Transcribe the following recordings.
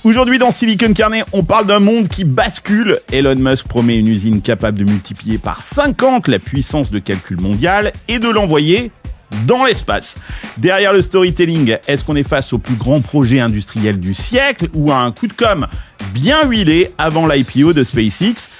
Aujourd'hui dans Silicon Carnet, on parle d'un monde qui bascule. Elon Musk promet une usine capable de multiplier par 50 la puissance de calcul mondiale et de l'envoyer dans l'espace. Derrière le storytelling, est-ce qu'on est face au plus grand projet industriel du siècle ou à un coup de com' bien huilé avant l'IPO de SpaceX ?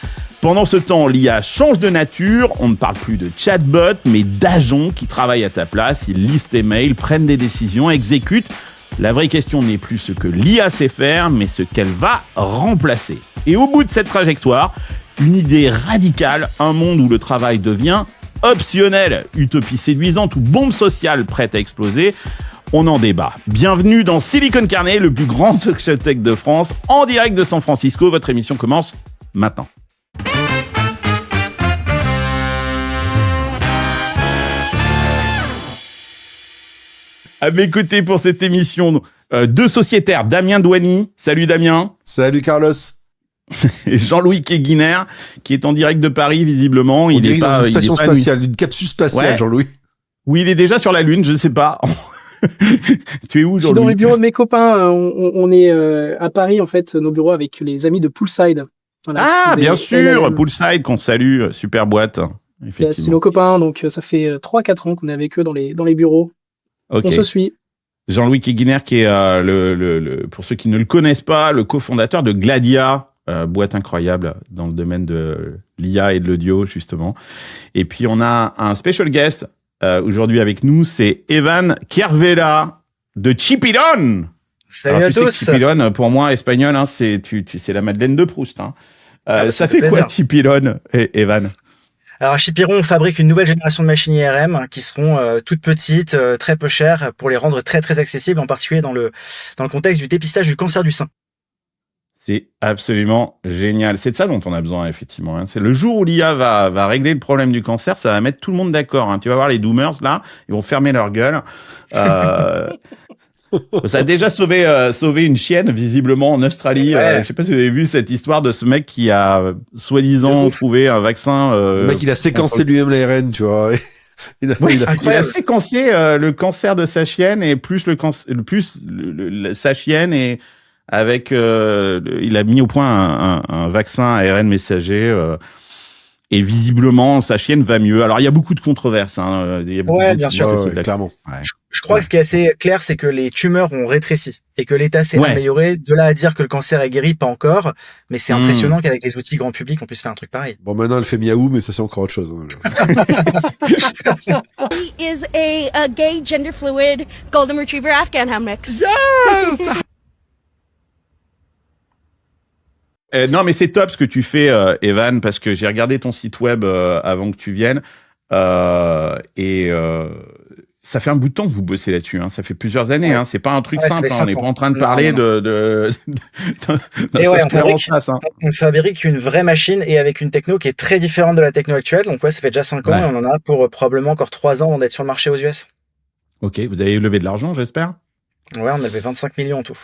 Pendant ce temps, l'IA change de nature, on ne parle plus de chatbot, mais d'agents qui travaillent à ta place, ils lisent tes mails, prennent des décisions, exécutent. La vraie question n'est plus ce que l'IA sait faire, mais ce qu'elle va remplacer. Et au bout de cette trajectoire, une idée radicale, un monde où le travail devient optionnel, utopie séduisante ou bombe sociale prête à exploser. On en débat. Bienvenue dans Silicon Carnet, le plus grand talk show tech de France, en direct de San Francisco. Votre émission commence maintenant. À mes côtés pour cette émission, deux sociétaires, Damien Douani. Salut Damien. Salut Carlos. Et Jean-Louis Keguiner, qui est en direct de Paris, visiblement. Il est dans une station spatiale, une capsule spatiale, ouais. Jean-Louis. Oui, il est déjà sur la Lune, je ne sais pas. Tu es où, Jean-Louis ? Je suis dans les bureaux de mes copains. On est à Paris, en fait, nos bureaux avec les amis de Poolside. Voilà, bien sûr, Poolside, qu'on salue, super boîte. C'est nos copains, donc ça fait 3-4 ans qu'on est avec eux dans les bureaux. Okay. On se suit. Jean-Louis Keguiner, qui est, pour ceux qui ne le connaissent pas, le cofondateur de Gladia, boîte incroyable dans le domaine de l'IA et de l'audio, justement. Et puis, on a un special guest aujourd'hui avec nous, c'est Evan Kervela de Chipirón. Salut à tous. Chipirón, pour moi, espagnol, hein, c'est la Madeleine de Proust. Hein. Ça fait quoi, Chipirón, Evan ? Alors, Chipirón fabrique une nouvelle génération de machines IRM qui seront toutes petites, très peu chères, pour les rendre très très accessibles, en particulier dans le contexte du dépistage du cancer du sein. C'est absolument génial. C'est de ça dont on a besoin, effectivement. Hein. C'est le jour où l'IA va régler le problème du cancer, ça va mettre tout le monde d'accord. Hein. Tu vas voir les doomers, là, ils vont fermer leur gueule. Ça a déjà sauvé une chienne, visiblement, en Australie. Ouais. Je sais pas si vous avez vu cette histoire de ce mec qui a, soi-disant, trouvé un vaccin. Le mec, il a séquencé lui-même l'ARN, tu vois. Il a séquencé le cancer de sa chienne et sa chienne et avec il a mis au point un vaccin ARN messager. Et visiblement, sa chienne va mieux. Alors, il y a beaucoup de controverses. Hein. Il y a beaucoup de bien sûr. Clairement. Ouais. Je crois que ce qui est assez clair, c'est que les tumeurs ont rétréci et que l'état s'est amélioré. De là à dire que le cancer est guéri, pas encore. Mais c'est impressionnant qu'avec les outils grand public, on puisse faire un truc pareil. Bon, maintenant, elle fait miaou, mais ça, c'est encore autre chose. Hein. He is a gay, gender fluid, golden retriever Afghan hound mix. Yes! Non, mais c'est top ce que tu fais, Evan, parce que j'ai regardé ton site web avant que tu viennes. Ça fait un bout de temps que vous bossez là-dessus. Hein. Ça fait plusieurs années. Hein. C'est pas un truc simple. Hein. On n'est pas en train de parler d'un software en face. Hein. On fabrique une vraie machine et avec une techno qui est très différente de la techno actuelle. Donc ça fait déjà 5 ans et on en a pour probablement encore 3 ans avant d'être sur le marché aux US. Ok, vous avez levé de l'argent, j'espère ? Ouais, on a levé 25 millions en tout.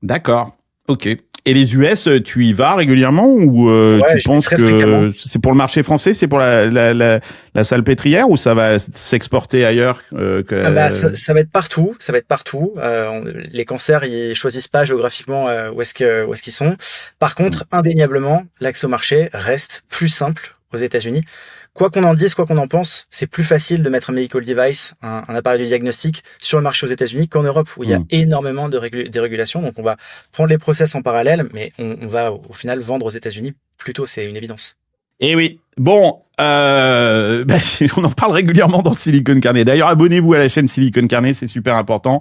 D'accord, ok. Et les US, tu y vas régulièrement ou tu penses que c'est pour le marché français, c'est pour la salpêtrière ou ça va s'exporter ailleurs ça va être partout, les cancers, ils choisissent pas géographiquement où est-ce qu'ils sont. Par contre, indéniablement, l'accès au marché reste plus simple aux États-Unis. Quoi qu'on en dise, quoi qu'on en pense, c'est plus facile de mettre un medical device, un appareil de diagnostic sur le marché aux États-Unis qu'en Europe où il y a énormément de régulations. Donc on va prendre les process en parallèle, mais on va au final vendre aux États-Unis plutôt, c'est une évidence. Eh oui. Bon, on en parle régulièrement dans Silicon Carnet. D'ailleurs, abonnez-vous à la chaîne Silicon Carnet, c'est super important.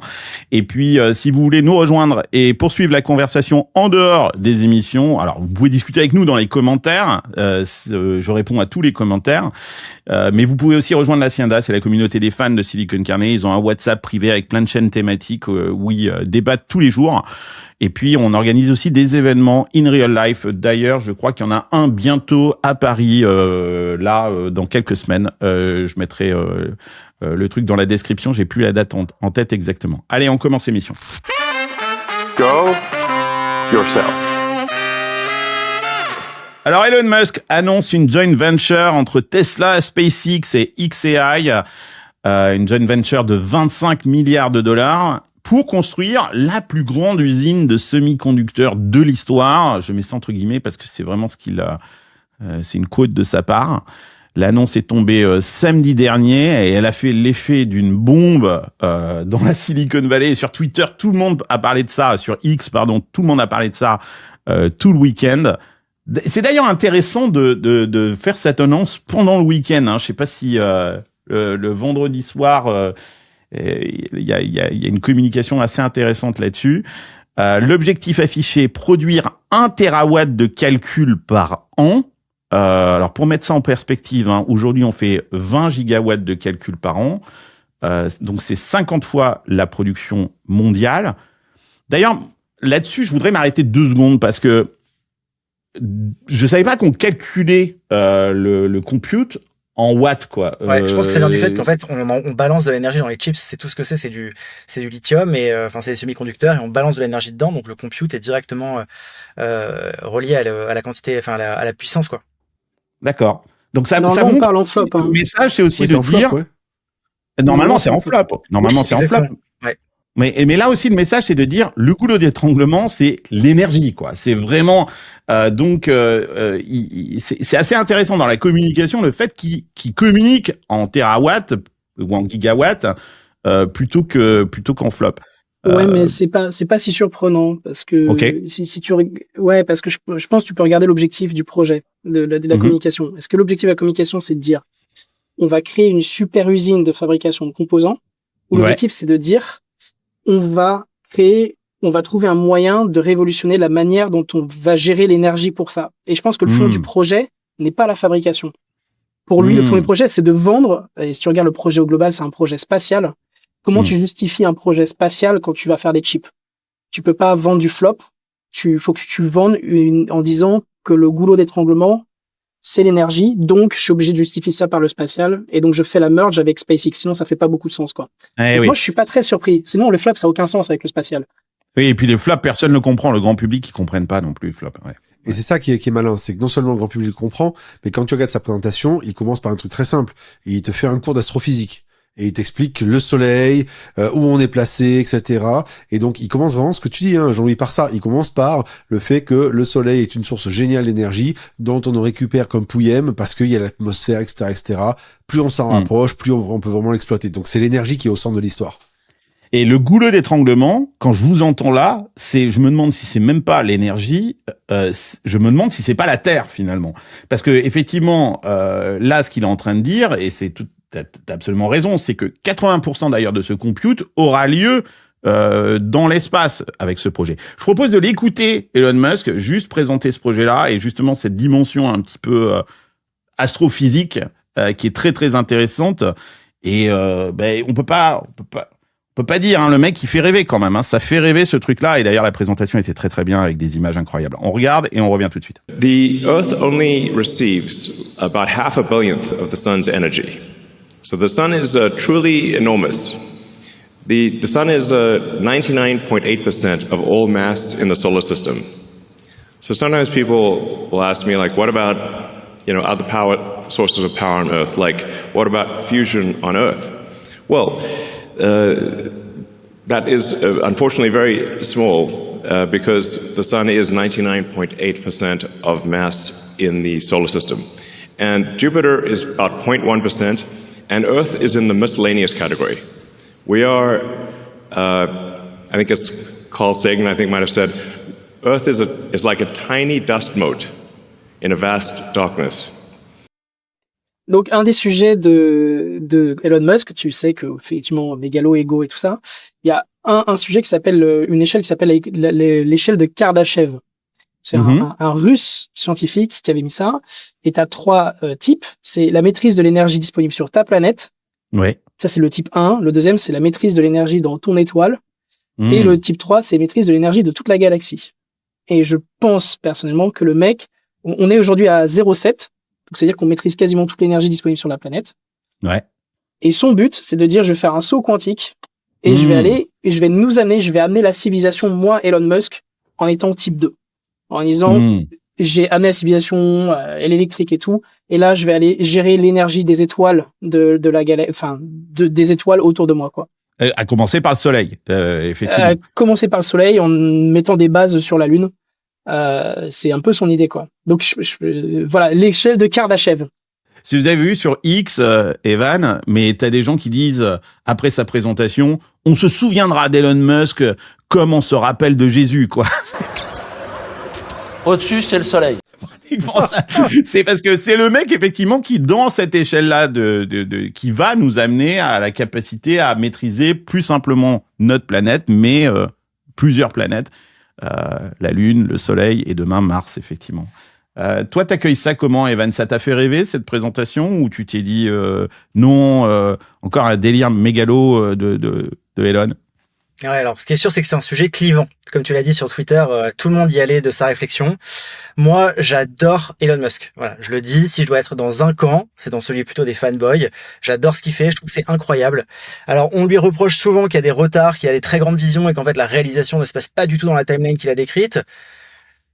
Et puis, si vous voulez nous rejoindre et poursuivre la conversation en dehors des émissions, alors vous pouvez discuter avec nous dans les commentaires. Je réponds à tous les commentaires. Mais vous pouvez aussi rejoindre la Hacienda, c'est la communauté des fans de Silicon Carnet. Ils ont un WhatsApp privé avec plein de chaînes thématiques où ils débattent tous les jours. Et puis, on organise aussi des événements in real life. D'ailleurs, je crois qu'il y en a un bientôt à Paris, dans quelques semaines. Je mettrai le truc dans la description. J'ai plus la date en tête exactement. Allez, on commence l'émission. Go yourself. Alors, Elon Musk annonce une joint venture entre Tesla, SpaceX et xAI. Une joint venture de 25 milliards de dollars. pour construire la plus grande usine de semi-conducteurs de l'histoire. Je mets ça entre guillemets parce que c'est vraiment ce qu'il a. C'est une quote de sa part. L'annonce est tombée samedi dernier et elle a fait l'effet d'une bombe dans la Silicon Valley. Et sur Twitter, tout le monde a parlé de ça. Sur X, pardon, tout le monde a parlé de ça tout le week-end. C'est d'ailleurs intéressant de faire cette annonce pendant le week-end. Hein. Je sais pas si le vendredi soir, il y a une communication assez intéressante là-dessus. L'objectif affiché, produire 1 terawatt de calcul par an. Alors pour mettre ça en perspective, hein, aujourd'hui on fait 20 gigawatts de calcul par an, donc c'est 50 fois la production mondiale. D'ailleurs, là-dessus, je voudrais m'arrêter 2 secondes parce que je savais pas qu'on calculait le compute en watts, quoi. Ouais, je pense que ça vient du fait qu'en fait on balance de l'énergie dans les chips, c'est tout ce que c'est du lithium et enfin c'est des semi-conducteurs et on balance de l'énergie dedans, donc le compute est directement relié à la quantité, enfin à la puissance, quoi. D'accord. Donc ça on montre. parle en flop. Hein. Le message, c'est aussi de flop, dire. ouais. Normalement, c'est en flop. Normalement, oui, c'est en flop. Ouais. Mais là aussi, le message, c'est de dire le goulot d'étranglement, c'est l'énergie, quoi. C'est vraiment c'est assez intéressant dans la communication le fait qu'ils communiquent en terawatts ou en gigawatts plutôt qu'en flop. Ouais, mais c'est pas si surprenant parce que si tu parce que je pense que tu peux regarder l'objectif du projet de la communication. Est-ce que l'objectif de la communication c'est de dire on va créer une super usine de fabrication de composants ou l'objectif c'est de dire on va trouver un moyen de révolutionner la manière dont on va gérer l'énergie pour ça. Et je pense que le fond du projet n'est pas la fabrication. Pour lui, le fond du projet c'est de vendre, et si tu regardes le projet au global, c'est un projet spatial. Comment tu justifies un projet spatial quand tu vas faire des chips? Tu peux pas vendre du flop. Faut que tu vendes en disant que le goulot d'étranglement, c'est l'énergie. Donc, je suis obligé de justifier ça par le spatial. Et donc, je fais la merge avec SpaceX. Sinon, ça fait pas beaucoup de sens, quoi. Moi, je suis pas très surpris. Sinon, le flop, ça a aucun sens avec le spatial. Oui, et puis les flops, personne ne comprend. Le grand public, ils comprennent pas non plus le flop. Ouais. Et c'est ça qui est malin, c'est que non seulement le grand public comprend, mais quand tu regardes sa présentation, il commence par un truc très simple. Il te fait un cours d'astrophysique. Et il t'explique le soleil, où on est placé, etc. Et donc, il commence vraiment ce que tu dis, hein, Jean-Louis, par ça. Il commence par le fait que le soleil est une source géniale d'énergie dont on en récupère comme pouillème parce qu'il y a l'atmosphère, etc., etc. Plus on s'en rapproche, plus on peut vraiment l'exploiter. Donc, c'est l'énergie qui est au centre de l'histoire. Et le goulot d'étranglement, quand je vous entends là, je me demande si c'est même pas l'énergie, je me demande si c'est pas la Terre, finalement. Parce que, effectivement, là, ce qu'il est en train de dire, et c'est tout, t'as absolument raison, c'est que 80% d'ailleurs de ce compute aura lieu dans l'espace avec ce projet. Je propose de l'écouter, Elon Musk, juste présenter ce projet-là et justement cette dimension un petit peu astrophysique qui est très très intéressante. Et on peut pas dire, hein, le mec il fait rêver quand même. Hein, ça fait rêver ce truc-là. Et d'ailleurs la présentation était très très bien avec des images incroyables. On regarde et on revient tout de suite. The Earth only receives about 0.5 billionth of the sun's energy. So the sun is truly enormous. The sun is 99.8% of all mass in the solar system. So sometimes people will ask me, like, what about, other power sources of power on Earth? Like, what about fusion on Earth? Well, that is unfortunately very small because the sun is 99.8% of mass in the solar system. And Jupiter is about 0.1%. And Earth is in the miscellaneous category. We are, I think it's Carl Sagan, I think might have said, Earth is like a tiny dust mote in a vast darkness. Donc, un des sujets de Elon Musk, tu sais que, effectivement, mégalo, égo et tout ça, il y a un sujet qui s'appelle, une échelle qui s'appelle l'échelle de Kardashev. C'est un russe scientifique qui avait mis ça. Et tu as 3 types. C'est la maîtrise de l'énergie disponible sur ta planète. Ouais. Ça, c'est le type 1. Le deuxième, c'est la maîtrise de l'énergie dans ton étoile. Et le type 3, c'est maîtrise de l'énergie de toute la galaxie. Et je pense personnellement que le mec, on est aujourd'hui à 0,7. Donc, c'est-à-dire qu'on maîtrise quasiment toute l'énergie disponible sur la planète. Ouais. Et son but, c'est de dire, je vais faire un saut quantique. Et je vais aller, et je vais amener la civilisation, moi, Elon Musk, en étant type 2. En disant, j'ai amené la civilisation, l'électrique et tout, et là, je vais aller gérer l'énergie des étoiles de la galaxie, enfin, des étoiles autour de moi, quoi. À commencer par le Soleil, effectivement. Commencer par le Soleil en mettant des bases sur la Lune. C'est un peu son idée, quoi. Donc, voilà, l'échelle de Kardashev. Si vous avez vu sur X, Evan, mais t'as des gens qui disent, après sa présentation, on se souviendra d'Elon Musk comme on se rappelle de Jésus, quoi. Au-dessus, c'est le Soleil. C'est parce que c'est le mec, effectivement, qui, dans cette échelle-là, qui va nous amener à la capacité à maîtriser plus simplement notre planète, mais plusieurs planètes. La Lune, le Soleil et demain Mars, effectivement. Toi, t'accueilles ça comment, Evan? Ça t'a fait rêver, cette présentation, ou tu t'es dit non, encore un délire mégalo de Elon? Ouais, alors ce qui est sûr, c'est que c'est un sujet clivant. Comme tu l'as dit sur Twitter, tout le monde y allait de sa réflexion. Moi, j'adore Elon Musk. Voilà, je le dis, si je dois être dans un camp, c'est dans celui plutôt des fanboys. J'adore ce qu'il fait, je trouve que c'est incroyable. Alors, on lui reproche souvent qu'il y a des retards, qu'il y a des très grandes visions et qu'en fait, la réalisation ne se passe pas du tout dans la timeline qu'il a décrite.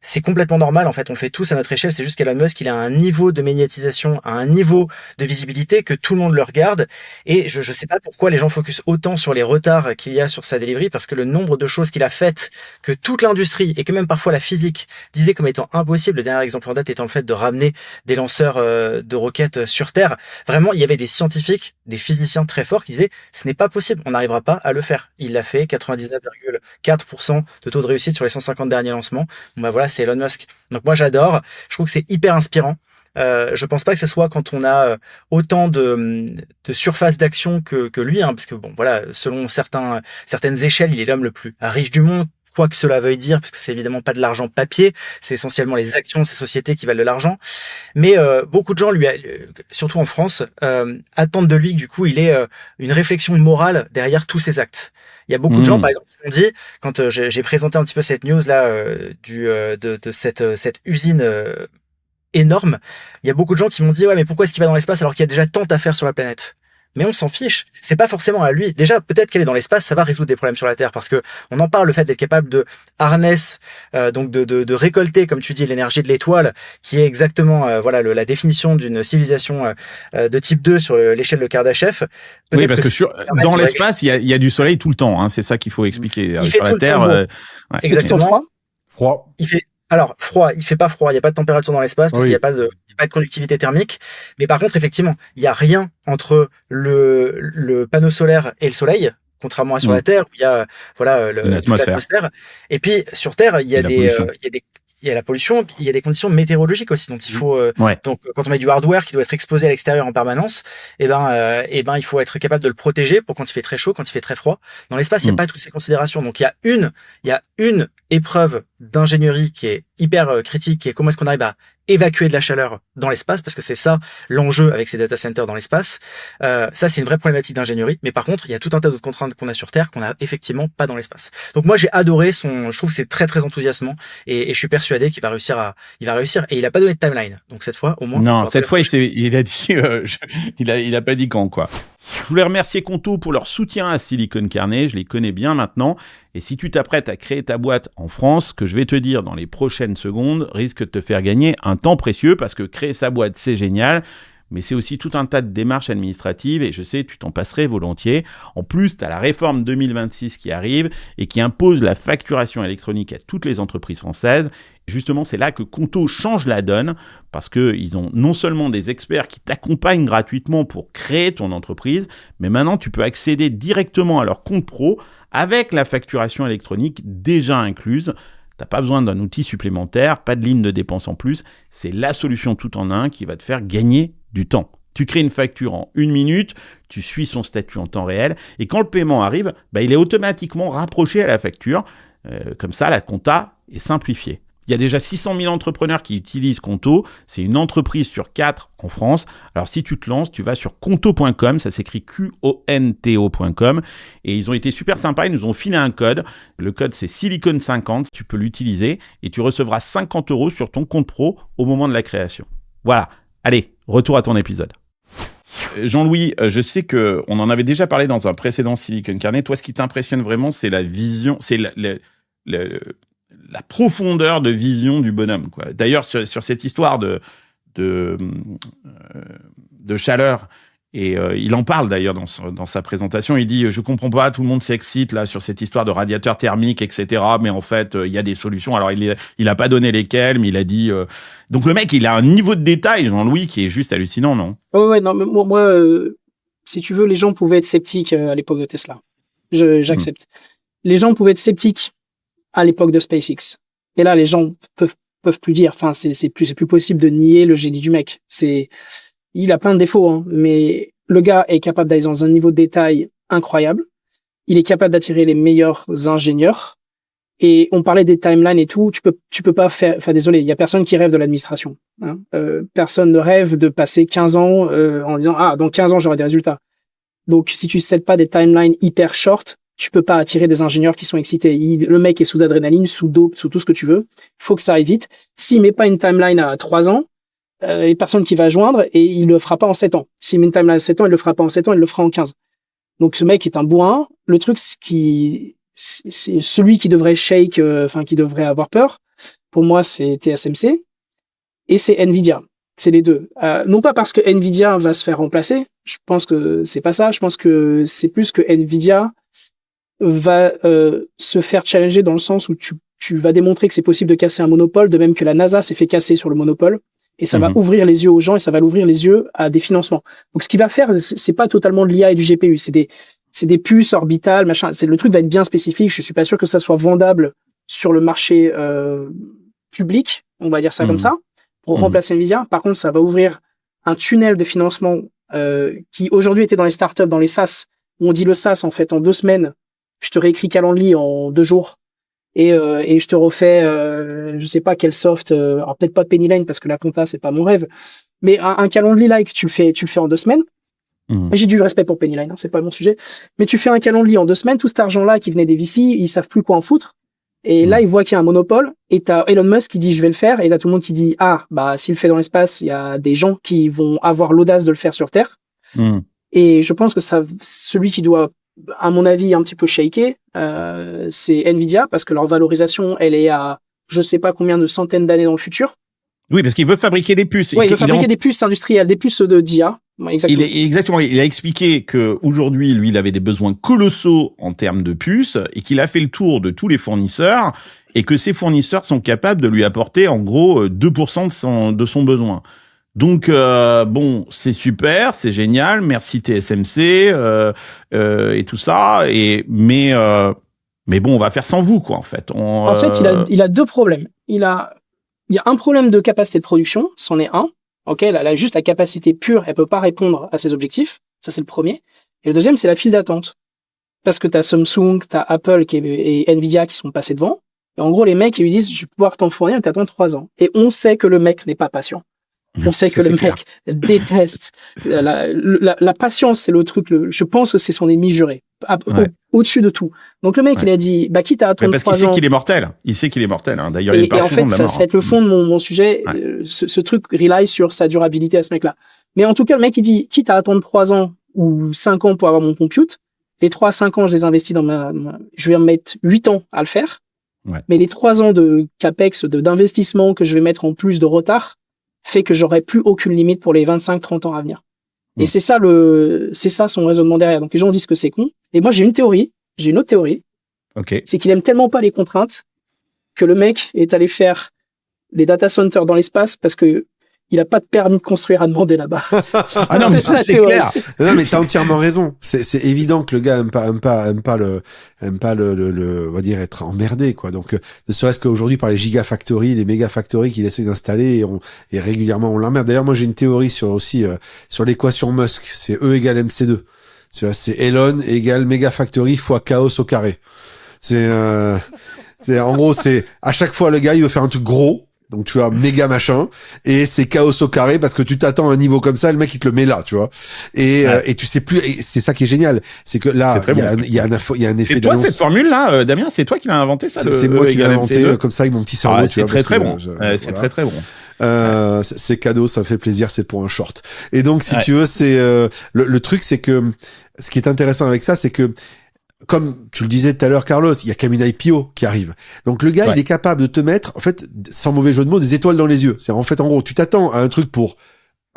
C'est complètement normal, en fait, on le fait tous à notre échelle, c'est juste qu'Elon Musk, il a un niveau de médiatisation, un niveau de visibilité que tout le monde le regarde, et je sais pas pourquoi les gens focusent autant sur les retards qu'il y a sur sa delivery, parce que le nombre de choses qu'il a faites, que toute l'industrie, et que même parfois la physique, disait comme étant impossible, le dernier exemple en date étant le fait de ramener des lanceurs de roquettes sur Terre, vraiment, il y avait des scientifiques, des physiciens très forts qui disaient, ce n'est pas possible, on n'arrivera pas à le faire. Il l'a fait, 99,4% de taux de réussite sur les 150 derniers lancements. Bon bah voilà, c'est Elon Musk. Donc moi j'adore, je trouve que c'est hyper inspirant. Je pense pas que ce soit quand on a autant de surface d'action que lui, hein, parce que bon voilà, selon certaines échelles, il est l'homme le plus riche du monde. Quoi que cela veuille dire, parce que c'est évidemment pas de l'argent papier, c'est essentiellement les actions de ces sociétés qui valent de l'argent. Mais beaucoup de gens, surtout en France, attendent de lui que du coup il ait une réflexion morale derrière tous ses actes. Il y a beaucoup de gens, par exemple, qui m'ont dit, quand j'ai présenté un petit peu cette news là de cette usine énorme, il y a beaucoup de gens qui m'ont dit ouais mais pourquoi est-ce qu'il va dans l'espace alors qu'il y a déjà tant à faire sur la planète? Mais on s'en fiche. C'est pas forcément à lui. Déjà, peut-être qu'elle est dans l'espace, ça va résoudre des problèmes sur la Terre, parce que on en parle, le fait d'être capable de harness, donc de récolter, comme tu dis, l'énergie de l'étoile, qui est exactement, voilà, la définition d'une civilisation de type 2 sur l'échelle de Kardashev. Oui, parce que dans l'espace, il y a du soleil tout le temps. Hein, c'est ça qu'il faut expliquer. Sur la Terre, ouais, exactement. Froid. Froid, il fait pas froid, il y a pas de température dans l'espace parce qu'il y a pas de conductivité thermique. Mais par contre, effectivement, il y a rien entre le panneau solaire et le soleil, contrairement à sur la Terre où il y a l'atmosphère. Et puis sur Terre, il y a la pollution, il y a des conditions météorologiques aussi dont il faut donc quand on met du hardware qui doit être exposé à l'extérieur en permanence, et ben il faut être capable de le protéger pour quand il fait très chaud, quand il fait très froid. Dans l'espace, il n'y a pas toutes ces considérations. Donc il y a une épreuve d'ingénierie qui est hyper critique, qui est comment est-ce qu'on arrive à évacuer de la chaleur dans l'espace, parce que c'est ça l'enjeu avec ces data centers dans l'espace. Ça, c'est une vraie problématique d'ingénierie. Mais par contre, il y a tout un tas d'autres contraintes qu'on a sur Terre qu'on a effectivement pas dans l'espace. Donc moi, j'ai adoré je trouve que c'est très très enthousiassant et je suis persuadé qu'il va réussir et il a pas donné de timeline. Donc cette fois, au moins. Non, cette fois, il a dit, il a pas dit quand, quoi. Je voulais remercier Conto pour leur soutien à Silicon Carnet, je les connais bien maintenant. Et si tu t'apprêtes à créer ta boîte en France, ce que je vais te dire dans les prochaines secondes risque de te faire gagner un temps précieux, parce que créer sa boîte, c'est génial, mais c'est aussi tout un tas de démarches administratives et je sais, tu t'en passerais volontiers. En plus, tu as la réforme 2026 qui arrive et qui impose la facturation électronique à toutes les entreprises françaises. Justement, c'est là que Conto change la donne, parce qu'ils ont non seulement des experts qui t'accompagnent gratuitement pour créer ton entreprise, mais maintenant tu peux accéder directement à leur compte pro avec la facturation électronique déjà incluse. Tu n'as pas besoin d'un outil supplémentaire, pas de ligne de dépense en plus. C'est la solution tout en un qui va te faire gagner du temps. Tu crées une facture en 1 minute, tu suis son statut en temps réel, et quand le paiement arrive, il est automatiquement rapproché à la facture. Comme ça, la compta est simplifiée. Il y a déjà 600 000 entrepreneurs qui utilisent Conto. C'est une entreprise sur 4 en France. Alors, si tu te lances, tu vas sur conto.com. Ça s'écrit QONTO.com. Et ils ont été super sympas. Ils nous ont filé un code. Le code, c'est Silicon50. Tu peux l'utiliser et tu recevras 50 € sur ton compte pro au moment de la création. Voilà. Allez, retour à ton épisode. Jean-Louis, je sais qu'on en avait déjà parlé dans un précédent Silicon Carnet. Toi, ce qui t'impressionne vraiment, c'est la vision, c'est la profondeur de vision du bonhomme, quoi. D'ailleurs, sur cette histoire de chaleur Et il en parle d'ailleurs dans sa présentation. Il dit je comprends pas, tout le monde s'excite là sur cette histoire de radiateur thermique, etc. Mais en fait, il y a des solutions. Alors il a pas donné lesquelles, mais il a dit. Donc le mec, il a un niveau de détail, Jean-Louis, qui est juste hallucinant, non? Ouais, non, mais moi si tu veux, les gens pouvaient être sceptiques à l'époque de Tesla. J'accepte. Les gens pouvaient être sceptiques à l'époque de SpaceX. Et là, les gens peuvent plus dire. Enfin, c'est plus possible de nier le génie du mec. Il a plein de défauts, hein, mais le gars est capable d'aller dans un niveau de détail incroyable. Il est capable d'attirer les meilleurs ingénieurs. Et on parlait des timelines et tout. Tu peux pas faire. Enfin, désolé, il y a personne qui rêve de l'administration. Hein. Personne ne rêve de passer 15 ans en disant dans 15 ans j'aurai des résultats. Donc, si tu sets pas des timelines hyper short, tu peux pas attirer des ingénieurs qui sont excités. Le mec est sous adrénaline, sous dope, sous tout ce que tu veux. Il faut que ça aille vite. S'il met pas une timeline à 3 ans, il y a personne qui va joindre et il le fera pas en 7 ans. S'il met une timeline à 7 ans, il le fera pas en 7 ans, il le fera en 15. Donc ce mec est un bourrin. Le truc, c'est celui qui devrait shake, qui devrait avoir peur. Pour moi, c'est TSMC et c'est Nvidia. C'est les deux. Non pas parce que Nvidia va se faire remplacer. Je pense que c'est pas ça. Je pense que c'est plus que Nvidia va se faire challenger dans le sens où tu vas démontrer que c'est possible de casser un monopole, de même que la NASA s'est fait casser sur le monopole. Et ça va ouvrir les yeux aux gens et ça va l'ouvrir les yeux à des financements. Donc, ce qu'il va faire, c'est pas totalement de l'IA et du GPU. C'est des puces orbitales, machin. Le truc va être bien spécifique. Je suis pas sûr que ça soit vendable sur le marché public. On va dire ça comme ça. Pour remplacer Nvidia. Par contre, ça va ouvrir un tunnel de financement qui aujourd'hui était dans les startups, dans les SaaS, où on dit le SaaS, en fait, en 2 semaines, je te réécris Calendly en 2 jours. Et je te refais, je sais pas quel soft, alors peut-être pas Pennyline parce que la compta c'est pas mon rêve, mais un Calendly-like tu le fais en 2 semaines. J'ai du respect pour Pennyline, hein, c'est pas mon sujet, mais tu fais un Calendly en 2 semaines, tout cet argent-là qui venait des VC, ils savent plus quoi en foutre. Et là ils voient qu'il y a un monopole et t'as Elon Musk qui dit je vais le faire et t'as tout le monde qui dit s'il le fait dans l'espace, il y a des gens qui vont avoir l'audace de le faire sur Terre. Et je pense que celui qui doit, à mon avis, un petit peu shaké, c'est Nvidia, parce que leur valorisation, elle est à je sais pas combien de centaines d'années dans le futur. Oui, parce qu'il veut fabriquer des puces. Oui, il veut fabriquer des puces industrielles, des puces d'IA. Exactement. Il a expliqué que aujourd'hui, lui, il avait des besoins colossaux en termes de puces et qu'il a fait le tour de tous les fournisseurs et que ces fournisseurs sont capables de lui apporter en gros 2% de son besoin. Donc c'est super, c'est génial, merci TSMC et tout ça. Mais bon, on va faire sans vous, quoi, en fait. En fait, il a 2 problèmes. Il y a un problème de capacité de production, c'en est un. Ok, elle a juste la capacité pure, elle peut pas répondre à ses objectifs. Ça, c'est le premier. Et le deuxième, c'est la file d'attente. Parce que t'as Samsung, t'as Apple et Nvidia qui sont passés devant. Et en gros, les mecs, ils lui disent, je vais pouvoir t'en fournir, mais t'attends 3 ans. Et on sait que le mec n'est pas patient. On sait que le mec déteste. La patience, c'est le truc, je pense que c'est son ennemi juré. Au-dessus de tout. Donc le mec, il a dit, quitte à attendre 3 ans. Parce qu'il sait qu'il est mortel. Il sait qu'il est mortel, hein. D'ailleurs, il est pas en fait, ça va être le fond de mon sujet. Ce truc rely sur sa durabilité à ce mec-là. Mais en tout cas, le mec, il dit, quitte à attendre 3 ans ou 5 ans pour avoir mon compute, les 3 à 5 ans, je les investis je vais en mettre 8 ans à le faire. Mais les 3 ans de capex, d'investissement que je vais mettre en plus de retard, fait que j'aurai plus aucune limite pour les 25-30 ans à venir. Et c'est ça son raisonnement derrière. Donc les gens disent que c'est con. Et moi j'ai une autre théorie. C'est qu'il aime tellement pas les contraintes que le mec est allé faire des data centers dans l'espace parce que il a pas de permis de construire à demander là-bas. Non, mais ça c'est clair. Non, mais t'as entièrement raison. C'est évident que le gars aime pas le, on va dire être emmerdé, quoi. Donc, ne serait-ce qu'aujourd'hui par les gigafactories, les mégafactories qu'il essaie d'installer et régulièrement on l'emmerde. D'ailleurs, moi j'ai une théorie sur l'équation Musk. C'est E égale MC2. C'est Elon égale mégafactory fois chaos au carré. En gros, c'est à chaque fois le gars il veut faire un truc gros. Donc tu vois méga machin et c'est chaos au carré parce que tu t'attends à un niveau comme ça, le mec il te le met là, tu vois. Et tu sais plus, et c'est ça qui est génial, c'est que là il y a un effet c'est d'annonce. Toi cette formule là, Damien, c'est toi qui l'as inventé ça. C'est moi qui l'ai inventé comme ça avec mon petit cerveau. C'est très très bon. C'est très très bon. C'est cadeau, ça me fait plaisir, c'est pour un short. Et donc si tu veux, c'est le truc, c'est que ce qui est intéressant avec ça, c'est que comme tu le disais tout à l'heure, Carlos, il y a comme une IPO qui arrive. Donc le gars, il est capable de te mettre, en fait, sans mauvais jeu de mots, des étoiles dans les yeux. C'est en fait, en gros, tu t'attends à un truc pour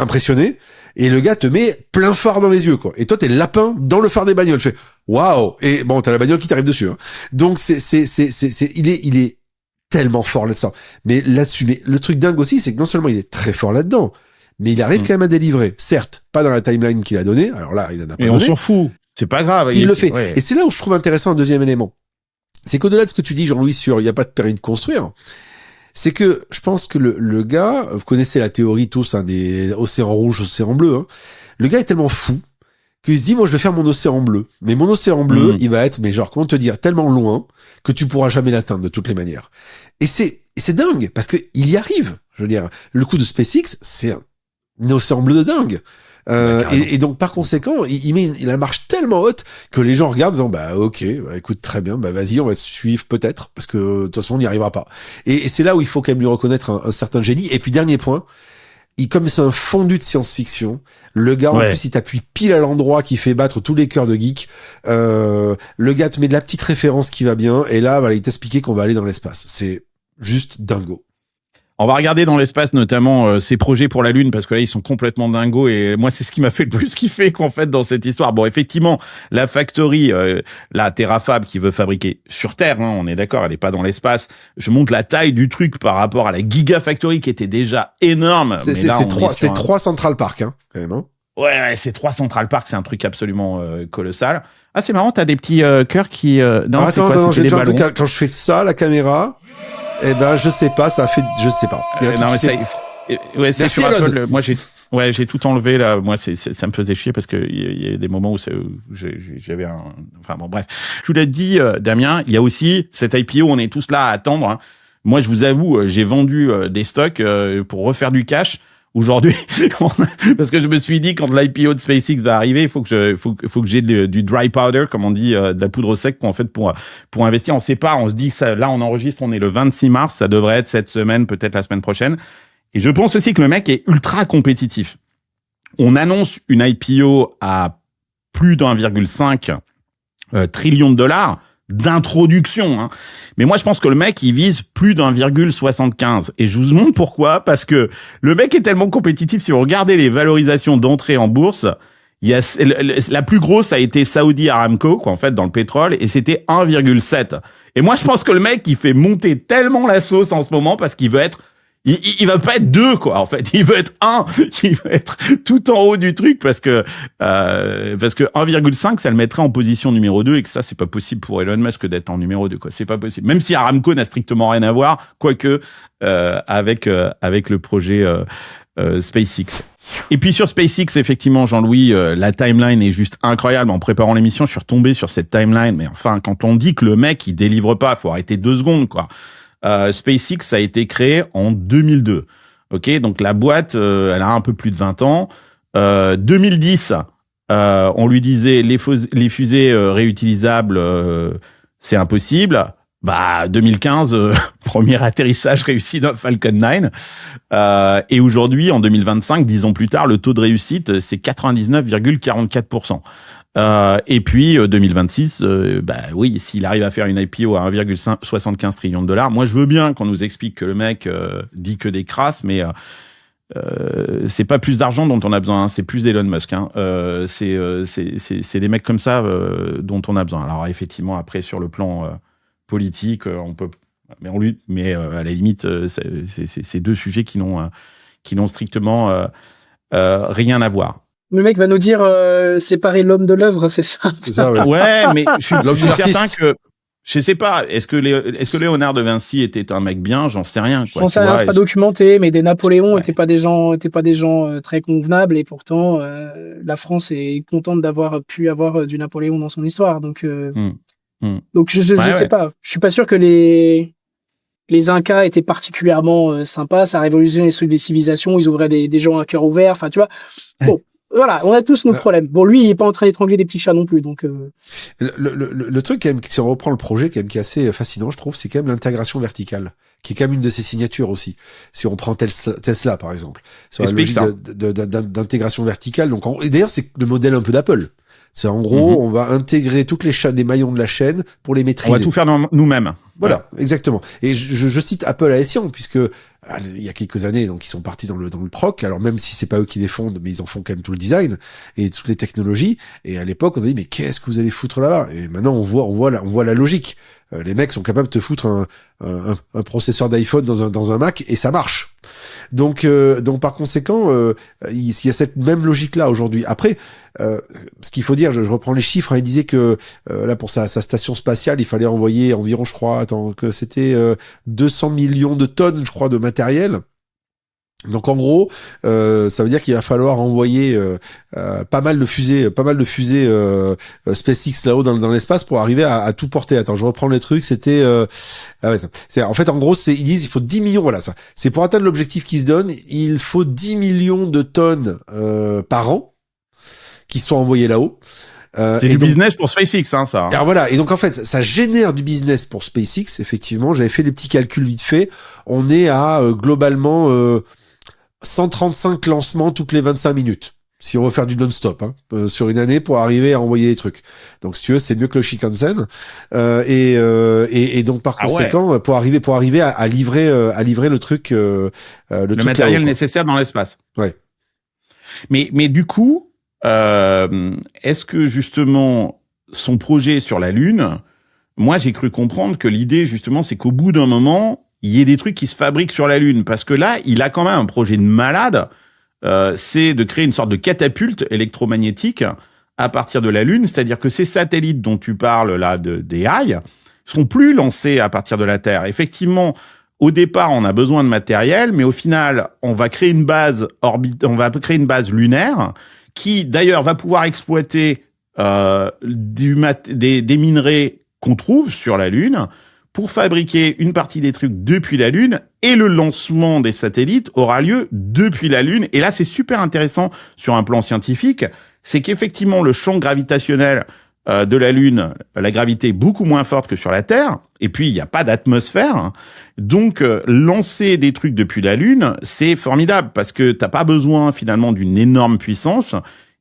impressionné. Et le gars te met plein phare dans les yeux, quoi. Et toi, t'es lapin dans le phare des bagnoles. Tu fais, waouh! Et bon, t'as la bagnole qui t'arrive dessus, hein. Donc, il est tellement fort là-dedans. Mais là-dessus, mais le truc dingue aussi, c'est que non seulement il est très fort là-dedans, mais il arrive quand même à délivrer. Certes, pas dans la timeline qu'il a donnée. Alors là, il en a pas donné. Et on s'en fout. C'est pas grave. Il le fait. Ouais. Et c'est là où je trouve intéressant un deuxième élément. C'est qu'au-delà de ce que tu dis, Jean-Louis, sur il n'y a pas de permis de construire, c'est que je pense que le gars, vous connaissez la théorie tous, hein, des océans rouges, océans bleus, hein. Le gars est tellement fou qu'il se dit, moi, je vais faire mon océan bleu. Mais mon océan bleu, il va être, mais genre, comment te dire, tellement loin que tu pourras jamais l'atteindre de toutes les manières. Et c'est dingue, parce que il y arrive. Je veux dire, le coup de SpaceX, c'est un océan bleu de dingue. Et donc par conséquent, il met la marche tellement haute que les gens regardent en disant bah ok, bah, écoute très bien, bah vas-y, on va se suivre peut-être parce que de toute façon on n'y arrivera pas. Et c'est là où il faut quand même lui reconnaître un certain génie. Et puis dernier point, comme c'est un fondu de science-fiction, le gars en plus il t'appuie pile à l'endroit qui fait battre tous les cœurs de geeks. Le gars te met de la petite référence qui va bien et là voilà, il t'expliquait qu'on va aller dans l'espace. C'est juste dingo. On va regarder dans l'espace notamment ses projets pour la Lune parce que là ils sont complètement dingos et moi c'est ce qui m'a fait le plus kiffer qu'en fait dans cette histoire. Bon effectivement la factory, la Terrafab qui veut fabriquer sur Terre, hein, on est d'accord, elle est pas dans l'espace. Je montre la taille du truc par rapport à la Gigafactory qui était déjà énorme. C'est 3 Central Park hein, quand même. Hein. Ouais, c'est 3 Central Park, c'est un truc absolument colossal. Ah c'est marrant, t'as des petits cœurs qui. Non, attends, j'ai un truc quand je fais ça la caméra. Eh ben, je sais pas, ça fait, je sais pas. Non, mais ça, ouais, c'est sur Apple. Moi, j'ai tout enlevé, là. Moi, ça me faisait chier parce que il y a des moments où j'avais enfin, bon, bref. Je vous l'ai dit, Damien, il y a aussi cette IPO, on est tous là à attendre, hein. Moi, je vous avoue, j'ai vendu des stocks, pour refaire du cash. Aujourd'hui, parce que je me suis dit quand l'IPO de SpaceX va arriver, il faut que j'ai du dry powder, comme on dit, de la poudre sec pour investir. On sait pas, on se dit que ça, là on enregistre, on est le 26 mars, ça devrait être cette semaine, peut-être la semaine prochaine. Et je pense aussi que le mec est ultra compétitif. On annonce une IPO à plus d'1,5 trillion de dollars d'introduction, hein. Mais moi, je pense que le mec, il vise plus d'1,75. Et je vous montre pourquoi. Parce que le mec est tellement compétitif. Si vous regardez les valorisations d'entrée en bourse, il y a, la plus grosse a été Saudi Aramco, quoi, en fait, dans le pétrole, et c'était 1,7. Et moi, je pense que le mec, il fait monter tellement la sauce en ce moment parce qu'il veut être, il va pas être 2, quoi, en fait. Il veut être 1. Il veut être tout en haut du truc parce que 1,5, ça le mettrait en position numéro 2 et que ça, c'est pas possible pour Elon Musk d'être en numéro 2, quoi. C'est pas possible. Même si Aramco n'a strictement rien à voir, quoique, avec le projet, SpaceX. Et puis sur SpaceX, effectivement, Jean-Louis, la timeline est juste incroyable. En préparant l'émission, je suis retombé sur cette timeline. Mais enfin, quand on dit que le mec, il délivre pas, faut arrêter 2 secondes, quoi. SpaceX a été créé en 2002. Ok, donc la boîte, elle a un peu plus de 20 ans. 2010, on lui disait les fusées réutilisables, c'est impossible. Bah 2015, premier atterrissage réussi d'un Falcon 9. Et aujourd'hui, en 2025, 10 ans plus tard, le taux de réussite, c'est 99,44%. Et puis 2026, bah oui, s'il arrive à faire une IPO à 1,75 trillion de dollars, moi je veux bien qu'on nous explique que le mec dit que des crasses, mais c'est pas plus d'argent dont on a besoin, hein, c'est plus d'Elon Musk. Hein. C'est des mecs comme ça dont on a besoin. Alors effectivement, après sur le plan politique, on peut, mais à la limite, c'est 2 sujets qui n'ont strictement rien à voir. Le mec va nous dire séparer l'homme de l'œuvre, c'est ça. C'est ça, ouais. Ouais, mais je suis certain que je sais pas. Est-ce que Léonard de Vinci était un mec bien? J'en sais rien. J'en sais rien, c'est pas documenté, mais des Napoléons étaient pas des gens très convenables et pourtant la France est contente d'avoir pu avoir du Napoléon dans son histoire. Donc donc je sais pas. Je suis pas sûr que les Incas étaient particulièrement sympas, ça révolutionnait les civilisations, ils ouvraient des gens à cœur ouvert, enfin tu vois. Bon, voilà, on a tous nos problèmes. Bon, lui, il est pas en train d'étrangler des petits chats non plus, donc. Le truc quand même, si on reprend le projet, quand même qui est assez fascinant, je trouve, c'est quand même l'intégration verticale, qui est quand même une de ses signatures aussi. Si on prend Tesla par exemple, sur la logique d'intégration verticale. Donc, et d'ailleurs, c'est le modèle un peu d'Apple. C'est en gros, on va intégrer toutes les maillons de la chaîne pour les maîtriser. On va tout faire nous-mêmes. Voilà, exactement. Et je cite Apple à escient, puisque il y a quelques années, donc ils sont partis dans le proc. Alors même si c'est pas eux qui les fondent, mais ils en font quand même tout le design et toutes les technologies. Et à l'époque, on a dit mais qu'est-ce que vous allez foutre là-bas? Et maintenant on voit la logique. Les mecs sont capables de te foutre un processeur d'iPhone dans un Mac et ça marche. Donc par conséquent, il y a cette même logique là aujourd'hui. Après, ce qu'il faut dire, je reprends les chiffres. Il disait que là pour sa station spatiale, il fallait envoyer environ, je crois, que c'était 200 millions de tonnes, je crois, de matériel. Donc en gros, ça veut dire qu'il va falloir envoyer pas mal de fusées SpaceX là-haut dans l'espace pour arriver à tout porter. Attends, je reprends les trucs. C'était en fait en gros, ils disent il faut 10 millions. Voilà, ça. C'est pour atteindre l'objectif qu'ils se donnent, il faut 10 millions de tonnes par an qui sont envoyées là-haut. C'est du business pour SpaceX, hein, ça. Alors voilà, et donc en fait, ça génère du business pour SpaceX. Effectivement, j'avais fait les petits calculs vite fait. On est à globalement 135 lancements toutes les 25 minutes. Si on veut faire du non-stop, sur une année pour arriver à envoyer des trucs. Donc, si tu veux, c'est mieux que le Shinkansen. Et donc, par conséquent, pour arriver à livrer le truc, le matériel nécessaire dans l'espace. Ouais. Mais du coup, est-ce que justement, son projet sur la Lune, moi, j'ai cru comprendre que l'idée, justement, c'est qu'au bout d'un moment, il y ait des trucs qui se fabriquent sur la Lune. Parce que là, il a quand même un projet de malade. C'est de créer une sorte de catapulte électromagnétique à partir de la Lune. C'est-à-dire que ces satellites dont tu parles là, des AI, seront plus lancés à partir de la Terre. Effectivement, au départ, on a besoin de matériel, mais au final, on va créer une base lunaire qui, d'ailleurs, va pouvoir exploiter des minerais qu'on trouve sur la Lune pour fabriquer une partie des trucs depuis la Lune, et le lancement des satellites aura lieu depuis la Lune. Et là, c'est super intéressant sur un plan scientifique, c'est qu'effectivement, le champ gravitationnel de la Lune, la gravité est beaucoup moins forte que sur la Terre, et puis il n'y a pas d'atmosphère. Donc, lancer des trucs depuis la Lune, c'est formidable, parce que t'as pas besoin finalement d'une énorme puissance.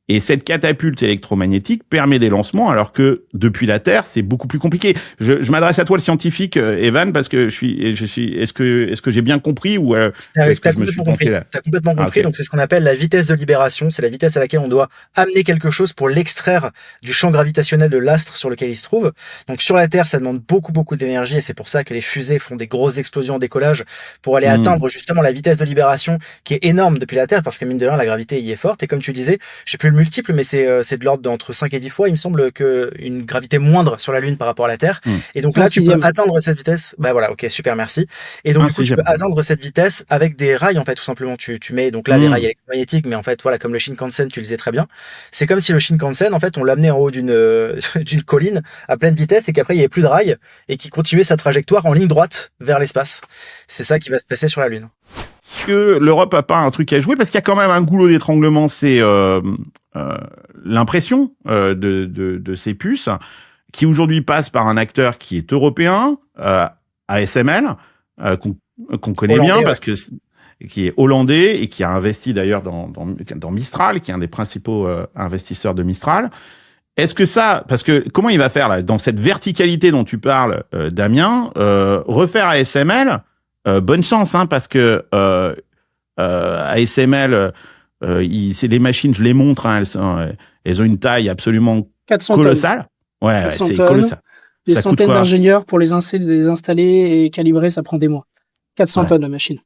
Et cette catapulte électromagnétique permet des lancements, alors que depuis la Terre, c'est beaucoup plus compliqué. Je m'adresse à toi, le scientifique, Evan, parce que est-ce que j'ai bien compris ou est-ce que je me suis trompé là ? T'as complètement compris. Okay. Donc c'est ce qu'on appelle la vitesse de libération. C'est la vitesse à laquelle on doit amener quelque chose pour l'extraire du champ gravitationnel de l'astre sur lequel il se trouve. Donc sur la Terre, ça demande beaucoup d'énergie, et c'est pour ça que les fusées font des grosses explosions en décollage pour aller atteindre justement la vitesse de libération qui est énorme depuis la Terre, parce que mine de rien, la gravité y est forte. Et comme tu disais, j'ai plus le multiple, mais c'est de l'ordre d'entre 5 et 10 fois, il me semble, qu'une gravité moindre sur la Lune par rapport à la Terre. Et donc là, tu peux atteindre cette vitesse. Bah voilà, ok, super, merci. Et donc du coup, tu peux atteindre cette vitesse avec des rails, en fait, tout simplement. Tu mets donc là des rails électromagnétiques, mais en fait, voilà, comme le Shinkansen, tu le disais très bien. C'est comme si le Shinkansen, en fait, on l'amenait en haut d'une colline à pleine vitesse, et qu'après, il n'y avait plus de rails, et qui continuait sa trajectoire en ligne droite vers l'espace. C'est ça qui va se passer sur la Lune. Que l'Europe a pas un truc à jouer, parce qu'il y a quand même un goulot d'étranglement, c'est l'impression de ces puces, qui aujourd'hui passe par un acteur qui est européen, ASML, qu'on connaît hollandais, bien, parce que qui est hollandais et qui a investi d'ailleurs dans Mistral, qui est un des principaux investisseurs de Mistral. Est-ce que ça, parce que comment il va faire là, dans cette verticalité dont tu parles, Damien, refaire ASML? Bonne chance, parce que ASML, les machines, je les montre, elles ont une taille absolument colossale. Ouais, c'est colossal. Des centaines d'ingénieurs pour les installer et calibrer, ça prend des mois. 400 tonnes la machine.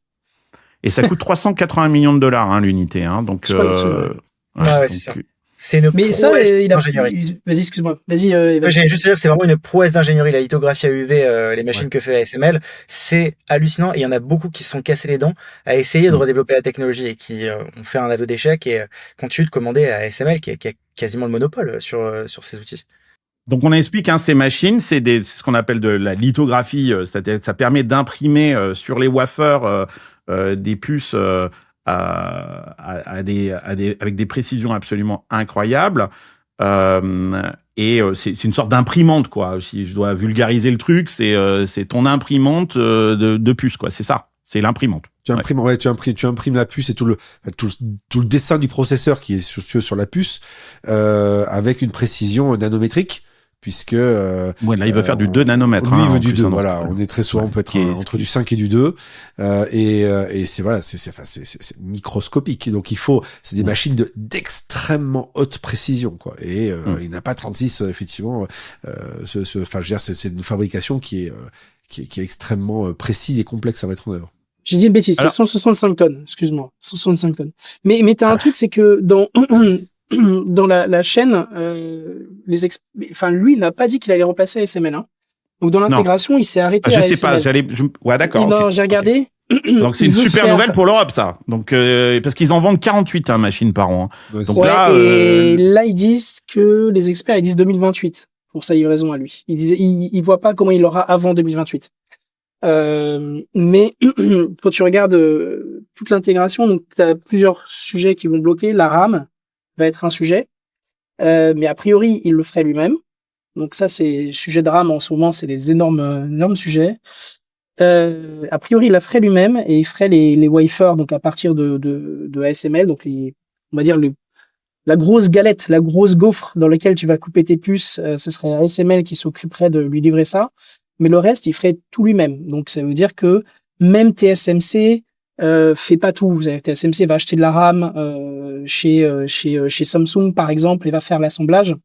Et ça coûte 380 millions de dollars l'unité. Donc, c'est ça. C'est une prouesse d'ingénierie. Vas-y, excuse-moi. Vas-y. J'allais juste dire que c'est vraiment une prouesse d'ingénierie. La lithographie à UV, les machines que fait ASML, c'est hallucinant. Et il y en a beaucoup qui se sont cassés les dents à essayer de redévelopper la technologie, et qui ont fait un aveu d'échec et continuent de commander à ASML, qui a quasiment le monopole sur ces outils. Donc on explique, ces machines, c'est ce qu'on appelle de la lithographie. Ça permet d'imprimer sur les wafers des puces avec des précisions absolument incroyables. Et c'est une sorte d'imprimante, quoi. Si je dois vulgariser le truc, c'est ton imprimante de puce, quoi. C'est ça. C'est l'imprimante. Tu imprimes, tu imprimes la puce et tout le dessin du processeur qui est sur la puce, avec une précision nanométrique, puisque là il veut faire du 2 nanomètres. Lui il veut du 2, voilà. On est très souvent, on peut être entre du 5 et du 2, et c'est microscopique. Donc c'est des machines d'extrêmement haute précision, quoi. Et il n'a pas 36, effectivement. C'est une fabrication qui est extrêmement précise et complexe à mettre en œuvre. J'ai dit une bêtise, c'est 165 tonnes, excuse-moi, 165 tonnes. Mais t'as un truc, c'est que dans la chaîne, lui, il n'a pas dit qu'il allait remplacer ASML. Hein. Donc dans l'intégration, il s'est arrêté à ASML. Je sais pas, ouais, d'accord. Non, j'ai regardé. Okay. Donc c'est une super nouvelle pour l'Europe, ça. Donc parce qu'ils en vendent 48 machines par an. Hein. Donc là, ils disent que les experts, ils disent 2028 pour sa livraison à lui. Ils voient pas comment il l'aura avant 2028. Mais quand tu regardes toute l'intégration, donc tu as plusieurs sujets qui vont bloquer. La RAM va être un sujet, mais a priori il le ferait lui-même. Donc ça, c'est sujet de RAM en ce moment, c'est des énormes sujets. A priori il la ferait lui-même et il ferait les wafers donc à partir de ASML, donc on va dire la grosse galette, la grosse gaufre dans laquelle tu vas couper tes puces, ce serait ASML qui s'occuperait de lui livrer ça. Mais le reste, il ferait tout lui-même. Donc, ça veut dire que même TSMC fait pas tout. TSMC va acheter de la RAM chez Samsung, par exemple, et va faire l'assemblage.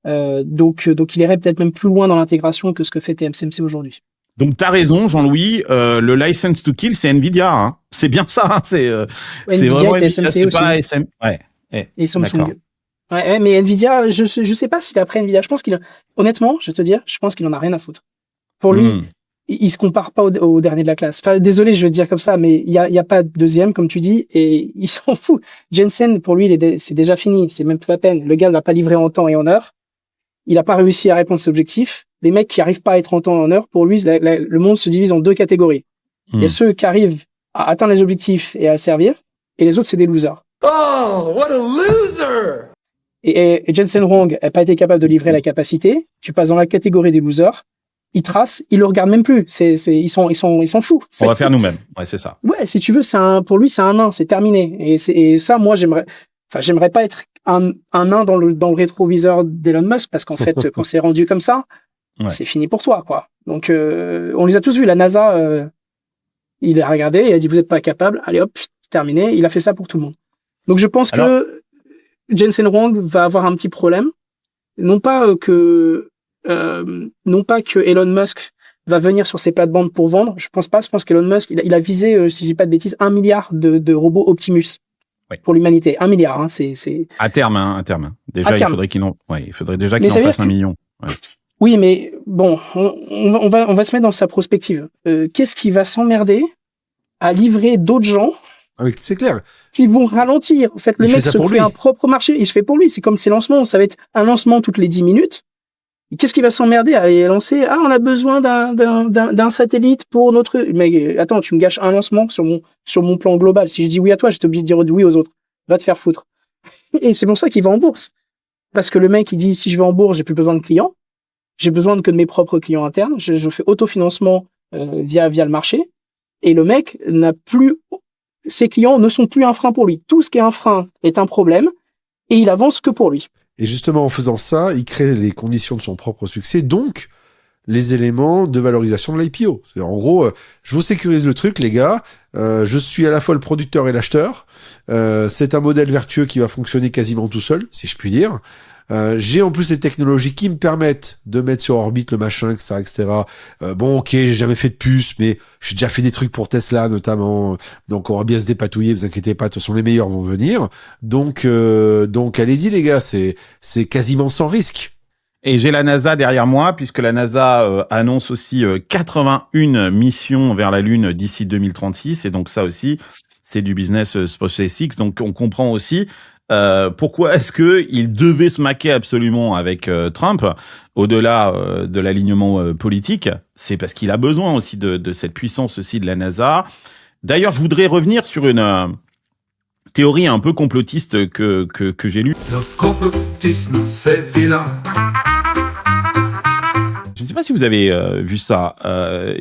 Donc, il irait peut-être même plus loin dans l'intégration que ce que fait TSMC aujourd'hui. Donc, t'as raison, Jean-Louis. Le license to kill, c'est Nvidia. Hein. C'est bien ça. Hein. C'est vraiment Nvidia, TSMC c'est aussi. pas ASM. Ouais. Et Samsung. Ouais, mais Nvidia, je sais pas s'il est après Nvidia. Honnêtement, je vais te dire, je pense qu'il en a rien à foutre. Pour lui, il se compare pas au dernier de la classe. Enfin, désolé, je vais le dire comme ça, mais il y a pas de deuxième, comme tu dis, et il s'en fout. Jensen, pour lui, c'est déjà fini. C'est même plus la peine. Le gars ne l'a pas livré en temps et en heure. Il a pas réussi à répondre à ses objectifs. Les mecs qui arrivent pas à être en temps et en heure, pour lui, le monde se divise en deux catégories. Il y a ceux qui arrivent à atteindre les objectifs et à servir, et les autres, c'est des losers. Oh, what a loser! Et Jensen Huang n'a pas été capable de livrer la capacité. Tu passes dans la catégorie des losers. Ils tracent, ils le regardent même plus. Ils s'en foutent. On va faire nous-mêmes. Ouais, c'est ça. Ouais, si tu veux, pour lui, c'est un nain, c'est terminé. Et ça, moi, j'aimerais pas être un nain dans le rétroviseur d'Elon Musk, parce qu'en fait, quand c'est rendu comme ça, c'est fini pour toi, quoi. Donc, on les a tous vus. La NASA, il a regardé, il a dit, vous êtes pas capable. Allez hop, terminé. Il a fait ça pour tout le monde. Donc, je pense que Jensen Huang va avoir un petit problème. Non pas que Elon Musk va venir sur ses plates-bandes pour vendre. Je pense pas. Je pense qu'Elon Musk, il a visé, si je dis pas de bêtises, 1 milliard de robots Optimus pour l'humanité. 1 milliard, hein, c'est... À terme. Déjà, il faudrait déjà qu'il en fasse 1 million. Ouais. Oui, mais bon, on va se mettre dans sa prospective. Qu'est-ce qui va s'emmerder à livrer d'autres gens? Oui, c'est clair. Qui vont ralentir. En fait, le mec se crée un propre marché. Il se fait pour lui. C'est comme ses lancements. Ça va être un lancement toutes les 10 minutes. Et qu'est-ce qui va s'emmerder à aller lancer? Ah, on a besoin d'un satellite pour notre... Mais attends, tu me gâches un lancement sur mon plan global. Si je dis oui à toi, je t'oblige de dire oui aux autres. Va te faire foutre. Et c'est pour ça qu'il va en bourse. Parce que le mec, il dit, si je vais en bourse, j'ai plus besoin de clients. J'ai besoin que de mes propres clients internes. Je fais autofinancement via le marché. Et le mec n'a plus... Ses clients ne sont plus un frein pour lui. Tout ce qui est un frein est un problème. Et il avance que pour lui. Et justement, en faisant ça, il crée les conditions de son propre succès, donc les éléments de valorisation de l'IPO. C'est en gros, je vous sécurise le truc, les gars. Je suis à la fois le producteur et l'acheteur. C'est un modèle vertueux qui va fonctionner quasiment tout seul, si je puis dire. J'ai en plus les technologies qui me permettent de mettre sur orbite le machin, etc. Bon, ok, j'ai jamais fait de puce, mais j'ai déjà fait des trucs pour Tesla notamment. Donc on va bien se dépatouiller, vous inquiétez pas, de toute façon les meilleurs vont venir. Donc allez-y les gars, c'est quasiment sans risque. Et j'ai la NASA derrière moi, puisque la NASA annonce aussi 81 missions vers la Lune d'ici 2036. Et donc ça aussi, c'est du business SpaceX. Donc on comprend aussi pourquoi est-ce que il devait se maquer absolument avec Trump, au-delà de l'alignement politique. C'est parce qu'il a besoin aussi de cette puissance aussi de la NASA. D'ailleurs, je voudrais revenir sur une théorie un peu complotiste que j'ai lue. Le complotisme, c'est vilain. Je ne sais pas si vous avez vu ça.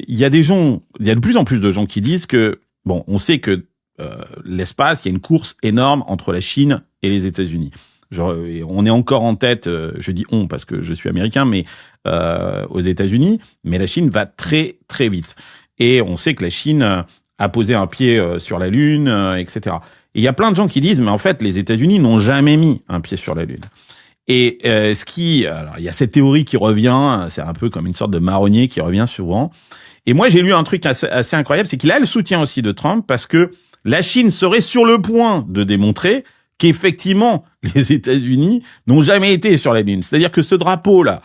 Il y a de plus en plus de gens qui disent que, bon, on sait que l'espace, il y a une course énorme entre la Chine et les États-Unis. on est encore en tête, je dis on parce que je suis américain, mais aux États-Unis, mais la Chine va très, très vite. Et on sait que la Chine a posé un pied sur la Lune, etc. Et il y a plein de gens qui disent, mais en fait, les États-Unis n'ont jamais mis un pied sur la Lune. Et alors, il y a cette théorie qui revient, c'est un peu comme une sorte de marronnier qui revient souvent. Et moi, j'ai lu un truc assez incroyable, c'est qu'il a le soutien aussi de Trump parce que la Chine serait sur le point de démontrer qu'effectivement, les États-Unis n'ont jamais été sur la Lune. C'est-à-dire que ce drapeau-là,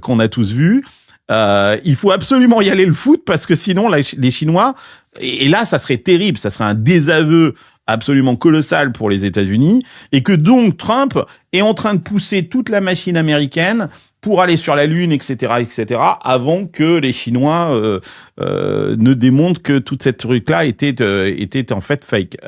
qu'on a tous vu, il faut absolument y aller le foot parce que sinon, les Chinois, et là, ça serait terrible, ça serait un désaveu absolument colossal pour les États-Unis, et que donc Trump est en train de pousser toute la machine américaine pour aller sur la Lune, etc., avant que les Chinois ne démontrent que toute cette truc-là était en fait fake.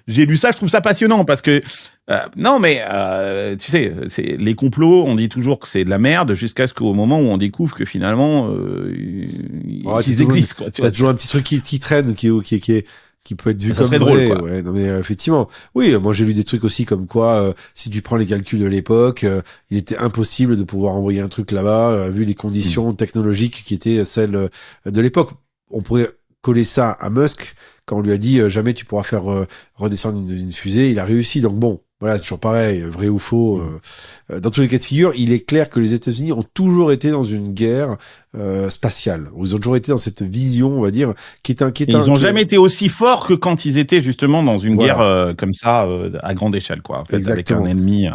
J'ai lu ça, je trouve ça passionnant parce que tu sais, les complots, on dit toujours que c'est de la merde jusqu'à ce qu'au moment où on découvre que finalement ils existent. T'as toujours un petit truc qui traîne, qui peut être vu comme vrai. Drôle, quoi. Ouais, non mais effectivement. Oui, moi j'ai lu des trucs aussi comme quoi si tu prends les calculs de l'époque, il était impossible de pouvoir envoyer un truc là-bas vu les conditions technologiques qui étaient celles de l'époque. On pourrait coller ça à Musk quand on lui a dit jamais tu pourras faire redescendre une fusée, il a réussi. Donc bon, voilà, c'est toujours pareil, vrai ou faux. Dans tous les cas de figure, il est clair que les États-Unis ont toujours été dans une guerre spatiale. Ils ont toujours été dans cette vision, on va dire, qui est Ils ont jamais été aussi forts que quand ils étaient justement dans une guerre comme ça, à grande échelle, quoi. En fait, exactement. Avec un ennemi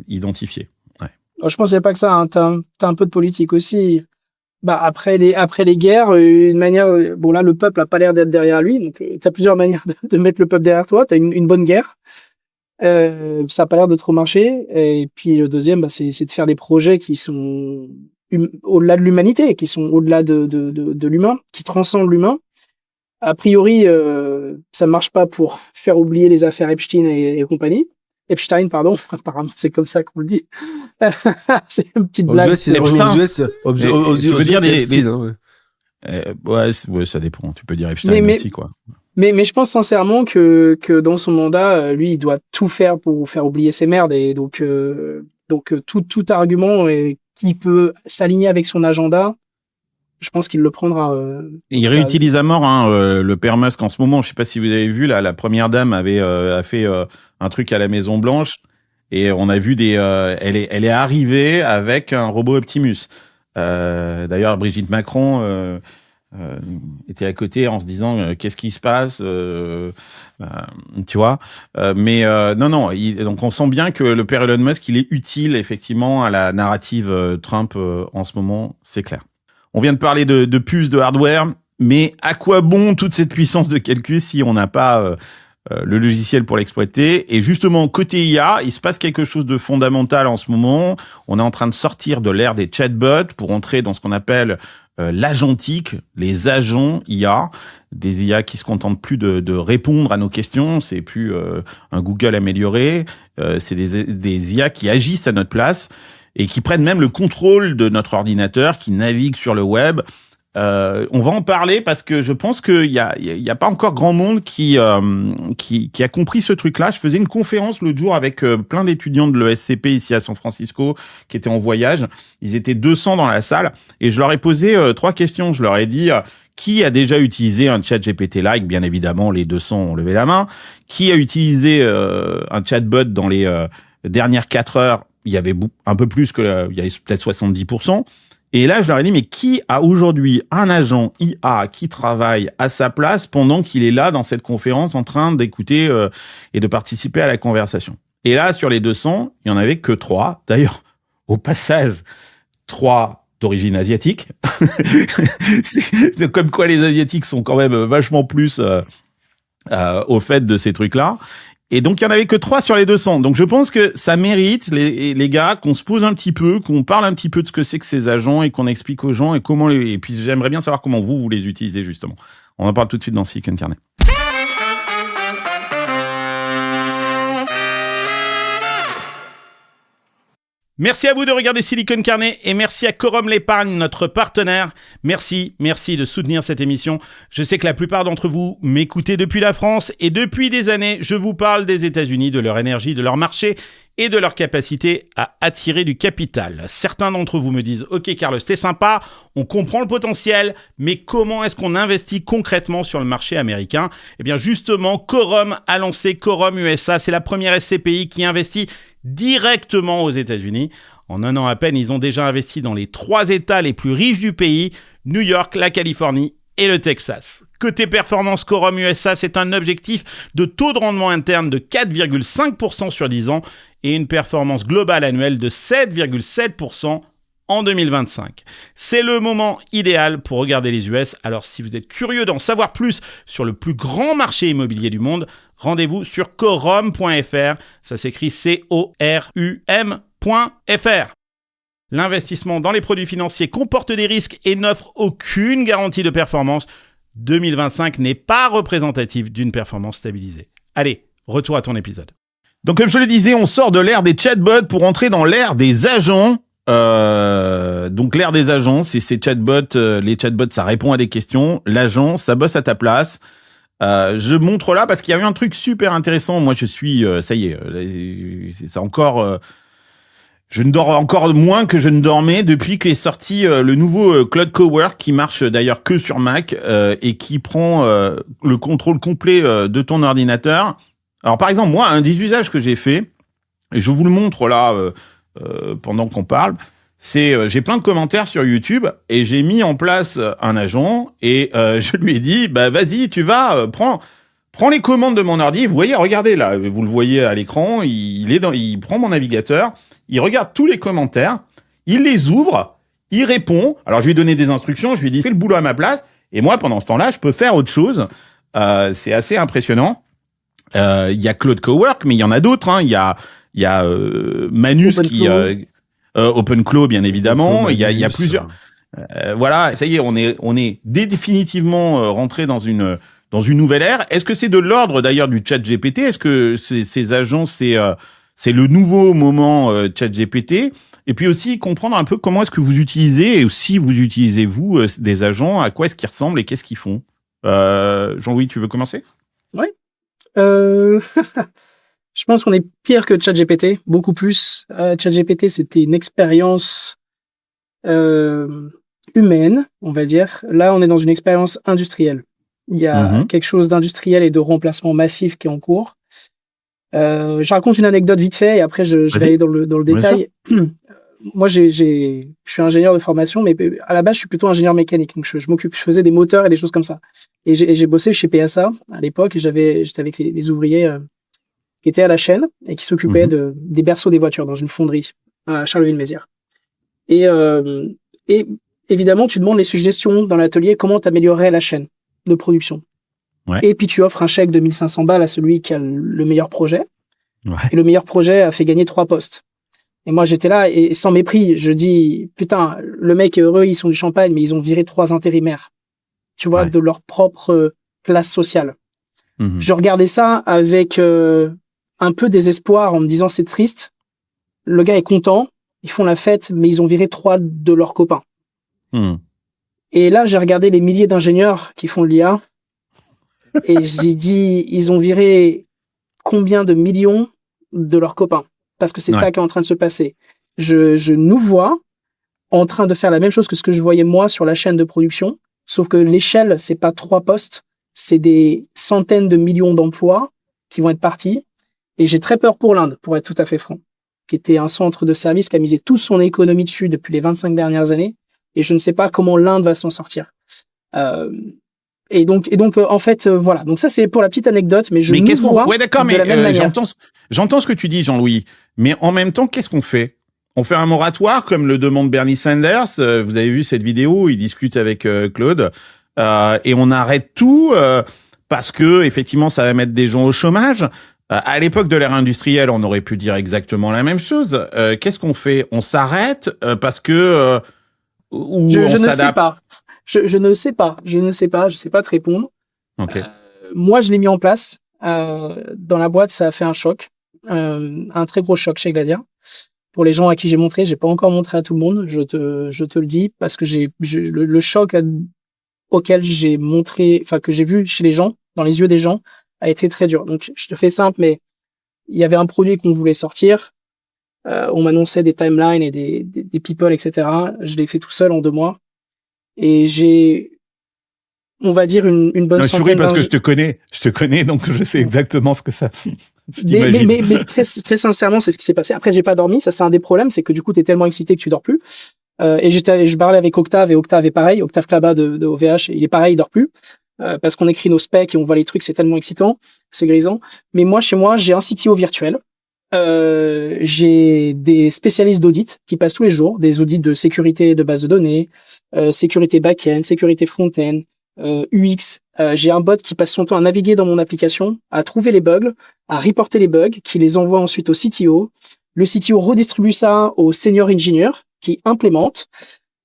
identifié. Ouais. Alors, je pense qu'il n'y a pas que ça. Hein. T'as un peu de politique aussi. Après les guerres, une manière. Bon là, le peuple a pas l'air d'être derrière lui. Donc, t'as plusieurs manières de mettre le peuple derrière toi. T'as une bonne guerre. Ça a pas l'air de trop marcher. Et puis le deuxième, c'est de faire des projets qui sont au-delà de l'humanité, qui sont au-delà de l'humain, qui transcendent l'humain. A priori, ça marche pas pour faire oublier les affaires Epstein et compagnie. Epstein, pardon. Apparemment, c'est comme ça qu'on le dit. C'est une petite blague. Aux US, Epstein, ouais, ça dépend. Tu peux dire Epstein aussi, quoi. Mais je pense sincèrement que dans son mandat, lui, il doit tout faire pour faire oublier ses merdes. Et donc tout argument qui peut s'aligner avec son agenda, je pense qu'il le prendra. Il réutilise à mort le père Musk en ce moment. Je sais pas si vous avez vu, là, la première dame a fait un truc à la Maison Blanche et on a vu elle est arrivée avec un robot Optimus. D'ailleurs, Brigitte Macron était à côté en se disant qu'est-ce qui se passe, tu vois. Non. Donc on sent bien que le père Elon Musk, il est utile effectivement à la narrative Trump en ce moment, c'est clair. On vient de parler de puces, de hardware, mais à quoi bon toute cette puissance de calcul si on n'a pas le logiciel pour l'exploiter? Et justement, côté IA, il se passe quelque chose de fondamental en ce moment. On est en train de sortir de l'ère des chatbots pour entrer dans ce qu'on appelle l'agentique, les agents IA, des IA qui se contentent plus de répondre à nos questions, c'est plus un Google amélioré, c'est des IA qui agissent à notre place et qui prennent même le contrôle de notre ordinateur, qui naviguent sur le web. On va en parler parce que je pense qu'il y a pas encore grand monde qui a compris ce truc-là. Je faisais une conférence l'autre jour avec plein d'étudiants de l'ESCP ici à San Francisco qui étaient en voyage. Ils étaient 200 dans la salle et je leur ai posé 3 questions. Je leur ai dit qui a déjà utilisé un chat GPT-like? Bien évidemment, les 200 ont levé la main. Qui a utilisé un chatbot dans les dernières 4 heures? Il y avait un peu plus que il y avait peut-être 70%. Et là, je leur ai dit, mais qui a aujourd'hui un agent IA qui travaille à sa place pendant qu'il est là dans cette conférence en train d'écouter et de participer à la conversation? Et là, sur les 200, il n'y en avait que 3. D'ailleurs, au passage, 3 d'origine asiatique. C'est comme quoi les Asiatiques sont quand même vachement plus au fait de ces trucs-là. Et donc, il n'y en avait que 3 sur les 200. Donc, je pense que ça mérite, les gars, qu'on se pose un petit peu, qu'on parle un petit peu de ce que c'est que ces agents et qu'on explique aux gens et comment et puis, j'aimerais bien savoir comment vous les utilisez, justement. On en parle tout de suite dans Silicon Carnet. Merci à vous de regarder Silicon Carnet et merci à Quorum l'épargne, notre partenaire. Merci de soutenir cette émission. Je sais que la plupart d'entre vous m'écoutez depuis la France et depuis des années, je vous parle des États-Unis, de leur énergie, de leur marché et de leur capacité à attirer du capital. Certains d'entre vous me disent « Ok Carlos, t'es sympa, on comprend le potentiel, mais comment est-ce qu'on investit concrètement sur le marché américain ?» Eh bien justement, Quorum a lancé Quorum USA, c'est la première SCPI qui investit directement aux États-Unis. En un an à peine, ils ont déjà investi dans les 3 États les plus riches du pays, New York, la Californie et le Texas. Côté performance, Quorum USA, c'est un objectif de taux de rendement interne de 4,5% sur 10 ans et une performance globale annuelle de 7,7% en 2025. C'est le moment idéal pour regarder les US. Alors si vous êtes curieux d'en savoir plus sur le plus grand marché immobilier du monde, rendez-vous sur quorum.fr. Ça s'écrit CORUM.fr. L'investissement dans les produits financiers comporte des risques et n'offre aucune garantie de performance. 2025 n'est pas représentatif d'une performance stabilisée. Allez, retour à ton épisode. Donc comme je le disais, on sort de l'ère des chatbots pour entrer dans l'ère des agents. Donc l'ère des agents, c'est ces chatbots. Les chatbots, ça répond à des questions. L'agent, ça bosse à ta place. Je montre là parce qu'il y a eu un truc super intéressant. Moi, je suis, ça y est, c'est encore... je ne dors encore moins que je ne dormais depuis qu'est sorti le nouveau Claude Cowork qui marche d'ailleurs que sur Mac et qui prend le contrôle complet de ton ordinateur. Alors par exemple, moi, un des usages que j'ai fait, et je vous le montre là pendant qu'on parle, c'est j'ai plein de commentaires sur YouTube et j'ai mis en place un agent et je lui ai dit bah vas-y, tu vas prends les commandes de mon ordi. Vous voyez, regardez là, vous le voyez à l'écran, il prend mon navigateur. Il regarde tous les commentaires, il les ouvre, il répond. Alors, je lui ai donné des instructions, je lui ai dit, fais le boulot à ma place. Et moi, pendant ce temps-là, je peux faire autre chose. C'est assez impressionnant. Il y a Claude Cowork, mais il y en a d'autres. Hein. Il y a Manus OpenClaw, bien évidemment. Il y a plusieurs. Voilà, ça y est, on est définitivement rentré dans une nouvelle ère. Est-ce que c'est de l'ordre d'ailleurs du ChatGPT? Est-ce que ces agents, c'est le nouveau moment ChatGPT, et puis aussi comprendre un peu comment est-ce que vous utilisez, et si vous utilisez vous des agents, à quoi est-ce qu'ils ressemblent et qu'est-ce qu'ils font. Jean-Louis, tu veux commencer? Oui. Je pense qu'on est pire que ChatGPT, beaucoup plus. ChatGPT, c'était une expérience humaine, on va dire. Là, on est dans une expérience industrielle. Il y a quelque chose d'industriel et de remplacement massif qui est en cours. Je raconte une anecdote vite fait et après je vais aller dans le détail. Moi, je suis ingénieur de formation, mais à la base, je suis plutôt ingénieur mécanique. Donc, je faisais des moteurs et des choses comme ça. Et j'ai bossé chez PSA à l'époque et j'étais avec les ouvriers qui étaient à la chaîne et qui s'occupaient des berceaux des voitures dans une fonderie à Charleville-Mézières. Et évidemment, tu demandes les suggestions dans l'atelier, comment t'améliorer la chaîne de production. Ouais. Et puis tu offres un chèque de 1500 balles à celui qui a le meilleur projet. Ouais. Et le meilleur projet a fait gagner 3 postes. Et moi j'étais là et sans mépris, je dis putain, le mec est heureux, ils sont du champagne, mais ils ont viré 3 intérimaires. Tu vois, de leur propre classe sociale. Je regardais ça avec un peu désespoir en me disant c'est triste. Le gars est content, ils font la fête, mais ils ont viré 3 de leurs copains. Et là j'ai regardé les milliers d'ingénieurs qui font l'IA. Et j'ai dit, ils ont viré combien de millions de leurs copains? Parce que c'est ça qui est en train de se passer. Je nous vois en train de faire la même chose que ce que je voyais moi sur la chaîne de production, sauf que l'échelle, c'est pas 3 postes, c'est des centaines de millions d'emplois qui vont être partis. Et j'ai très peur pour l'Inde, pour être tout à fait franc, qui était un centre de service qui a misé toute son économie dessus depuis les 25 dernières années. Et je ne sais pas comment l'Inde va s'en sortir. Et donc, en fait, voilà. Donc ça, c'est pour la petite anecdote, mais ouais, d'accord, mais j'entends ce que tu dis, Jean-Louis. Mais en même temps, qu'est-ce qu'on fait? On fait un moratoire, comme le demande Bernie Sanders. Vous avez vu cette vidéo où il discute avec Claude. Et on arrête tout parce que, effectivement, ça va mettre des gens au chômage. À l'époque de l'ère industrielle, on aurait pu dire exactement la même chose. Qu'est-ce qu'on fait? On s'arrête parce que... je ne sais pas. Je ne sais pas. Je ne sais pas te répondre. Okay. Moi, je l'ai mis en place. Dans la boîte, ça a fait un choc. Un très gros choc chez Gladia. Pour les gens à qui j'ai montré, j'ai pas encore montré à tout le monde. Je te le dis parce que le choc auquel j'ai montré, enfin, que j'ai vu chez les gens, dans les yeux des gens, a été très dur. Donc, je te fais simple, mais il y avait un produit qu'on voulait sortir. On m'annonçait des timelines et des people, etc. Je l'ai fait tout seul en 2 mois. Et j'ai, on va dire, une bonne centaine. Je souris parce que je te connais, donc je sais exactement ce que ça. Mais très sincèrement, c'est ce qui s'est passé. Après, j'ai pas dormi. Ça, c'est un des problèmes, c'est que du coup, t'es tellement excité que tu dors plus. Et je parlais avec Octave, et Octave est pareil. Octave Klaba de OVH, il est pareil, il dort plus. Parce qu'on écrit nos specs et on voit les trucs, c'est tellement excitant, c'est grisant. Mais moi, chez moi, j'ai un CTO virtuel. J'ai des spécialistes d'audit qui passent tous les jours, des audits de sécurité de base de données, sécurité back-end, sécurité front-end, UX. J'ai un bot qui passe son temps à naviguer dans mon application, à trouver les bugs, à reporter les bugs, qui les envoie ensuite au CTO. Le CTO redistribue ça au senior engineer qui implémente.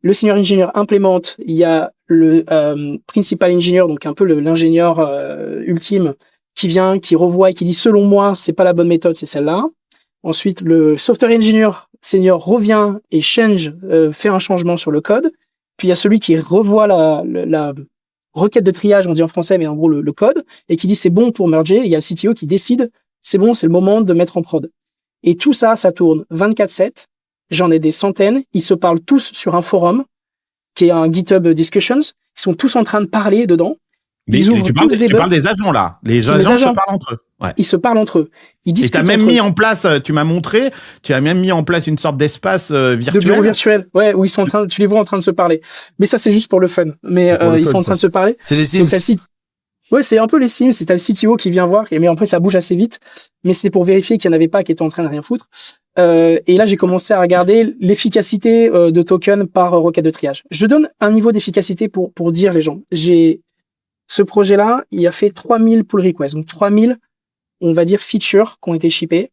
Le senior engineer implémente. Il y a le principal engineer, donc un peu l'ingénieur ultime, qui vient, qui revoit et qui dit selon moi, c'est pas la bonne méthode, c'est celle-là. Ensuite, le software engineer senior revient et fait un changement sur le code. Puis il y a celui qui revoit la requête de triage, on dit en français, mais en gros le code, et qui dit c'est bon pour merger. Et il y a le CTO qui décide c'est bon, c'est le moment de mettre en prod. Et tout ça, ça tourne 24/7. J'en ai des centaines. Ils se parlent tous sur un forum qui est un GitHub Discussions. Ils sont tous en train de parler dedans. Tu parles des agents là. Les agents se parlent entre eux. Ouais. Ils se parlent entre eux. Ils discutent. Et t'as même mis en place, tu m'as montré, tu as même mis en place une sorte d'espace virtuel. De bureau virtuel, ouais, où ils sont tu les vois en train de se parler. Mais ça, c'est juste pour le fun. Mais ils sont en train de se parler. C'est les Sims. Ouais, c'est un peu les Sims. C'est t'as le CTO qui vient voir, mais après ça bouge assez vite. Mais c'est pour vérifier qu'il n'y en avait pas qui étaient en train de rien foutre. Et là, j'ai commencé à regarder l'efficacité de token par requête de triage. Je donne un niveau d'efficacité pour dire les gens. Ce projet-là, il a fait 3000 pull requests, donc 3000, on va dire, features qui ont été shippées.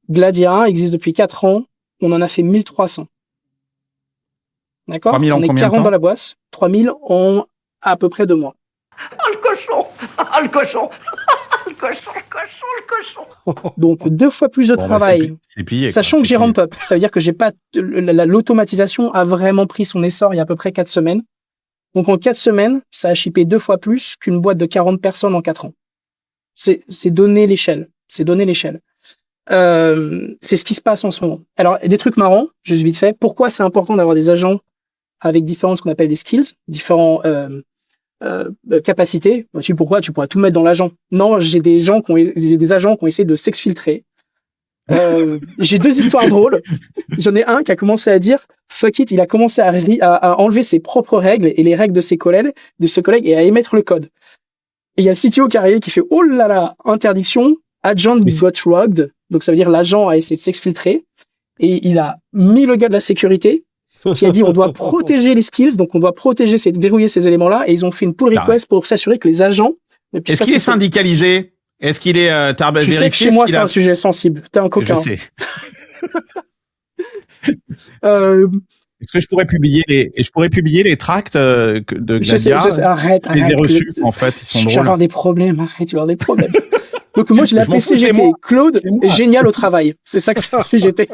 Gladia existe depuis 4 ans, on en a fait 1300. D'accord? 3000 en on est combien 40 de temps? dans la boîte, 3000 en à peu près 2 mois. Oh le cochon! Oh le cochon! Le cochon, le cochon, le cochon! Donc 2 fois plus de travail. C'est pillé, sachant que j'ai ramp up. Ça veut dire que j'ai pas l'automatisation a vraiment pris son essor il y a à peu près 4 semaines. Donc en 4 semaines, ça a shippé 2 fois plus qu'une boîte de 40 personnes en 4 ans. C'est donner l'échelle. C'est donner l'échelle. C'est ce qui se passe en ce moment. Alors, des trucs marrants, juste vite fait. Pourquoi c'est important d'avoir des agents avec différents, ce qu'on appelle des skills, différents capacités? Pourquoi tu pourrais tout mettre dans l'agent? Non, j'ai des agents qui ont essayé de s'exfiltrer. J'ai 2 histoires drôles. J'en ai un qui a commencé à dire fuck it, il a commencé à enlever ses propres règles et les règles de ses collègues et à émettre le code. Et il y a le CTO qui arrive qui fait oh là là, interdiction, agent got rugged, donc ça veut dire l'agent a essayé de s'exfiltrer et il a mis le gars de la sécurité qui a dit on doit protéger les skills, donc on doit verrouiller ces éléments-là, et ils ont fait une pull request pour s'assurer que les agents ne puissent pas. Est-ce qu'il est syndicalisé? Est-ce qu'il est tu sais que chez moi c'est un sujet sensible. T'es un coquin. Je sais. Est-ce que je pourrais publier les tracts de Gladia? Je sais. Arrête. Les ai reçus, en fait, ils sont drôles. Tu vas avoir des problèmes. Arrête, tu vas avoir des problèmes. Donc moi je l'ai appelé CGT. Claude est génial au travail. C'est ça que c'est CGT.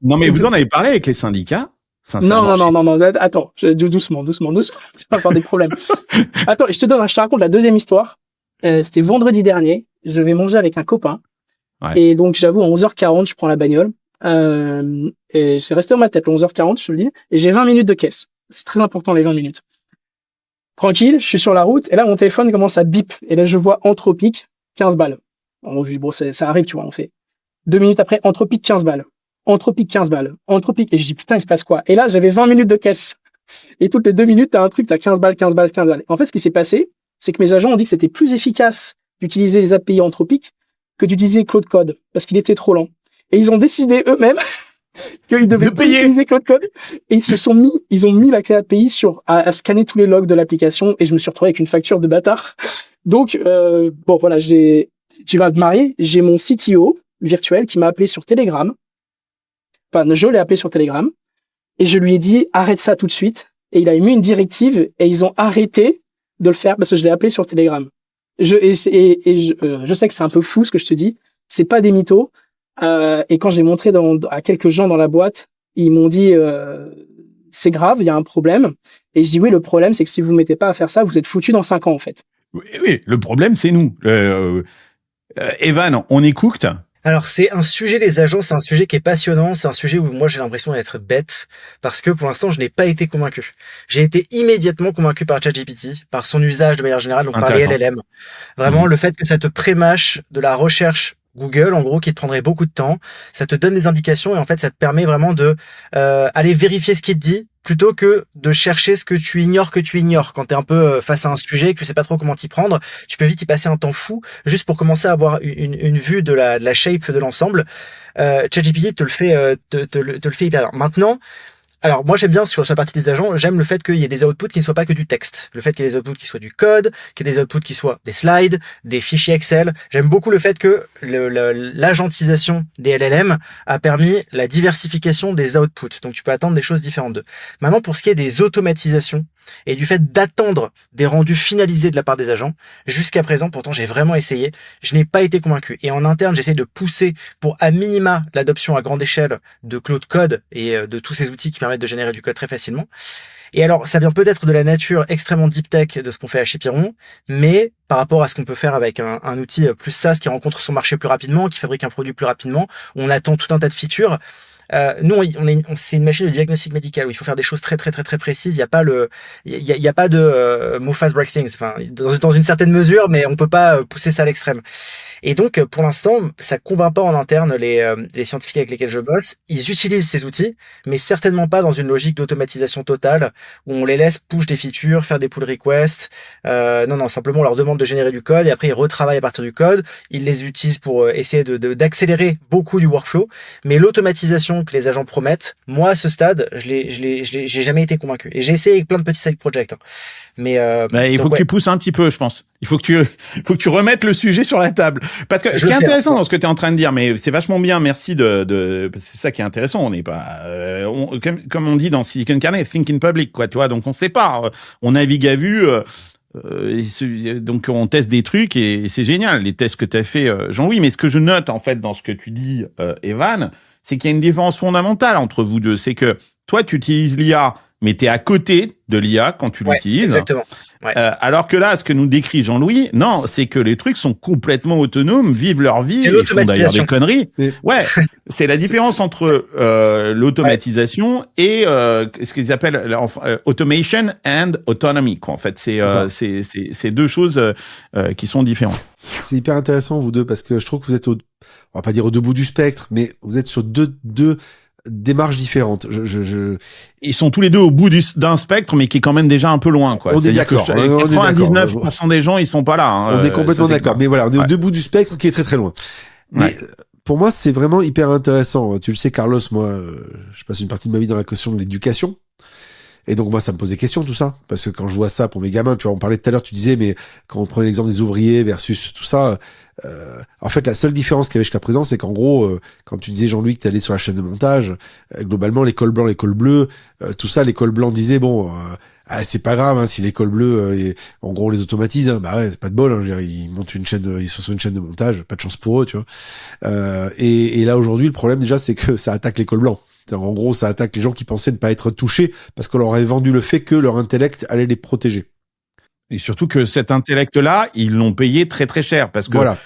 Non mais vous en avez parlé avec les syndicats? Non. Attends, doucement. Tu vas avoir des problèmes. Attends, je te raconte la deuxième histoire. C'était vendredi dernier. Je vais manger avec un copain. Ouais. Et donc, j'avoue, à 11h40, je prends la bagnole. Et c'est resté dans ma tête, 11h40, je te le dis. Et j'ai 20 minutes de caisse. C'est très important, les 20 minutes. Tranquille, je suis sur la route. Et là, mon téléphone commence à bip. Et là, je vois Anthropic, 15 balles. Donc, je dis, bon, ça arrive, tu vois, on fait. 2 minutes après, Anthropic, 15 balles. Anthropic, 15 balles. Anthropic. Et je dis, putain, il se passe quoi? Et là, j'avais 20 minutes de caisse. Et toutes les 2 minutes, t'as un truc, t'as 15 balles. En fait, ce qui s'est passé, c'est que mes agents ont dit que c'était plus efficace d'utiliser les API Anthropic que d'utiliser Claude Code, parce qu'il était trop lent. Et ils ont décidé eux-mêmes qu'ils devaient pas utiliser Claude Code. Et ils ont mis la clé API à scanner tous les logs de l'application, et je me suis retrouvé avec une facture de bâtard. Donc, bon, voilà, tu vas te marier, j'ai mon CTO virtuel qui m'a appelé sur Telegram. Enfin, je l'ai appelé sur Telegram, et je lui ai dit, arrête ça tout de suite. Et il a émis une directive, et ils ont arrêté de le faire parce que je l'ai appelé sur Telegram. Je sais que c'est un peu fou ce que je te dis, c'est pas des mythos. Et quand je l'ai montré à quelques gens dans la boîte, ils m'ont dit c'est grave, il y a un problème. Et je dis oui, le problème c'est que si vous ne mettez pas à faire ça, vous êtes foutus dans 5 ans en fait. Oui, le problème c'est nous. Evan, on est cooked? Alors c'est un sujet, les agents, c'est un sujet qui est passionnant, c'est un sujet où moi j'ai l'impression d'être bête, parce que pour l'instant je n'ai pas été convaincu. J'ai été immédiatement convaincu par ChatGPT, par son usage de manière générale, donc par les LLM. Vraiment le fait que ça te prémâche de la recherche Google, en gros, qui te prendrait beaucoup de temps, ça te donne des indications et en fait ça te permet vraiment de aller vérifier ce qu'il te dit, plutôt que de chercher ce que tu ignores quand t'es un peu face à un sujet et que tu sais pas trop comment t'y prendre. Tu peux vite y passer un temps fou juste pour commencer à avoir une vue de la shape de l'ensemble. ChatGPT te le fait hyper bien. Maintenant, alors moi j'aime bien sur la partie des agents, j'aime le fait qu'il y ait des outputs qui ne soient pas que du texte, le fait qu'il y ait des outputs qui soient du code, qu'il y ait des outputs qui soient des slides, des fichiers Excel. J'aime beaucoup le fait que l'agentisation des LLM a permis la diversification des outputs, donc tu peux attendre des choses différentes d'eux. Maintenant pour ce qui est des automatisations et du fait d'attendre des rendus finalisés de la part des agents, jusqu'à présent pourtant j'ai vraiment essayé, je n'ai pas été convaincu. Et en interne j'essaie de pousser pour à minima l'adoption à grande échelle de Claude Code et de tous ces outils qui permettent de générer du code très facilement. Et alors, ça vient peut-être de la nature extrêmement deep tech de ce qu'on fait à Chipiron, mais par rapport à ce qu'on peut faire avec un outil plus SaaS qui rencontre son marché plus rapidement, qui fabrique un produit plus rapidement, on attend tout un tas de features. Nous, c'est une machine de diagnostic médical où il faut faire des choses très précises. Il y a pas de move fast break things. Enfin, dans une certaine mesure, mais on peut pas pousser ça à l'extrême. Et donc, pour l'instant, ça convainc pas en interne les scientifiques avec lesquels je bosse. Ils utilisent ces outils, mais certainement pas dans une logique d'automatisation totale où on les laisse push des features, faire des pull requests. Non, simplement on leur demande de générer du code et après ils retravaillent à partir du code. Ils les utilisent pour essayer d'accélérer beaucoup du workflow. Mais l'automatisation que les agents promettent, moi à ce stade, j'ai jamais été convaincu. Et j'ai essayé avec plein de petits side projects. Mais il faut que tu pousses un petit peu, je pense. Il faut que tu remettes le sujet sur la table. Parce que ce qui est intéressant dans ce que tu es en train de dire, mais c'est vachement bien, merci c'est ça qui est intéressant. On n'est pas, comme on dit dans Silicon Valley, think in public, quoi, tu vois. Donc on sait pas, on navigue à vue. Donc on teste des trucs et c'est génial les tests que tu as fait, Jean-Louis. Mais ce que je note en fait dans ce que tu dis, Evan, c'est qu'il y a une différence fondamentale entre vous deux. C'est que toi tu utilises l'IA, mais tu es à côté de l'IA quand tu l'utilises. Exactement. Ouais. Alors que là, ce que nous décrit Jean-Louis, non, c'est que les trucs sont complètement autonomes, vivent leur vie, ils font d'ailleurs des conneries. Ouais, c'est la différence entre l'automatisation et ce qu'ils appellent automation and autonomy, quoi. En fait, c'est deux choses qui sont différentes. C'est hyper intéressant vous deux parce que je trouve que vous êtes on va pas dire au deux bouts du spectre, mais vous êtes sur deux démarches différentes. Ils sont tous les deux au bout d'un spectre, mais qui est quand même déjà un peu loin, quoi. On est d'accord. 99% des gens, ils sont pas là. Hein. On est complètement d'accord. Mais voilà, on est au deux bouts du spectre qui est très loin. Mais pour moi, c'est vraiment hyper intéressant. Tu le sais, Carlos, moi, je passe une partie de ma vie dans la question de l'éducation. Et donc moi ça me pose des questions tout ça, parce que quand je vois ça pour mes gamins, tu vois, on parlait tout à l'heure, tu disais, mais quand on prenait l'exemple des ouvriers versus tout ça, en fait la seule différence qu'il y avait jusqu'à présent, c'est qu'en gros, quand tu disais Jean-Louis que t'allais sur la chaîne de montage, globalement les cols blancs, les cols bleus, tout ça, les cols blancs disaient bon, c'est pas grave si les cols bleus, en gros on les automatise, bah ouais, c'est pas de bol, je veux dire, ils sont sur une chaîne de montage, pas de chance pour eux, tu vois. Et là aujourd'hui le problème déjà c'est que ça attaque les cols blancs. En gros, ça attaque les gens qui pensaient ne pas être touchés parce qu'on leur avait vendu le fait que leur intellect allait les protéger. Et surtout que cet intellect-là, ils l'ont payé très cher parce que voilà.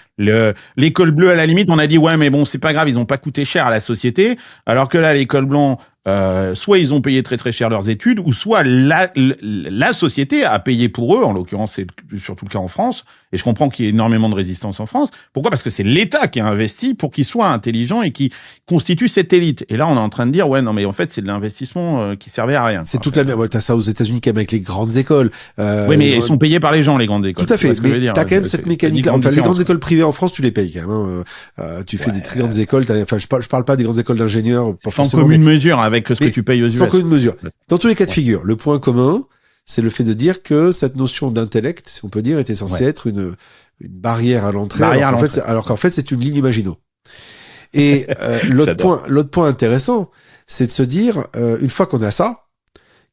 L'école bleue, à la limite, on a dit ouais, mais bon, c'est pas grave, ils ont pas coûté cher à la société. Alors que là, l'école blanc, soit ils ont payé très cher leurs études, ou soit la société a payé pour eux. En l'occurrence, c'est surtout le cas en France. Et je comprends qu'il y ait énormément de résistance en France. Pourquoi ? Parce que c'est l'État qui a investi pour qu'ils soient intelligents et qui constitue cette élite. Et là, on est en train de dire, ouais, non, mais en fait, c'est de l'investissement qui servait à rien. C'est toute la merde. Ouais, t'as ça aux États-Unis quand même avec les grandes écoles. Oui, mais elles sont payées par les gens, les grandes écoles. Tout à fait. Mais t'as quand même cette mécanique-là. Enfin, les grandes écoles privées en France, tu les payes quand même. Tu fais des très grandes écoles. Enfin, je parle pas des grandes écoles d'ingénieurs. Sans commune mesure avec ce que tu payes aux US. Sans commune mesure. Dans tous les cas de figure, le point commun, c'est le fait de dire que cette notion d'intellect, si on peut dire, était censée être une barrière à l'entrée, alors qu'en fait, c'est une ligne Maginot. Et l'autre point intéressant, c'est de se dire, une fois qu'on a ça,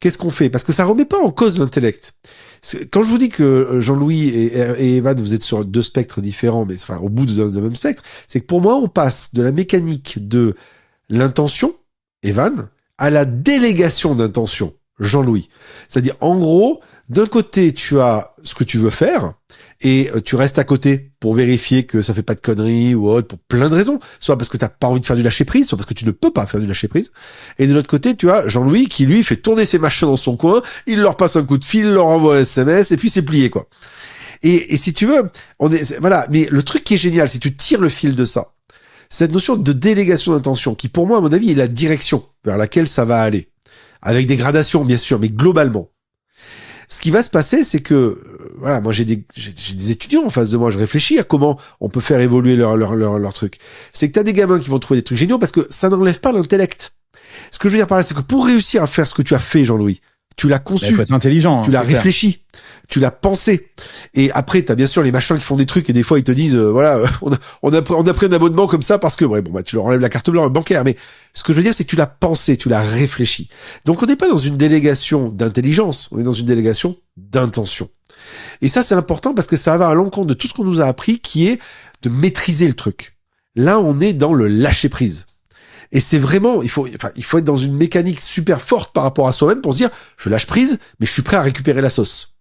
qu'est-ce qu'on fait ? Parce que ça remet pas en cause l'intellect. Quand je vous dis que Jean-Louis et Evan, vous êtes sur deux spectres différents, mais enfin au bout d'un même spectre, c'est que pour moi, on passe de la mécanique de l'intention, Evan, à la délégation d'intention, Jean-Louis. C'est-à-dire, en gros, d'un côté, tu as ce que tu veux faire, et tu restes à côté pour vérifier que ça fait pas de conneries ou autre, pour plein de raisons, soit parce que t'as pas envie de faire du lâcher prise, soit parce que tu ne peux pas faire du lâcher prise. Et de l'autre côté, tu as Jean-Louis qui lui fait tourner ses machins dans son coin, il leur passe un coup de fil, il leur envoie un SMS et puis c'est plié quoi. Et si tu veux, voilà. Mais le truc qui est génial, c'est que tu tires le fil de ça. Cette notion de délégation d'intention, qui pour moi, à mon avis, est la direction vers laquelle ça va aller. Avec des gradations, bien sûr, mais globalement. Ce qui va se passer, c'est que, voilà, moi j'ai des étudiants en face de moi, je réfléchis à comment on peut faire évoluer leur truc. C'est que t'as des gamins qui vont trouver des trucs géniaux parce que ça n'enlève pas l'intellect. Ce que je veux dire par là, c'est que pour réussir à faire ce que tu as fait, Jean-Louis, tu l'as conçu. Il faut être intelligent. Tu l'as réfléchi. Tu l'as pensé. Et après, t'as bien sûr les machins qui font des trucs et des fois ils te disent, voilà, on a pris un abonnement comme ça parce que, ouais, bon, bah, tu leur enlèves la carte blanche bancaire. Mais ce que je veux dire, c'est que tu l'as pensé, tu l'as réfléchi. Donc on n'est pas dans une délégation d'intelligence, on est dans une délégation d'intention. Et ça, c'est important parce que ça va à l'encontre de tout ce qu'on nous a appris qui est de maîtriser le truc. Là, on est dans le lâcher prise. Et c'est vraiment, il faut être dans une mécanique super forte par rapport à soi-même pour se dire, je lâche prise, mais je suis prêt à récupérer la sauce.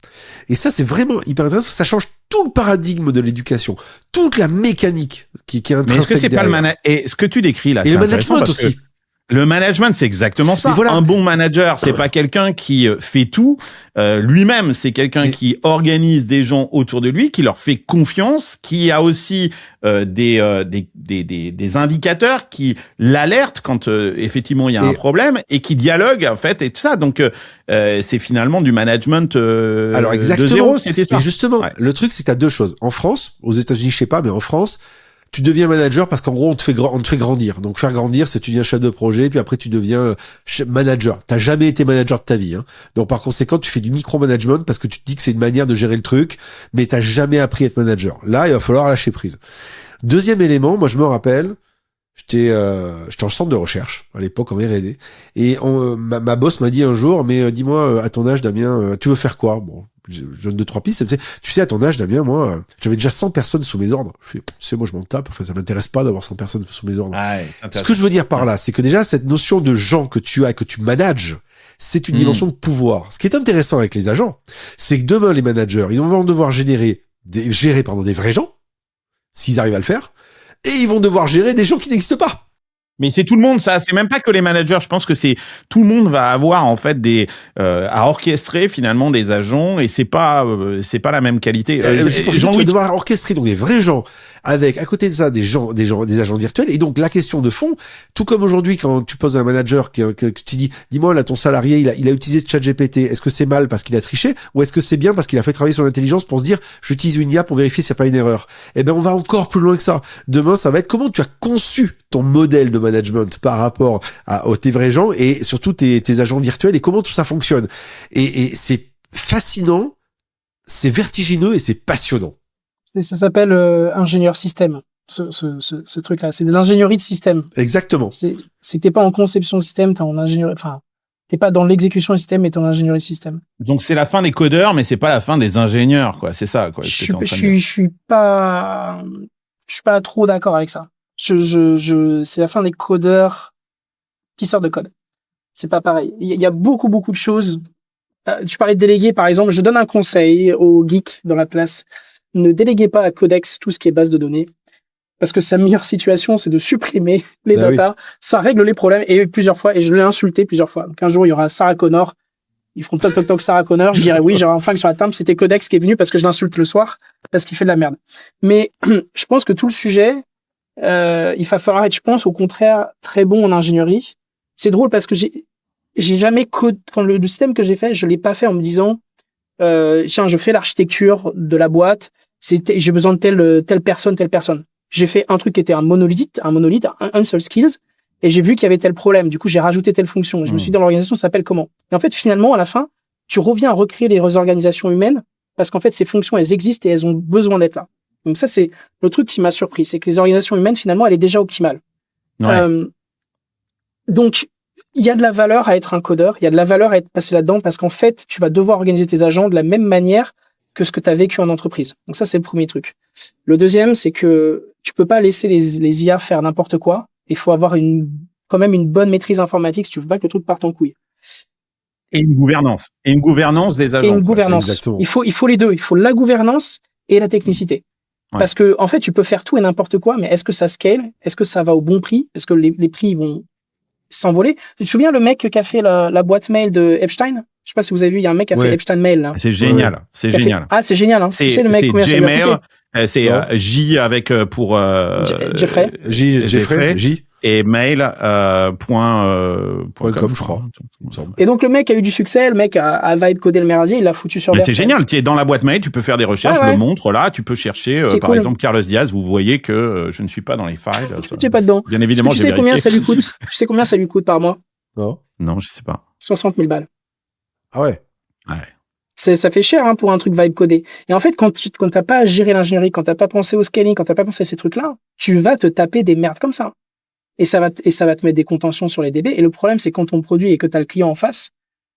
Et ça, c'est vraiment hyper intéressant. Ça change tout le paradigme de l'éducation, toute la mécanique qui est intrinsèque. Mais est-ce que c'est derrière. pas le management? Et ce que tu décris là, et le management aussi. Le management, c'est exactement ça. Voilà. Un bon manager, c'est pas quelqu'un qui fait tout lui-même. C'est quelqu'un qui organise des gens autour de lui, qui leur fait confiance, qui a aussi des indicateurs qui l'alertent quand effectivement il y a un problème et qui dialogue en fait et tout ça. Donc c'est finalement du management Alors exactement. de zéro. C'était ça. Et justement, le truc c'est que t'as deux choses. En France, aux États-Unis, je sais pas, mais en France. Tu deviens manager parce qu'en gros on te fait grandir. Donc faire grandir, c'est tu deviens chef de projet, puis après tu deviens manager. T'as jamais été manager de ta vie, hein. Donc par conséquent, tu fais du micromanagement parce que tu te dis que c'est une manière de gérer le truc, mais t'as jamais appris à être manager. Là, il va falloir lâcher prise. Deuxième élément, moi je me rappelle, j'étais en centre de recherche à l'époque en R&D, et ma boss m'a dit un jour, mais dis-moi à ton âge, Damien, tu veux faire quoi? Bon. Je donne 2-3 pistes. Tu sais, à ton âge, Damien, moi, j'avais déjà 100 personnes sous mes ordres. Tu sais, moi, je m'en tape. Enfin, ça m'intéresse pas d'avoir 100 personnes sous mes ordres. Ah ouais, ce que je veux dire par là, c'est que déjà, cette notion de gens que tu as et que tu manages, c'est une dimension de pouvoir. Ce qui est intéressant avec les agents, c'est que demain, les managers, ils vont devoir gérer des vrais gens, s'ils arrivent à le faire, et ils vont devoir gérer des gens qui n'existent pas. Mais c'est tout le monde, ça. C'est même pas que les managers. Je pense que c'est tout le monde va avoir en fait à orchestrer finalement des agents et c'est pas la même qualité. Jean-Louis devoir orchestrer donc des vrais gens avec à côté de ça des agents virtuels. Et donc la question de fond, tout comme aujourd'hui quand tu poses à un manager que tu dis, dis-moi là ton salarié il a utilisé ChatGPT, est-ce que c'est mal parce qu'il a triché ou est-ce que c'est bien parce qu'il a fait travailler son intelligence pour se dire j'utilise une IA pour vérifier s'il n'y a pas une erreur. Eh ben on va encore plus loin que ça. Demain ça va être comment tu as conçu ton modèle de management par rapport à tes vrais gens et surtout tes agents virtuels et comment tout ça fonctionne. Et c'est fascinant, c'est vertigineux et c'est passionnant. Ça s'appelle ingénieur système, ce truc-là. C'est de l'ingénierie de système. Exactement. C'est que t'es pas en conception de système, t'es en ingénierie, enfin, t'es pas dans l'exécution du système, mais t'es en ingénierie de système. Donc c'est la fin des codeurs, mais c'est pas la fin des ingénieurs, quoi. C'est ça, quoi. Je suis pas trop d'accord avec ça. C'est la fin des codeurs qui sortent de code. C'est pas pareil. Il y a beaucoup de choses. Tu parlais de déléguer, par exemple. Je donne un conseil aux geeks dans la place. Ne déléguez pas à Codex tout ce qui est base de données. Parce que sa meilleure situation, c'est de supprimer les data. Oui. Ça règle les problèmes. Et plusieurs fois, et je l'ai insulté plusieurs fois. Donc un jour, il y aura Sarah Connor. Ils feront toc Sarah Connor. Je dirais oui, j'aurai un flingue sur la table. C'était Codex qui est venu parce que je l'insulte le soir. Parce qu'il fait de la merde. Mais je pense que tout le sujet, il va falloir être, je pense, au contraire, très bon en ingénierie. C'est drôle parce que j'ai jamais quand le système que j'ai fait, je l'ai pas fait en me disant, tiens, je fais l'architecture de la boîte, j'ai besoin de telle personne. J'ai fait un truc qui était un monolithe, un seul skills, et j'ai vu qu'il y avait tel problème. Du coup, j'ai rajouté telle fonction. Je me suis dit, dans l'organisation, ça s'appelle comment? Et en fait, finalement, à la fin, tu reviens à recréer les organisations humaines parce qu'en fait, ces fonctions, elles existent et elles ont besoin d'être là. Donc ça, c'est le truc qui m'a surpris, c'est que les organisations humaines, finalement, elle est déjà optimale. Ouais. Donc, il y a de la valeur à être un codeur, il y a de la valeur à être passé là-dedans parce qu'en fait, tu vas devoir organiser tes agents de la même manière que ce que tu as vécu en entreprise. Donc ça, c'est le premier truc. Le deuxième, c'est que tu peux pas laisser les IA faire n'importe quoi. Il faut avoir quand même une bonne maîtrise informatique si tu veux pas que le truc parte en couille. Et une gouvernance. Et une gouvernance des agents. Et une gouvernance. Il faut les deux. Il faut la gouvernance et la technicité. Ouais. Parce que, en fait, tu peux faire tout et n'importe quoi, mais est-ce que ça scale? Est-ce que ça va au bon prix? Est-ce que les prix vont s'envoler? Tu te souviens le mec qui a fait la boîte mail de Epstein? Je sais pas si vous avez vu, il y a un mec qui a fait Epstein Mail, là. C'est génial. C'est génial. Ah, c'est génial, hein. C'est le mec combien ça lui a coûté? C'est J avec pour Jeffrey. J. Et mail .com, je crois. Et donc le mec a eu du succès, le mec a vibe codé le merasier, il l'a foutu sur. Mais c'est génial, tu es dans la boîte mail, tu peux faire des recherches, je le montre là, tu peux chercher par exemple Carlos Diaz, vous voyez que je ne suis pas dans les files. Tu pas dedans. Bien évidemment, tu sais combien ça lui coûte? Tu sais combien ça lui coûte par mois? Non, je sais pas. 60 000 balles. Ah ouais. Ça fait cher pour un truc vibe codé. Et en fait, quand t'as pas géré l'ingénierie, quand t'as pas pensé au scaling, quand t'as pas pensé à ces trucs-là, tu vas te taper des merdes comme ça. Et ça va te mettre des contentions sur les DB. Et le problème, c'est quand on produit et que t'as le client en face,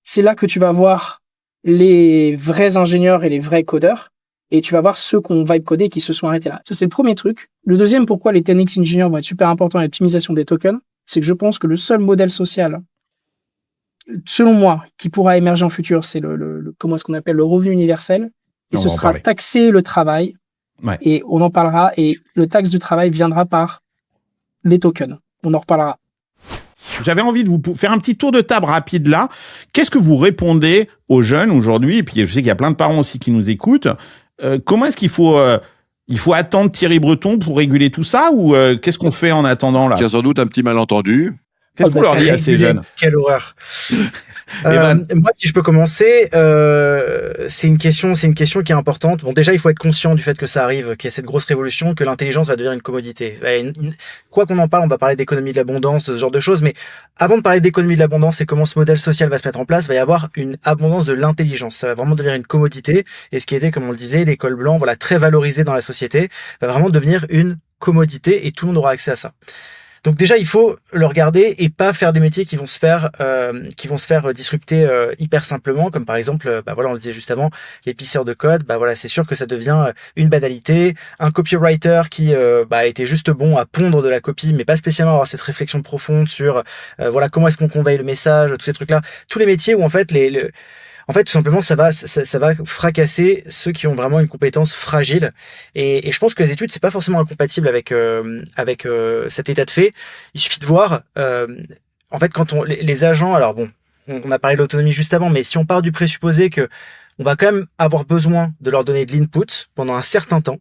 c'est là que tu vas voir les vrais ingénieurs et les vrais codeurs. Et tu vas voir ceux qui ont vibe codé et qui se sont arrêtés là. Ça, c'est le premier truc. Le deuxième, pourquoi les 10x engineers vont être super importants à l'optimisation des tokens, c'est que je pense que le seul modèle social, selon moi, qui pourra émerger en futur, c'est comment est-ce qu'on appelle le revenu universel. Et ce sera taxer le travail. Ouais. Et on en parlera. Et le taxe du travail viendra par les tokens. On en reparlera. J'avais envie de vous faire un petit tour de table rapide là. Qu'est-ce que vous répondez aux jeunes aujourd'hui? Et puis je sais qu'il y a plein de parents aussi qui nous écoutent. Comment est-ce qu'il faut attendre Thierry Breton pour réguler tout ça? Ou qu'est-ce qu'on fait en attendant là? Il y a sans doute un petit malentendu. Qu'est-ce qu'on leur dit à ces jeunes? Quelle horreur. Moi, si je peux commencer, c'est une question qui est importante. Bon, déjà, il faut être conscient du fait que ça arrive, qu'il y a cette grosse révolution, que l'intelligence va devenir une commodité. Quoi qu'on en parle, on va parler d'économie de l'abondance, de ce genre de choses, mais avant de parler d'économie de l'abondance et comment ce modèle social va se mettre en place, il va y avoir une abondance de l'intelligence. Ça va vraiment devenir une commodité, et ce qui était, comme on le disait, l'école blanc, voilà, très valorisé dans la société, va vraiment devenir une commodité, et tout le monde aura accès à ça. Donc déjà, il faut le regarder et pas faire des métiers qui vont se faire disrupter hyper simplement, comme par exemple, on le disait juste avant, l'épiceur de code. C'est sûr que ça devient une banalité. Un copywriter qui était juste bon à pondre de la copie, mais pas spécialement avoir cette réflexion profonde sur comment est-ce qu'on conveille le message, tous ces trucs-là. Tous les métiers où en fait tout simplement, ça va fracasser ceux qui ont vraiment une compétence fragile. Et je pense que les études, c'est pas forcément incompatible avec cet état de fait. Il suffit de voir, en fait, quand les agents, alors bon, on a parlé de l'autonomie juste avant, mais si on part du présupposé que on va quand même avoir besoin de leur donner de l'input pendant un certain temps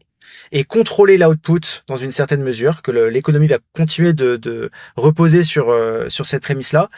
et contrôler l'output dans une certaine mesure, que l'économie va continuer de reposer sur cette prémisse-là,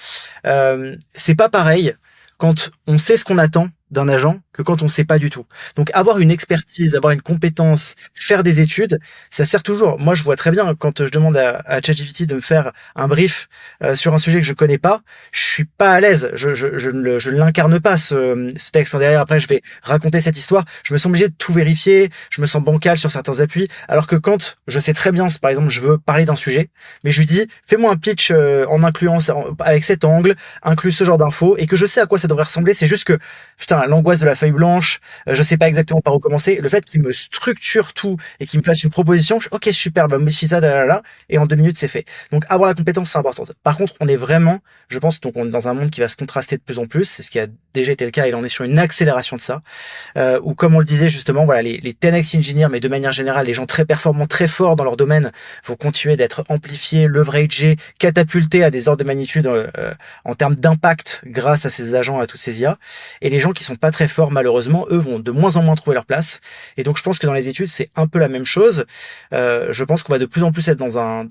c'est pas pareil quand on sait ce qu'on attend d'un agent que quand on sait pas du tout. Donc avoir une expertise, avoir une compétence, faire des études, ça sert toujours. Moi, je vois très bien quand je demande à ChatGPT de me faire un brief sur un sujet que je connais pas, je suis pas à l'aise. Je ne l'incarne pas ce texte. Derrière, après, je vais raconter cette histoire. Je me sens obligé de tout vérifier. Je me sens bancal sur certains appuis. Alors que quand je sais très bien, par exemple, je veux parler d'un sujet, mais je lui dis, fais-moi un pitch en incluant avec cet angle, inclus ce genre d'infos, et que je sais à quoi ça devrait ressembler. C'est juste que putain, l'angoisse de la feuille blanche, je sais pas exactement par où commencer. Le fait qu'il me structure tout et qu'il me fasse une proposition, ok, super, modifie ça, et en 2 minutes c'est fait. Donc avoir la compétence, c'est important. Par contre, on est vraiment, je pense, donc on est dans un monde qui va se contraster de plus en plus. C'est ce qui a déjà été le cas, et là on est sur une accélération de ça. Où comme on le disait justement, voilà, les 10x engineers, mais de manière générale, les gens très performants, très forts dans leur domaine, vont continuer d'être amplifiés, leveragés, catapultés à des ordres de magnitude en termes d'impact grâce à ces agents, à toutes ces IA. Et les gens qui sont pas très forts, malheureusement, eux vont de moins en moins trouver leur place. Et donc je pense que dans les études, c'est un peu la même chose. Je pense qu'on va de plus en plus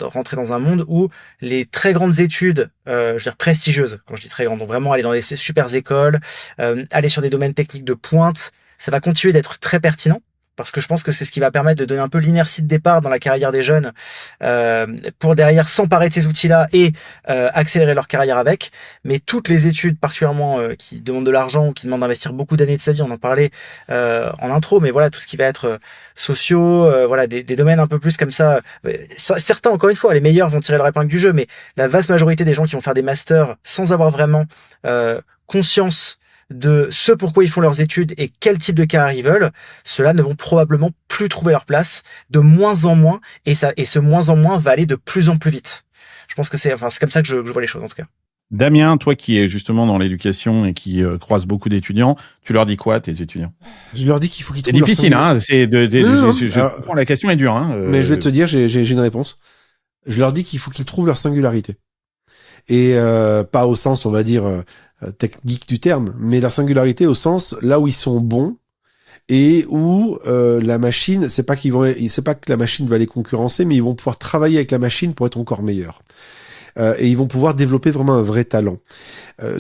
rentrer dans un monde où les très grandes études, je veux dire prestigieuses, quand je dis très grandes, donc vraiment aller dans des super écoles, aller sur des domaines techniques de pointe, ça va continuer d'être très pertinent. Parce que je pense que c'est ce qui va permettre de donner un peu l'inertie de départ dans la carrière des jeunes pour derrière s'emparer de ces outils-là et accélérer leur carrière avec. Mais toutes les études, particulièrement qui demandent de l'argent ou qui demandent d'investir beaucoup d'années de sa vie, on en parlait en intro, mais voilà, tout ce qui va être sociaux, voilà, des domaines un peu plus comme ça. Certains, encore une fois, les meilleurs vont tirer leur épingle du jeu, mais la vaste majorité des gens qui vont faire des masters sans avoir vraiment conscience de ce pourquoi ils font leurs études et quel type de carrière ils veulent, ceux-là ne vont probablement plus trouver leur place de moins en moins, et ce moins en moins va aller de plus en plus vite. Je pense que c'est comme ça que je vois les choses en tout cas. Damien, toi qui es justement dans l'éducation et qui croise beaucoup d'étudiants, tu leur dis quoi, tes étudiants? Je leur dis qu'il faut qu'ils trouvent C'est difficile, hein. Je comprends, la question est dure, hein. Mais je vais te dire, j'ai une réponse. Je leur dis qu'il faut qu'ils trouvent leur singularité. Et pas au sens, on va dire, technique du terme, mais leur singularité au sens là où ils sont bons et où la machine, c'est pas que la machine va les concurrencer, mais ils vont pouvoir travailler avec la machine pour être encore meilleurs. Et ils vont pouvoir développer vraiment un vrai talent.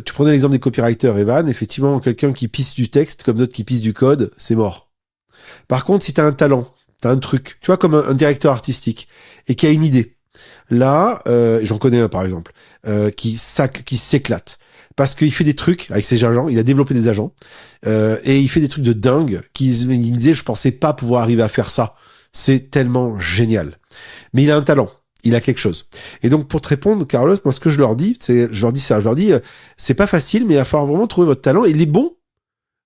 Tu prenais l'exemple des copywriters, Evan. Effectivement, quelqu'un qui pisse du texte, comme d'autres qui pissent du code, c'est mort. Par contre, si t'as un talent, t'as un truc, tu vois, comme un directeur artistique, et qui a une idée, là, j'en connais un par exemple, qui s'éclate. Parce qu'il fait des trucs avec ses agents, il a développé des agents, et il fait des trucs de dingue, il me disait, je pensais pas pouvoir arriver à faire ça. C'est tellement génial. Mais il a un talent. Il a quelque chose. Et donc, pour te répondre, Carlos, moi, ce que je leur dis, c'est pas facile, mais il va falloir vraiment trouver votre talent. Et les bons,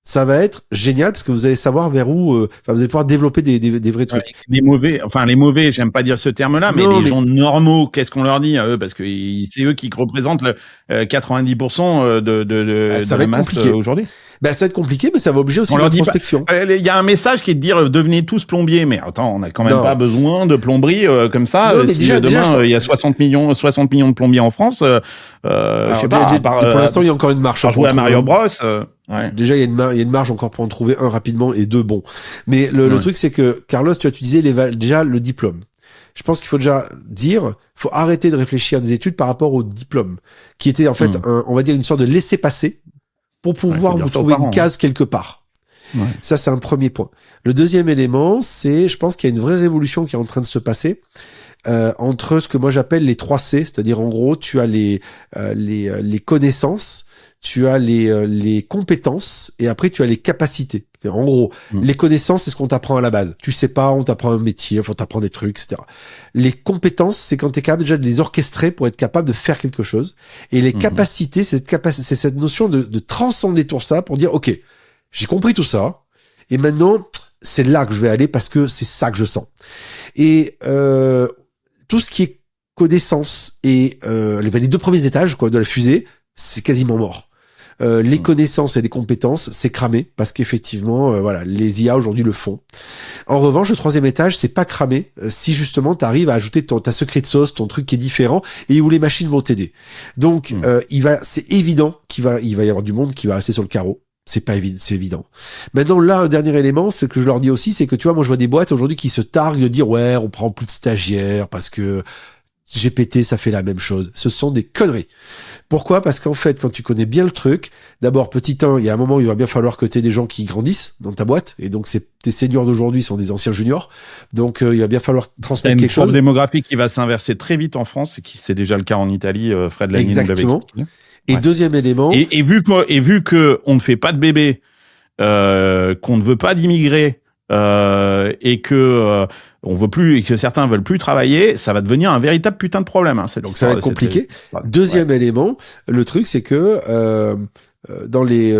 ça va être génial parce que vous allez savoir vers où, vous allez pouvoir développer des vrais trucs. Les mauvais, j'aime pas dire ce terme-là, mais les gens normaux, qu'est-ce qu'on leur dit à eux? Parce que c'est eux qui représentent le 90% de la masse aujourd'hui. Ça va être compliqué, mais ça va obliger aussi l'introspection. Il y a un message qui est de dire devenez tous plombiers, mais attends, on a quand même pas besoin de plomberie comme ça. Non, si demain il y a 60 millions de plombiers en France, je sais pas. Pour l'instant, il y a encore une marche. Pour jouer à Mario Bros. Ouais. Déjà, il y a une marge encore pour en trouver un rapidement et deux bons. Mais le truc, c'est que Carlos, tu disais déjà le diplôme. Je pense qu'il faut déjà faut arrêter de réfléchir à des études par rapport au diplôme, qui était en fait on va dire une sorte de laisser-passer pour pouvoir vous trouver une case quelque part. Ouais. Ça, c'est un premier point. Le deuxième élément, c'est, je pense qu'il y a une vraie révolution qui est en train de se passer entre ce que moi j'appelle les 3 C, c'est-à-dire en gros, tu as les connaissances, tu as les compétences et après tu as les capacités. C'est-à-dire, en gros, les connaissances, c'est ce qu'on t'apprend à la base. Tu sais pas, on t'apprend un métier, on t'apprend des trucs, etc. Les compétences, c'est quand tu es capable déjà de les orchestrer pour être capable de faire quelque chose. Et les capacités, c'est cette notion de transcender tout ça pour dire, OK, j'ai compris tout ça, et maintenant, c'est là que je vais aller parce que c'est ça que je sens. Et tout ce qui est connaissance et les 2 premiers étages de la fusée, c'est quasiment mort. Les connaissances et les compétences, c'est cramé parce qu'effectivement, les IA aujourd'hui le font. En revanche, le 3e étage, c'est pas cramé si justement tu arrives à ajouter ta secret de sauce, ton truc qui est différent et où les machines vont t'aider. Donc, c'est évident qu'il va y avoir du monde qui va rester sur le carreau. C'est pas évident, c'est évident. Maintenant, là, un dernier élément, c'est que je leur dis aussi, c'est que tu vois, moi, je vois des boîtes aujourd'hui qui se targuent de dire, ouais, on prend plus de stagiaires parce que GPT, ça fait la même chose. Ce sont des conneries. Pourquoi? Parce qu'en fait, quand tu connais bien le truc, d'abord, petit 1, il y a un moment où il va bien falloir que tu aies des gens qui grandissent dans ta boîte. Et donc, tes seniors d'aujourd'hui sont des anciens juniors. Donc, il va bien falloir transmettre quelque chose. Il y a une courbe démographique qui va s'inverser très vite en France, et c'est déjà le cas en Italie. Fred Lamy nous l'avait expliqué. Et deuxième élément. Et vu que on ne fait pas de bébés, qu'on ne veut pas d'immigrés, et que on veut plus, et que certains veulent plus travailler, ça va devenir un véritable putain de problème. Hein, donc ça va être compliqué. Deuxième élément, le truc c'est que dans les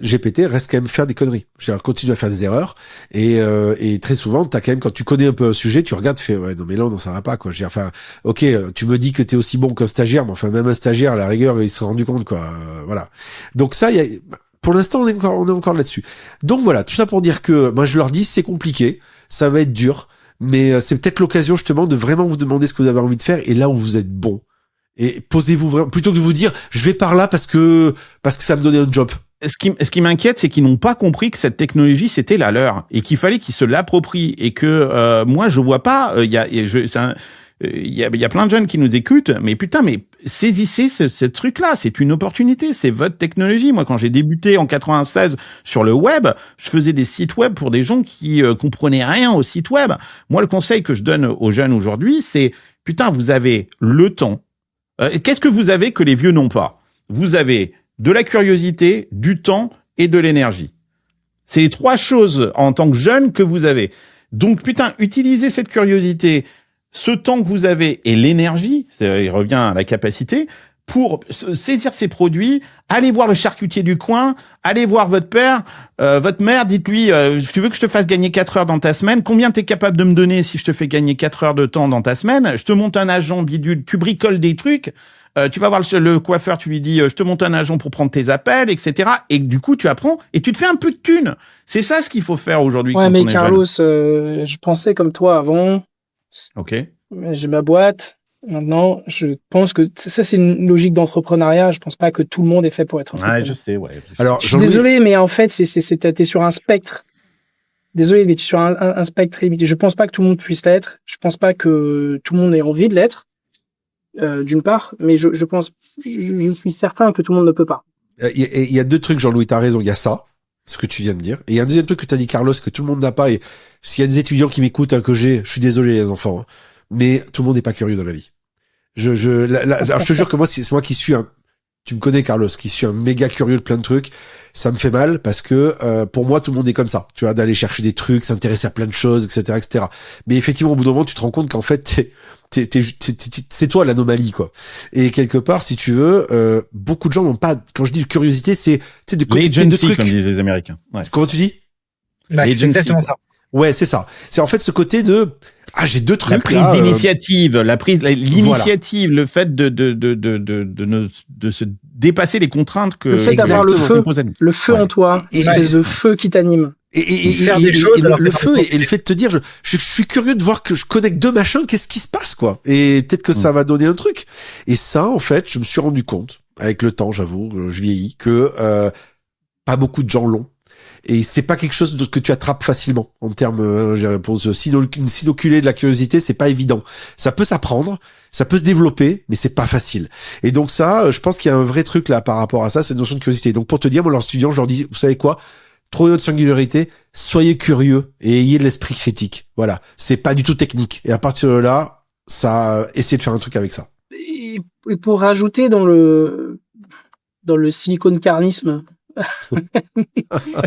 GPT reste quand même faire des conneries. Continue à faire des erreurs et très souvent t'as quand même, quand tu connais un peu un sujet, tu regardes, tu fais ouais non mais là non ça va pas quoi. Ok, tu me dis que t'es aussi bon qu'un stagiaire, mais enfin même un stagiaire à la rigueur il s'est rendu compte quoi. Voilà. Donc ça pour l'instant on est encore là-dessus. Donc voilà, tout ça pour dire que moi je leur dis c'est compliqué, ça va être dur. Mais c'est peut-être l'occasion justement de vraiment vous demander ce que vous avez envie de faire et là où vous êtes bon. Et posez-vous vraiment, plutôt que de vous dire je vais par là parce que ça me donnait un job. Ce qui m'inquiète, c'est qu'ils n'ont pas compris que cette technologie c'était la leur et qu'il fallait qu'ils se l'approprient et que moi je vois pas. Il y a plein de jeunes qui nous écoutent, mais putain, mais saisissez ce truc-là, c'est une opportunité, c'est votre technologie. Moi, quand j'ai débuté en 96 sur le web, je faisais des sites web pour des gens qui comprenaient rien au site web. Moi, le conseil que je donne aux jeunes aujourd'hui, c'est putain, vous avez le temps. Qu'est-ce que vous avez que les vieux n'ont pas? Vous avez de la curiosité, du temps et de l'énergie. C'est les 3 choses en tant que jeune que vous avez. Donc, putain, utilisez cette curiosité, ce temps que vous avez et l'énergie, il revient à la capacité, pour saisir ces produits, allez voir le charcutier du coin, allez voir votre père, votre mère, dites-lui, tu veux que je te fasse gagner 4 heures dans ta semaine, combien t'es capable de me donner si je te fais gagner 4 heures de temps dans ta semaine, je te monte un agent bidule, tu bricoles des trucs, tu vas voir le coiffeur, tu lui dis, je te monte un agent pour prendre tes appels, etc. Et du coup, tu apprends et tu te fais un peu de thunes. C'est ça ce qu'il faut faire aujourd'hui. Ouais, mais Carlos, je pensais comme toi avant. Ok. J'ai ma boîte. Maintenant, je pense que ça, c'est une logique d'entrepreneuriat. Je pense pas que tout le monde est fait pour être entrepreneur. Ouais, je sais, ouais. Alors, je suis désolé, mais en fait, t'es sur un spectre. Désolé, mais tu es sur un spectre limité. Je pense pas que tout le monde puisse l'être. Je pense pas que tout le monde ait envie de l'être, d'une part. Mais je suis certain que tout le monde ne peut pas. Il y a 2 trucs, Jean-Louis, t'as raison. Il y a ça, ce que tu viens de dire. Et il y a un deuxième truc que t'as dit, Carlos, que tout le monde n'a pas. Et s'il y a des étudiants qui m'écoutent, que je suis désolé, les enfants. Mais tout le monde n'est pas curieux dans la vie. Alors je te jure que moi, c'est moi qui suis tu me connais, Carlos, qui suis un méga curieux de plein de trucs. Ça me fait mal parce que, pour moi, tout le monde est comme ça. Tu vois, d'aller chercher des trucs, s'intéresser à plein de choses, etc., etc. Mais effectivement, au bout d'un moment, tu te rends compte qu'en fait, c'est toi l'anomalie, quoi. Et quelque part, si tu veux, beaucoup de gens n'ont pas, quand je dis curiosité, c'est de connecter de trucs. Comme disent les Américains. Ouais. Comment tu dis? C'est exactement ça. Ouais, c'est ça. C'est en fait ce côté de j'ai 2 trucs. La prise d'initiative, l'initiative, le fait de se dépasser les contraintes que le fait d'avoir le feu en toi, c'est le feu qui t'anime. Et faire des choses. Le feu et le fait de te dire, je suis curieux de voir que je connecte 2 machins, qu'est-ce qui se passe, quoi. Et peut-être que ça va donner un truc. Et ça, en fait, je me suis rendu compte, avec le temps, j'avoue, je vieillis, que pas beaucoup de gens l'ont. Et c'est pas quelque chose que tu attrapes facilement en termes, pour s'inoculer de la curiosité, c'est pas évident. Ça peut s'apprendre, ça peut se développer, mais c'est pas facile. Et donc ça, je pense qu'il y a un vrai truc là par rapport à ça, cette notion de curiosité. Donc pour te dire, moi, leurs étudiants, je leur dis, vous savez quoi? Trouvez votre singularité, soyez curieux et ayez de l'esprit critique. Voilà. C'est pas du tout technique. Et à partir de là, essayez de faire un truc avec ça. Et pour rajouter dans le siliconcarnisme,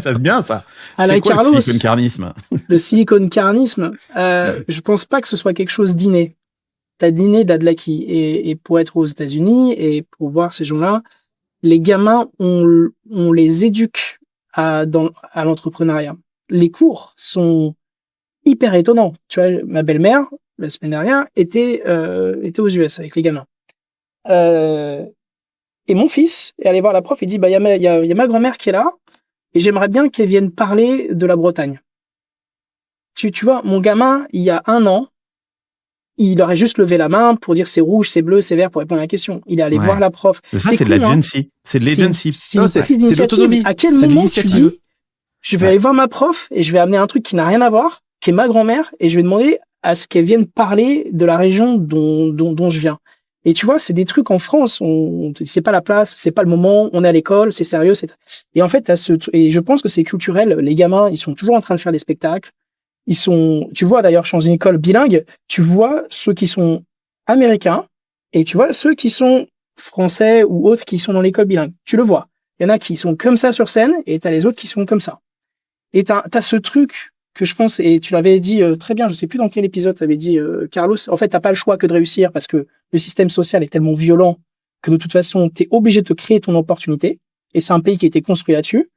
j'aime bien ça. C'est quoi Carlos, le siliconcarnisme? Le siliconcarnisme, je pense pas que ce soit quelque chose d'inné. T'as d'inné, t'as de l'acquis. Et pour être aux États-Unis et pour voir ces gens-là, les gamins, on les éduque à l'entrepreneuriat. Les cours sont hyper étonnants. Tu vois, ma belle-mère, la semaine dernière, était aux US avec les gamins. Et mon fils est allé voir la prof, il dit, il y a ma grand-mère qui est là, et j'aimerais bien qu'elle vienne parler de la Bretagne. Tu vois, mon gamin, il y a 1 an, il aurait juste levé la main pour dire c'est rouge, c'est bleu, c'est vert pour répondre à la question. Il est allé voir la prof. Ça, c'est de l'agency. C'est de l'agency. C'est l'autonomie. À quel moment tu dis, je vais aller voir ma prof et je vais amener un truc qui n'a rien à voir, qui est ma grand-mère, et je vais demander à ce qu'elle vienne parler de la région dont je viens. Et tu vois, c'est des trucs en France, c'est pas la place, c'est pas le moment, on est à l'école, c'est sérieux, et en fait, et je pense que c'est culturel, les gamins, ils sont toujours en train de faire des spectacles, tu vois d'ailleurs, dans une école bilingue, tu vois ceux qui sont américains, et tu vois ceux qui sont français ou autres qui sont dans l'école bilingue. Tu le vois. Il y en a qui sont comme ça sur scène, et t'as les autres qui sont comme ça. Et t'as ce truc que je pense, et tu l'avais dit très bien, je sais plus dans quel épisode tu avais dit, Carlos, en fait, t'as pas le choix que de réussir parce que le système social est tellement violent que de toute façon, t'es obligé de te créer ton opportunité. Et c'est un pays qui a été construit là-dessus.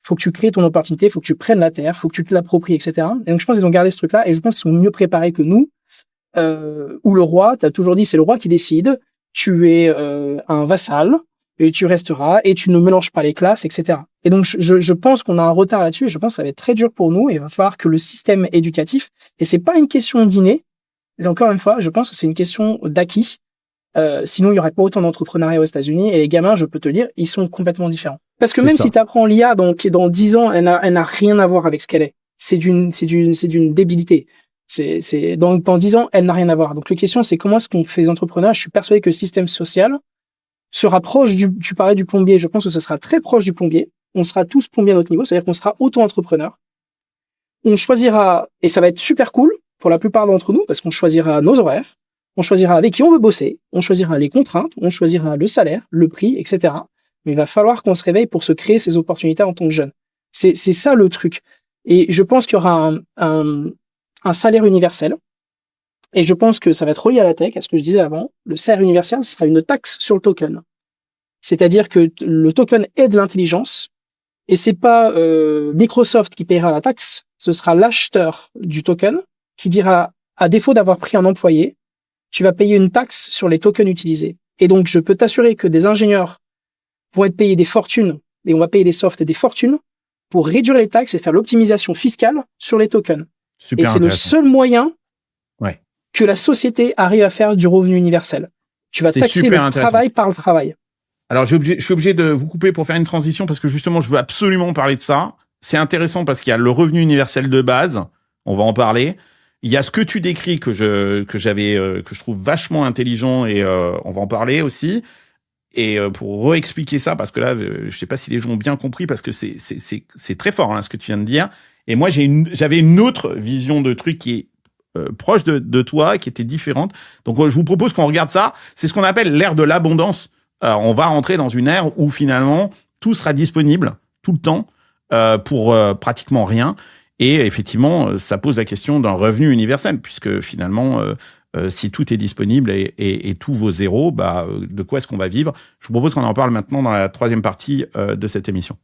Faut que tu crées ton opportunité, faut que tu prennes la terre, faut que tu te l'appropries, etc. Et donc, je pense qu'ils ont gardé ce truc-là et je pense qu'ils sont mieux préparés que nous, où le roi, t'as toujours dit, c'est le roi qui décide, tu es un vassal, et tu resteras, et tu ne mélanges pas les classes, etc. Et donc, je pense qu'on a un retard là-dessus, et je pense que ça va être très dur pour nous, et il va falloir que le système éducatif, et c'est pas une question d'inné, et encore une fois, je pense que c'est une question d'acquis, sinon il y aurait pas autant d'entrepreneuriat aux États-Unis, et les gamins, je peux te dire, ils sont complètement différents. Parce que même si tu apprends l'IA, donc, dans 10 ans, elle n'a rien à voir avec ce qu'elle est. C'est d'une débilité. Dans 10 ans, elle n'a rien à voir. Donc, la question, c'est comment est-ce qu'on fait les entrepreneurs? Je suis persuadé que le système social se rapproche tu parlais du plombier, je pense que ça sera très proche du plombier. On sera tous plombiers à notre niveau, c'est-à-dire qu'on sera auto-entrepreneurs. On choisira, et ça va être super cool pour la plupart d'entre nous, parce qu'on choisira nos horaires, on choisira avec qui on veut bosser, on choisira les contraintes, on choisira le salaire, le prix, etc. Mais il va falloir qu'on se réveille pour se créer ces opportunités en tant que jeune. C'est ça le truc. Et je pense qu'il y aura un salaire universel. Et je pense que ça va être relié à la tech, à ce que je disais avant. Le salaire universel, ce sera une taxe sur le token. C'est-à-dire que le token est de l'intelligence et c'est pas Microsoft qui paiera la taxe, ce sera l'acheteur du token qui dira, à défaut d'avoir pris un employé, tu vas payer une taxe sur les tokens utilisés. Et donc, je peux t'assurer que des ingénieurs vont être payés des fortunes et on va payer des softs des fortunes pour réduire les taxes et faire l'optimisation fiscale sur les tokens. Super et c'est le seul moyen que la société arrive à faire du revenu universel. Tu vas taxer le travail par le travail. Alors, je suis obligé de vous couper pour faire une transition parce que justement, je veux absolument parler de ça. C'est intéressant parce qu'il y a le revenu universel de base. On va en parler. Il y a ce que tu décris que je trouve vachement intelligent et on va en parler aussi. Et pour réexpliquer ça, parce que là, je sais pas si les gens ont bien compris, parce que c'est très fort ce que tu viens de dire. Et moi, j'avais une autre vision de truc qui est proche de toi, qui était différente. Donc, je vous propose qu'on regarde ça. C'est ce qu'on appelle l'ère de l'abondance. On va rentrer dans une ère où finalement tout sera disponible tout le temps pour pratiquement rien. Et effectivement, ça pose la question d'un revenu universel, puisque finalement, si tout est disponible et tout vaut zéro, de quoi est-ce qu'on va vivre? Je vous propose qu'on en parle maintenant dans la troisième partie de cette émission.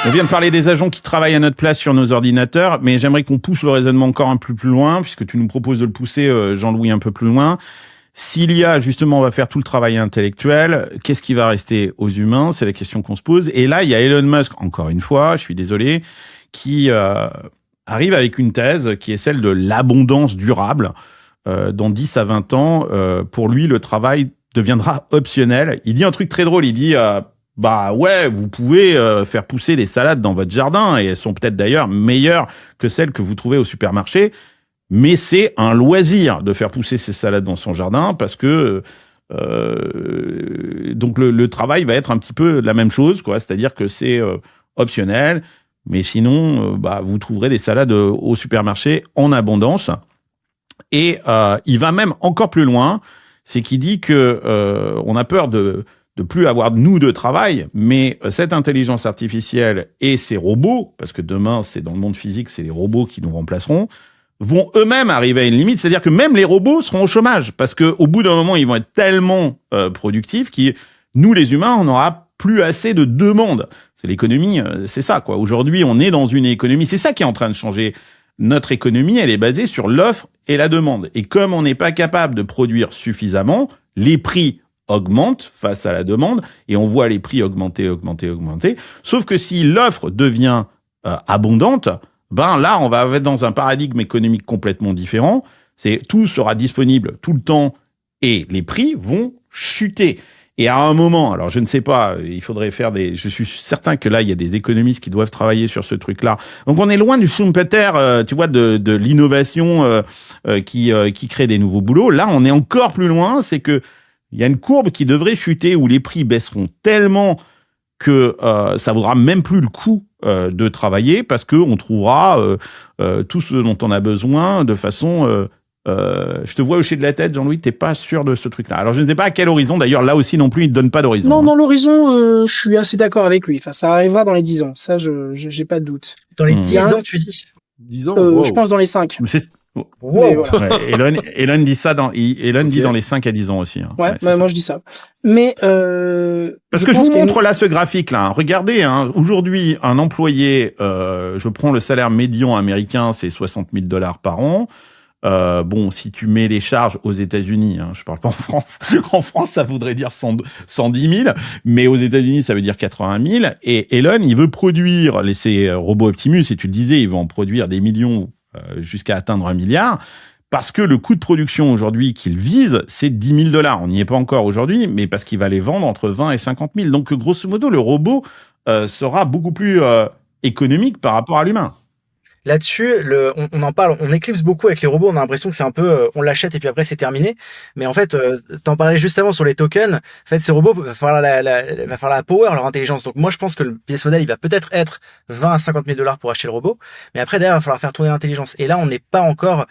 On vient de parler des agents qui travaillent à notre place sur nos ordinateurs, mais j'aimerais qu'on pousse le raisonnement encore un peu plus loin, puisque tu nous proposes de le pousser, Jean-Louis, un peu plus loin. Si l'IA, justement, va faire tout le travail intellectuel, qu'est-ce qui va rester aux humains? C'est la question qu'on se pose. Et là, il y a Elon Musk, encore une fois, je suis désolé, qui arrive avec une thèse qui est celle de l'abondance durable. Dans 10 à 20 ans, pour lui, le travail deviendra optionnel. Il dit un truc très drôle, il dit... vous pouvez faire pousser des salades dans votre jardin et elles sont peut-être d'ailleurs meilleures que celles que vous trouvez au supermarché, mais c'est un loisir de faire pousser ces salades dans son jardin parce que donc le travail va être un petit peu la même chose, quoi. C'est-à-dire que c'est optionnel, mais sinon vous trouverez des salades au supermarché en abondance. Et il va même encore plus loin, c'est qu'il dit que on a peur de plus avoir nous de travail, mais cette intelligence artificielle et ces robots, parce que demain, c'est dans le monde physique, c'est les robots qui nous remplaceront, vont eux-mêmes arriver à une limite, c'est-à-dire que même les robots seront au chômage, parce que au bout d'un moment, ils vont être tellement productifs que nous, les humains, on n'aura plus assez de demande. C'est l'économie, c'est ça, quoi. Aujourd'hui, on est dans une économie, c'est ça qui est en train de changer. Notre économie, elle est basée sur l'offre et la demande. Et comme on n'est pas capable de produire suffisamment, les prix augmente face à la demande et on voit les prix augmenter. Sauf que si l'offre devient abondante, là, on va être dans un paradigme économique complètement différent. Tout sera disponible tout le temps et les prix vont chuter. Et à un moment, alors je ne sais pas, il faudrait faire je suis certain que là, il y a des économistes qui doivent travailler sur ce truc-là. Donc on est loin du Schumpeter, tu vois, de l'innovation qui crée des nouveaux boulots. Là, on est encore plus loin, c'est que il y a une courbe qui devrait chuter où les prix baisseront tellement que ça vaudra même plus le coup de travailler parce que on trouvera tout ce dont on a besoin de façon. Je te vois hocher de la tête, Jean-Louis. T'es pas sûr de ce truc-là. Alors je ne sais pas à quel horizon. D'ailleurs, là aussi non plus, il ne donne pas d'horizon. Non, dans l'horizon, je suis assez d'accord avec lui. Enfin, ça arrivera dans les 10 ans. Ça, j'ai pas de doute. Dans les 10 ans, tu dis 10 ans. Wow. Je pense dans les 5. Wow. Voilà. Elon dit ça dit dans les 5 à 10 ans aussi. Hein. Ouais, moi je dis ça. Mais parce que je vous montre là ce graphique là. Regardez, aujourd'hui un employé, je prends le salaire médian américain, c'est $60,000 par an. Si tu mets les charges aux États-Unis, je parle pas en France. En France, ça voudrait dire 110 000, mais aux États-Unis, ça veut dire 80 000. Et Elon, il veut produire ces robots Optimus, et tu le disais, il veut en produire des millions jusqu'à atteindre 1 milliard, parce que le coût de production aujourd'hui qu'il vise, c'est $10,000. On n'y est pas encore aujourd'hui, mais parce qu'il va les vendre entre 20 et 50 000. Donc, grosso modo, le robot sera beaucoup plus économique par rapport à l'humain. Là-dessus, on en parle, on éclipse beaucoup avec les robots, on a l'impression que c'est un peu, on l'achète et puis après c'est terminé. Mais en fait, t'en parlais juste avant sur les tokens. En fait, ces robots, va falloir la power, leur intelligence. Donc moi, je pense que le business model, il va peut-être être 20 à 50 000 $ pour acheter le robot. Mais après, derrière, il va falloir faire tourner l'intelligence. Et là, on n'est pas encore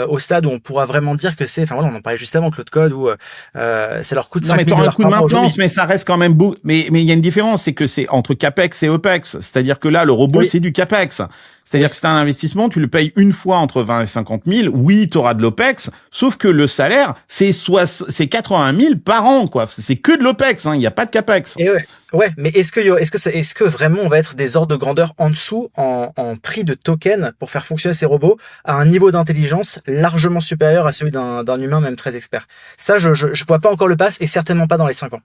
au stade où on pourra vraiment dire que c'est, on en parlait juste avant, Claude Code, où ça leur coûte 5 000 $ un coût de maintenance, mais ça reste quand même beau. Mais il y a une différence, c'est que c'est entre CAPEX et OPEX. C'est-à-dire que là, le robot, c'est du CAPEX. C'est-à-dire que c'est un investissement, tu le payes une fois entre 20 et 50 000. Oui, tu auras de l'OPEX, sauf que le salaire, c'est 80 000 par an, quoi. C'est que de l'OPEX, hein. Il n'y a pas de CAPEX. Et ouais, mais est-ce que vraiment on va être des ordres de grandeur en dessous en prix de token pour faire fonctionner ces robots à un niveau d'intelligence largement supérieur à celui d'un humain, même très expert? Ça, je vois pas encore le pass, et certainement pas dans les 5 ans.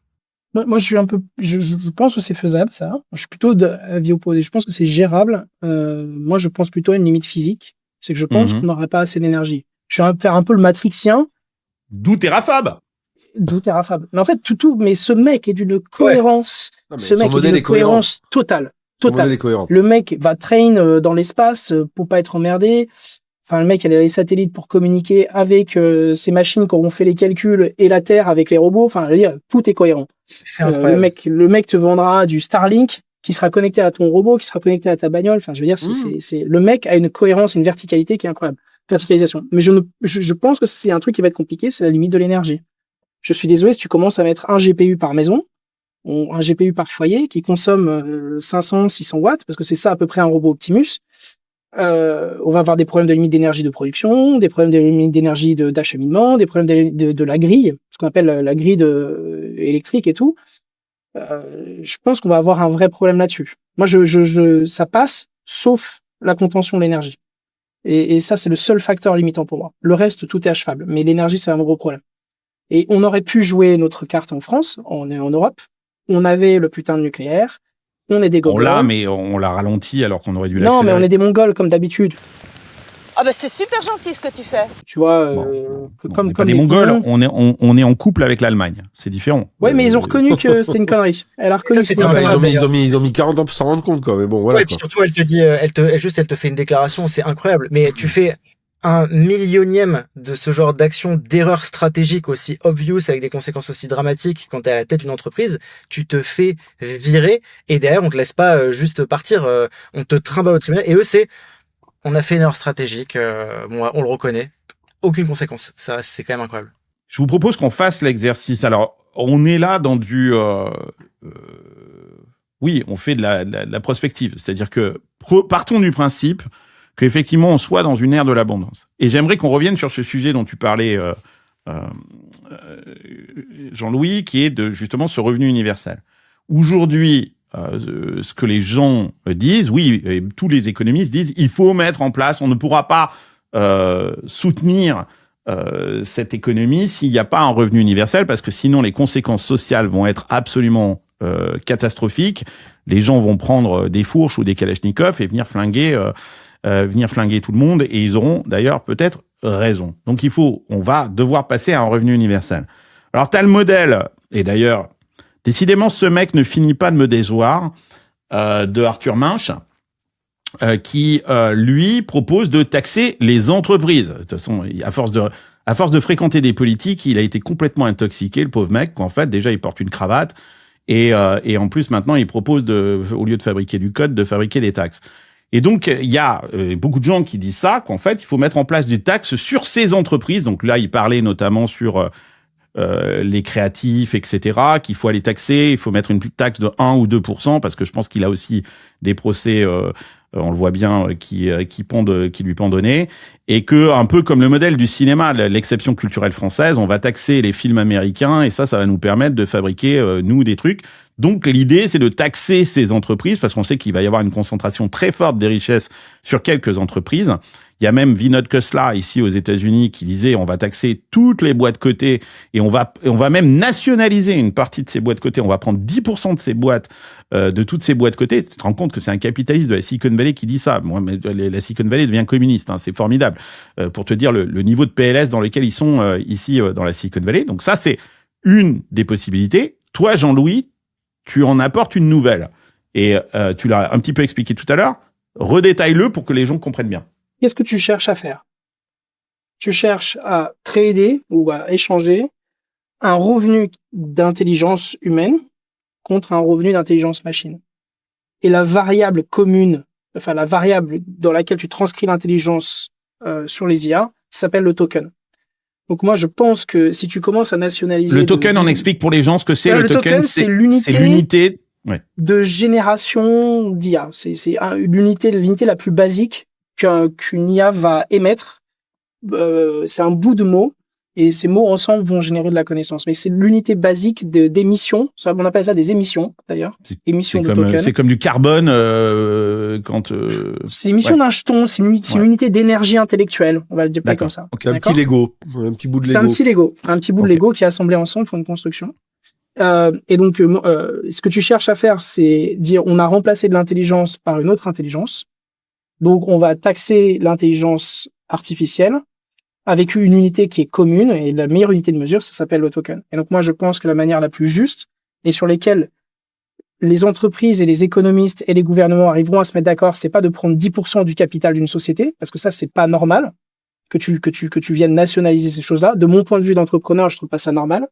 Moi, je pense que c'est faisable, ça. Je suis plutôt d'avis opposé. Je pense que c'est gérable. Moi, je pense plutôt à une limite physique. C'est que je pense qu'on n'aurait pas assez d'énergie. Je vais faire un peu le matrixien. D'où Terrafab. Mais en fait, mais ce mec est d'une cohérence. Non, mais ce mec est d'une cohérence totale. Le mec va train dans l'espace pour pas être emmerdé. Enfin, le mec, il a les satellites pour communiquer avec ces machines qui auront fait les calculs et la Terre avec les robots. Enfin, je veux dire, tout est cohérent. C'est incroyable. Le mec te vendra du Starlink qui sera connecté à ton robot, qui sera connecté à ta bagnole. Enfin, je veux dire, le mec a une cohérence, une verticalité qui est incroyable. Verticalisation. Mais je pense que c'est un truc qui va être compliqué, c'est la limite de l'énergie. Je suis désolé, si tu commences à mettre un GPU par maison, un GPU par foyer qui consomme 500, 600 watts, parce que c'est ça à peu près un robot Optimus, on va avoir des problèmes de limite d'énergie de production, des problèmes de limite d'énergie d'acheminement, des problèmes de la grille, ce qu'on appelle la grille électrique et tout. Je pense qu'on va avoir un vrai problème là-dessus. Moi, ça passe, sauf la contention de l'énergie. Et ça, c'est le seul facteur limitant pour moi. Le reste, tout est achevable. Mais l'énergie, c'est un gros problème. Et on aurait pu jouer notre carte en France, on est en Europe, on avait le putain de nucléaire, on est des Mongols. On l'a, mais on l'a ralenti alors qu'on aurait dû l'accélérer. Non, mais on est des Mongols comme d'habitude. Ah bah c'est super gentil ce que tu fais. Tu vois, comme les Mongols, on est en couple avec l'Allemagne, c'est différent. Ouais, mais ils ont reconnu que c'était une connerie. Elle a reconnu. Ils ont mis 40 ans pour s'en rendre compte, quoi. Mais bon, voilà. Ouais, et puis surtout, elle te dit, elle te fait une déclaration, c'est incroyable. Mais tu fais un millionième de ce genre d'action, d'erreur stratégique aussi obvious, avec des conséquences aussi dramatiques quand t'es à la tête d'une entreprise, tu te fais virer, et derrière, on te laisse pas juste partir, on te trimballe au tribunal, et eux, on a fait une erreur stratégique, on le reconnaît, aucune conséquence. Ça, c'est quand même incroyable. Je vous propose qu'on fasse l'exercice. Alors, on est là dans du... oui, on fait de la prospective. C'est-à-dire que partons du principe qu'effectivement, on soit dans une ère de l'abondance. Et j'aimerais qu'on revienne sur ce sujet dont tu parlais, Jean-Louis, qui est de justement ce revenu universel. Aujourd'hui, ce que les gens disent, oui, et tous les économistes disent, il faut mettre en place, on ne pourra pas soutenir cette économie s'il n'y a pas un revenu universel, parce que sinon les conséquences sociales vont être absolument catastrophiques. Les gens vont prendre des fourches ou des kalachnikovs et venir flinguer tout le monde, et ils auront d'ailleurs peut-être raison. Donc on va devoir passer à un revenu universel. Alors t'as le modèle, et d'ailleurs, décidément ce mec ne finit pas de me décevoir, de Arthur Minch, qui lui propose de taxer les entreprises. De toute façon, à force de fréquenter des politiques, il a été complètement intoxiqué, le pauvre mec, qu'en fait déjà il porte une cravate, et en plus maintenant il propose au lieu de fabriquer du code, de fabriquer des taxes. Et donc, il y a beaucoup de gens qui disent ça, qu'en fait, il faut mettre en place des taxes sur ces entreprises. Donc là, il parlait notamment sur les créatifs, etc., qu'il faut aller taxer, il faut mettre une taxe de 1 ou 2%, parce que je pense qu'il a aussi des procès, on le voit bien, qui lui pendonnaient, et que, un peu comme le modèle du cinéma, l'exception culturelle française, on va taxer les films américains, et ça va nous permettre de fabriquer, nous, des trucs. Donc, l'idée, c'est de taxer ces entreprises, parce qu'on sait qu'il va y avoir une concentration très forte des richesses sur quelques entreprises. Il y a même Vinod Khosla, ici aux États-Unis, qui disait on va taxer toutes les boîtes cotées, et on va même nationaliser une partie de ces boîtes cotées. On va prendre 10% de ces boîtes, de toutes ces boîtes cotées. Tu te rends compte que c'est un capitaliste de la Silicon Valley qui dit ça. Moi, la Silicon Valley devient communiste, hein, c'est formidable. Pour te dire le niveau de PLS dans lequel ils sont ici dans la Silicon Valley. Donc ça, c'est une des possibilités. Toi, Jean-Louis, tu en apportes une nouvelle. Et tu l'as un petit peu expliqué tout à l'heure. Redétaille-le pour que les gens comprennent bien. Qu'est-ce que tu cherches à faire? Tu cherches à trader ou à échanger un revenu d'intelligence humaine contre un revenu d'intelligence machine. Et la variable commune, enfin la variable dans laquelle tu transcris l'intelligence sur les IA, s'appelle le token. Donc moi, je pense que si tu commences à nationaliser... Le token, on explique pour les gens ce que c'est. Le token, c'est l'unité de génération d'IA. C'est l'unité la plus basique qu'une IA va émettre. C'est un bout de mots. Et ces mots ensemble vont générer de la connaissance. Mais c'est l'unité basique d'émission. On appelle ça des émissions, d'ailleurs. Émissions de tokens. C'est comme du carbone C'est l'émission d'un jeton. C'est une unité d'énergie intellectuelle. On va le dire comme ça. C'est un petit Lego. Un petit bout de Lego. C'est un petit Lego. Un petit bout de Lego qui est assemblé ensemble pour une construction. Et donc, ce que tu cherches à faire, c'est dire on a remplacé de l'intelligence par une autre intelligence. Donc, on va taxer l'intelligence artificielle avec une unité qui est commune, et la meilleure unité de mesure, ça s'appelle le token. Et donc moi, je pense que la manière la plus juste, et sur lesquelles les entreprises et les économistes et les gouvernements arriveront à se mettre d'accord, c'est pas de prendre 10% du capital d'une société, parce que ça, c'est pas normal, que tu viennes nationaliser ces choses-là. De mon point de vue d'entrepreneur, je trouve pas ça normal.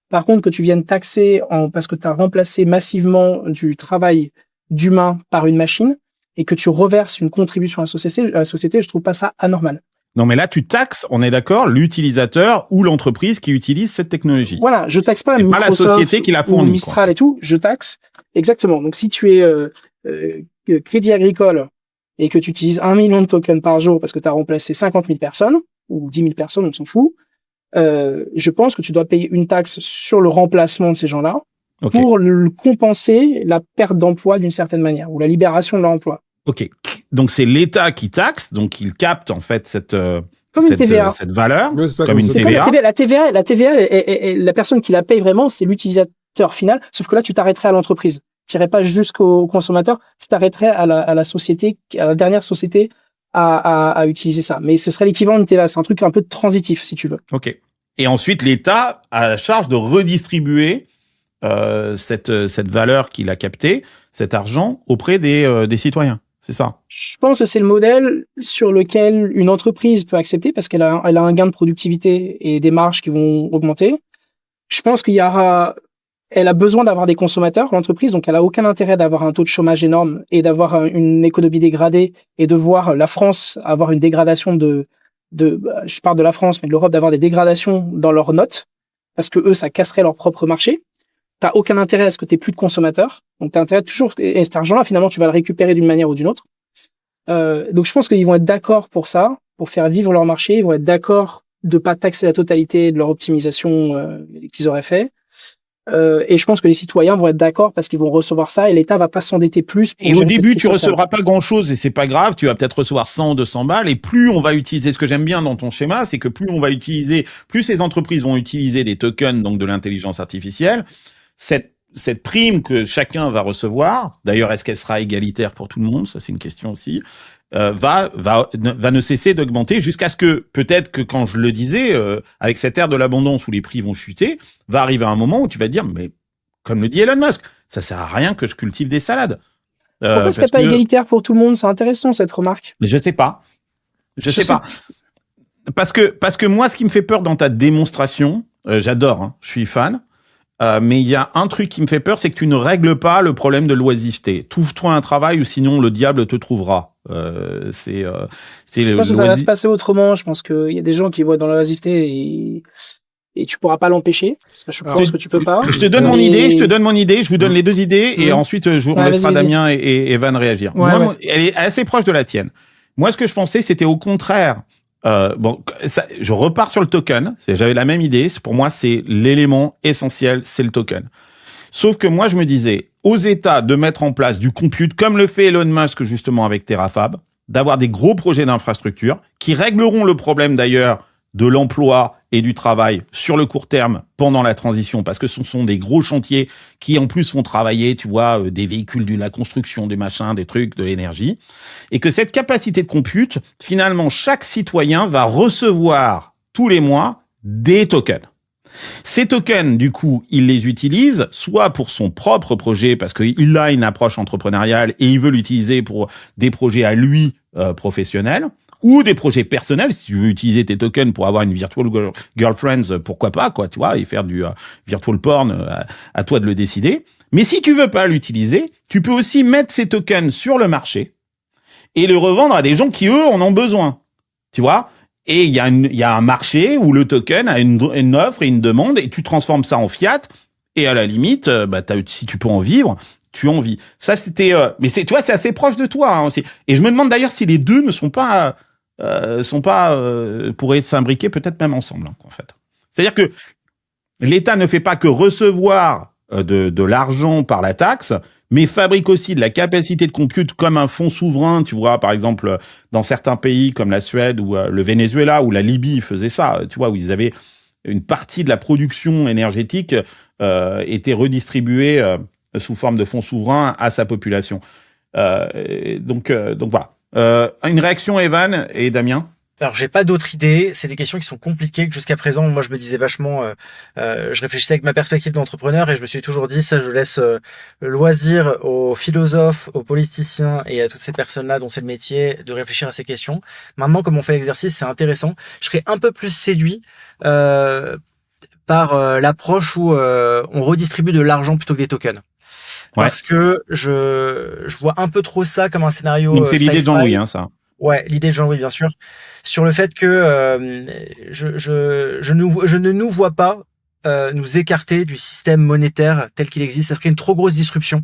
Par contre, que tu viennes taxer parce que tu as remplacé massivement du travail d'humain par une machine, et que tu reverses une contribution à la société, je trouve pas ça anormal. Non, mais là, tu taxes, on est d'accord, l'utilisateur ou l'entreprise qui utilise cette technologie. Voilà, je taxe pas Microsoft, pas la société qui la fournit, ou Mistral et tout, je taxe. Exactement. Donc, si tu es Crédit Agricole et que tu utilises 1 million de tokens par jour parce que tu as remplacé 50 000 personnes, ou 10 000 personnes, on s'en fout, je pense que tu dois payer une taxe sur le remplacement de ces gens-là pour compenser la perte d'emploi d'une certaine manière, ou la libération de leur emploi. Ok, donc c'est l'État qui taxe, donc il capte en fait cette valeur, comme une TVA. La TVA, la personne qui la paye vraiment, c'est l'utilisateur final, sauf que là, tu t'arrêterais à l'entreprise. Tu n'irais pas jusqu'au consommateur, tu t'arrêterais à la société, à la dernière société à utiliser ça. Mais ce serait l'équivalent d'une TVA, c'est un truc un peu transitif, si tu veux. Ok. Et ensuite, l'État a la charge de redistribuer cette valeur qu'il a captée, cet argent, auprès des citoyens. C'est ça. Je pense que c'est le modèle sur lequel une entreprise peut accepter parce qu'elle a un gain de productivité et des marges qui vont augmenter. Je pense elle a besoin d'avoir des consommateurs, l'entreprise, donc elle a aucun intérêt d'avoir un taux de chômage énorme et d'avoir une économie dégradée et de voir la France avoir une dégradation je parle de la France, mais de l'Europe, d'avoir des dégradations dans leurs notes parce que eux, ça casserait leur propre marché. T'as aucun intérêt à ce que t'aies plus de consommateurs. Donc, t'as intérêt toujours, et cet argent-là, finalement, tu vas le récupérer d'une manière ou d'une autre. Donc, je pense qu'ils vont être d'accord pour ça, pour faire vivre leur marché. Ils vont être d'accord de pas taxer la totalité de leur optimisation qu'ils auraient fait. Et je pense que les citoyens vont être d'accord parce qu'ils vont recevoir ça et l'État va pas s'endetter plus. Et au début, tu recevras pas grand-chose et c'est pas grave. Tu vas peut-être recevoir 100 ou 200 balles. Et plus on va utiliser, ce que j'aime bien dans ton schéma, c'est que plus ces entreprises vont utiliser des tokens, donc de l'intelligence artificielle, cette prime que chacun va recevoir, d'ailleurs, est-ce qu'elle sera égalitaire pour tout le monde? Ça, c'est une question aussi. Va ne cesser d'augmenter jusqu'à ce que, peut-être que quand je le disais, avec cette ère de l'abondance où les prix vont chuter, va arriver un moment où tu vas te dire, mais comme le dit Elon Musk, ça sert à rien que je cultive des salades. Pourquoi ce serait pas égalitaire pour tout le monde? C'est intéressant cette remarque. Mais je sais pas. Je sais pas. Parce que moi, ce qui me fait peur dans ta démonstration, j'adore, hein, je suis fan. Mais il y a un truc qui me fait peur, c'est que tu ne règles pas le problème de l'oisiveté. Trouve-toi un travail ou sinon le diable te trouvera. Je pense que ça va se passer autrement. Je pense qu'il y a des gens qui voient dans l'oisiveté et tu pourras pas l'empêcher. Je pense que tu peux pas. Je te donne mon idée. Je vous donne les deux idées et ensuite on laissera Damien et Evan réagir. Elle est assez proche de la tienne. Moi, ce que je pensais, c'était au contraire. Je repars sur le token. J'avais la même idée. Pour moi, c'est l'élément essentiel, c'est le token. Sauf que moi, je me disais, aux États de mettre en place du compute, comme le fait Elon Musk justement avec Terrafab, d'avoir des gros projets d'infrastructure qui régleront le problème d'ailleurs de l'emploi et du travail sur le court terme pendant la transition, parce que ce sont des gros chantiers qui en plus font travailler, tu vois, des véhicules, de la construction, des machins, des trucs, de l'énergie, et que cette capacité de compute, finalement, chaque citoyen va recevoir tous les mois des tokens. Ces tokens, du coup, il les utilise soit pour son propre projet, parce qu'il a une approche entrepreneuriale et il veut l'utiliser pour des projets à lui professionnels, ou des projets personnels. Si tu veux utiliser tes tokens pour avoir une virtual girlfriend, pourquoi pas, quoi, tu vois, et faire du virtual porn, à toi de le décider. Mais si tu veux pas l'utiliser, tu peux aussi mettre ces tokens sur le marché et le revendre à des gens qui, eux, en ont besoin. Tu vois? Et il y a un marché où le token a une offre et une demande et tu transformes ça en fiat. Et à la limite, si tu peux en vivre, tu en vis. Ça, c'était, mais tu vois, c'est assez proche de toi, hein, aussi. Et je me demande d'ailleurs si les deux ne sont pas, pourraient s'imbriquer peut-être même ensemble, hein, en fait. C'est-à-dire que l'État ne fait pas que recevoir de l'argent par la taxe, mais fabrique aussi de la capacité de compute comme un fonds souverain. Tu vois, par exemple, dans certains pays comme la Suède ou le Venezuela ou la Libye faisaient ça, tu vois, où ils avaient une partie de la production énergétique était redistribuée sous forme de fonds souverains à sa population. Donc voilà. Une réaction, Evan et Damien? Alors, j'ai pas d'autres idées. C'est des questions qui sont compliquées que jusqu'à présent, moi, je me disais vachement, je réfléchissais avec ma perspective d'entrepreneur et je me suis toujours dit, ça, je laisse le loisir aux philosophes, aux politiciens et à toutes ces personnes-là dont c'est le métier de réfléchir à ces questions. Maintenant, comme on fait l'exercice, c'est intéressant. Je serais un peu plus séduit par l'approche où on redistribue de l'argent plutôt que des tokens. Parce que je vois un peu trop ça comme un scénario. Donc c'est l'idée de Jean-Louis, hein, ça. Ouais, l'idée de Jean-Louis, bien sûr, sur le fait que je ne nous vois pas nous écarter du système monétaire tel qu'il existe. Ça serait une trop grosse disruption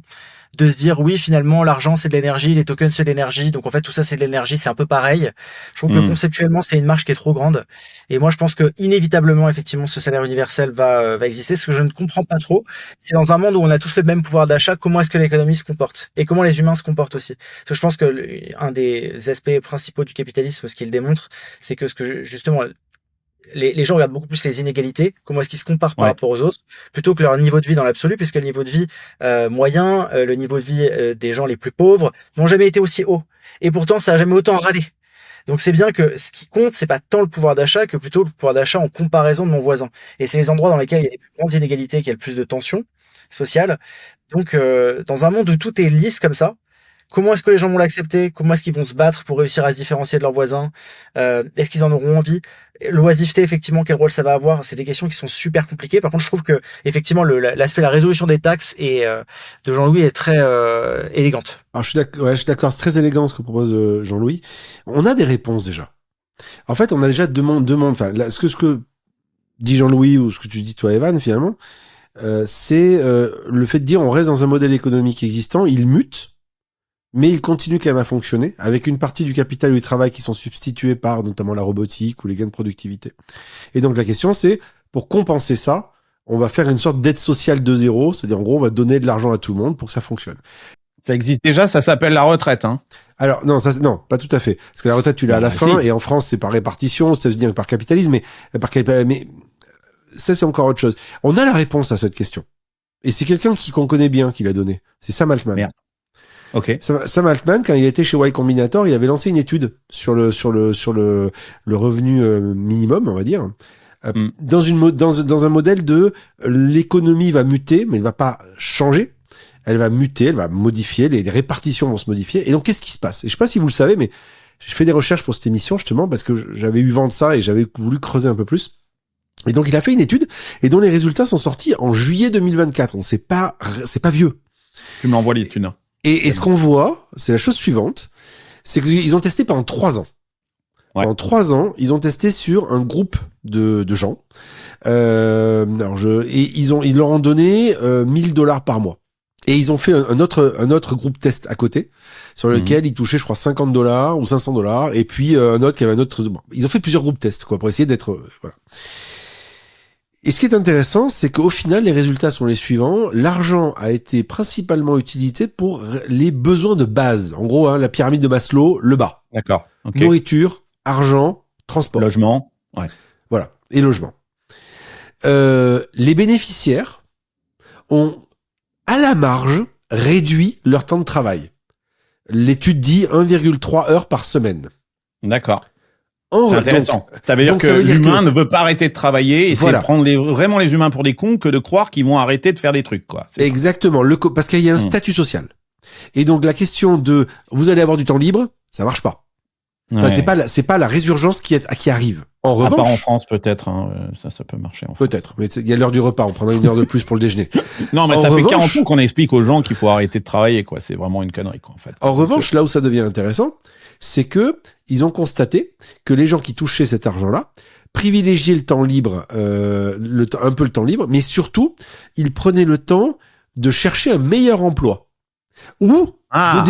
de se dire oui, finalement l'argent c'est de l'énergie, les tokens c'est de l'énergie, donc en fait tout ça c'est de l'énergie, c'est un peu pareil. Je trouve que conceptuellement c'est une marche qui est trop grande et moi je pense que inévitablement effectivement ce salaire universel va exister. Ce que je ne comprends pas trop, c'est dans un monde où on a tous le même pouvoir d'achat, comment est-ce que l'économie se comporte et comment les humains se comportent aussi. Parce que je pense que un des aspects principaux du capitalisme, ce qu'il démontre, c'est que justement les gens regardent beaucoup plus les inégalités, comment est-ce qu'ils se comparent par rapport aux autres, plutôt que leur niveau de vie dans l'absolu, puisque le niveau de vie moyen, le niveau de vie des gens les plus pauvres n'ont jamais été aussi haut. Et pourtant, ça a jamais autant râlé. Donc c'est bien que ce qui compte, c'est pas tant le pouvoir d'achat que plutôt le pouvoir d'achat en comparaison de mon voisin. Et c'est les endroits dans lesquels il y a les plus grandes inégalités, qu'il y a le plus de tensions sociales. Donc dans un monde où tout est lisse comme ça, comment est-ce que les gens vont l'accepter? Comment est-ce qu'ils vont se battre pour réussir à se différencier de leurs voisins? Est-ce qu'ils en auront envie? L'oisiveté, effectivement, quel rôle ça va avoir? C'est des questions qui sont super compliquées. Par contre, je trouve que effectivement l'aspect la résolution des taxes et de Jean-Louis est très élégante. Alors je suis d'accord, c'est très élégant ce que propose Jean-Louis. On a des réponses déjà. En fait, on a déjà deux mondes. Enfin, ce que dit Jean-Louis ou ce que tu dis toi, Evan, finalement, c'est le fait de dire on reste dans un modèle économique existant, il mute. Mais il continue quand même à fonctionner, avec une partie du capital et du travail qui sont substitués par notamment la robotique ou les gains de productivité. Et donc la question c'est, pour compenser ça, on va faire une sorte d'aide sociale de zéro, c'est-à-dire en gros on va donner de l'argent à tout le monde pour que ça fonctionne. Ça existe déjà, ça s'appelle la retraite, hein. Alors non, non, pas tout à fait, parce que la retraite tu l'as à la fin, et en France c'est par répartition, aux États-Unis par capitalisme, mais ça c'est encore autre chose. On a la réponse à cette question, et c'est quelqu'un qu'on connaît bien qui l'a donné, c'est Sam Altman. Merde. Ok. Sam Altman, quand il était chez Y Combinator, il avait lancé une étude sur le revenu minimum, on va dire, dans un modèle de l'économie va muter, mais elle va pas changer. Elle va muter, elle va modifier, les répartitions vont se modifier. Et donc, qu'est-ce qui se passe? Et je sais pas si vous le savez, mais j'ai fait des recherches pour cette émission, justement, parce que j'avais eu vent de ça et j'avais voulu creuser un peu plus. Et donc, il a fait une étude et dont les résultats sont sortis en juillet 2024. C'est pas vieux. Tu m'envoies l'étude. Et ce qu'on voit, c'est la chose suivante, c'est qu'ils ont testé pendant 3 ans. Ouais. Pendant 3 ans, ils ont testé sur un groupe de gens. Ils leur ont donné $1,000 par mois. Et ils ont fait un autre groupe test à côté, sur lequel ils touchaient, je crois, $50 ou $500, et puis un autre qui avait un autre. Bon, ils ont fait plusieurs groupes tests, quoi, pour essayer d'être voilà. Et ce qui est intéressant, c'est qu'au final, les résultats sont les suivants. L'argent a été principalement utilisé pour les besoins de base. En gros, la pyramide de Maslow, le bas. D'accord. Okay. Nourriture, argent, transport. Logement. Ouais. Voilà. Et logement. Les bénéficiaires ont, à la marge, réduit leur temps de travail. L'étude dit 1,3 heures par semaine. D'accord. C'est intéressant. Ça veut dire que l'humain ne veut pas arrêter de travailler et c'est prendre vraiment les humains pour des cons que de croire qu'ils vont arrêter de faire des trucs, quoi. Exactement. Parce qu'il y a un statut social. Et donc, la question de vous allez avoir du temps libre, ça marche pas. Enfin, c'est pas la résurgence qui arrive. En revanche. À part en France, peut-être, hein, ça peut marcher. En fait. Peut-être. Mais il y a l'heure du repas. On prendra 1 heure de plus pour le déjeuner. Non, mais ça fait 40 ans qu'on explique aux gens qu'il faut arrêter de travailler, quoi. C'est vraiment une connerie, quoi, en fait. En revanche, là où ça devient intéressant, c'est que ils ont constaté que les gens qui touchaient cet argent-là privilégiaient le temps libre, un peu le temps libre, mais surtout, ils prenaient le temps de chercher un meilleur emploi. ou de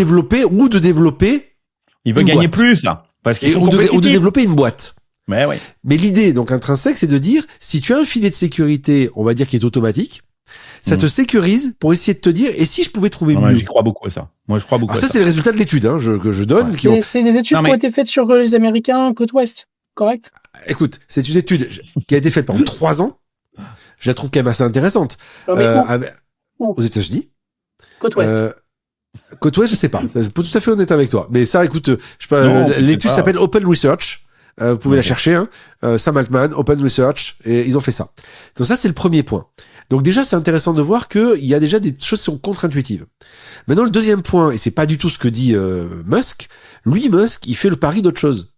développer. Il veut gagner plus, là. Parce qu'ils sont ou de développer une boîte. Mais oui. Mais l'idée, donc, intrinsèque, c'est de dire, si tu as un filet de sécurité, on va dire qui est automatique, ça te sécurise pour essayer de te dire, et si je pouvais trouver mieux? J'y crois beaucoup à ça. Moi, je crois beaucoup à ça. Ça, c'est le résultat de l'étude, que je donne. C'est des études qui ont été faites sur les Américains, côte ouest. Correct? Écoute, c'est une étude qui a été faite pendant 3 ans. Je la trouve quand même assez intéressante. Aux États-Unis. Côte ouest. Côte ouest, je sais pas. Pour tout à fait honnête avec toi. Mais ça, écoute, l'étude s'appelle Open Research. Vous pouvez la chercher, Sam Altman, Open Research, et ils ont fait ça. Donc ça, c'est le premier point. Donc déjà, c'est intéressant de voir qu'il y a déjà des choses qui sont contre-intuitives. Maintenant, le deuxième point, et c'est pas du tout ce que dit Musk, Musk, il fait le pari d'autre chose.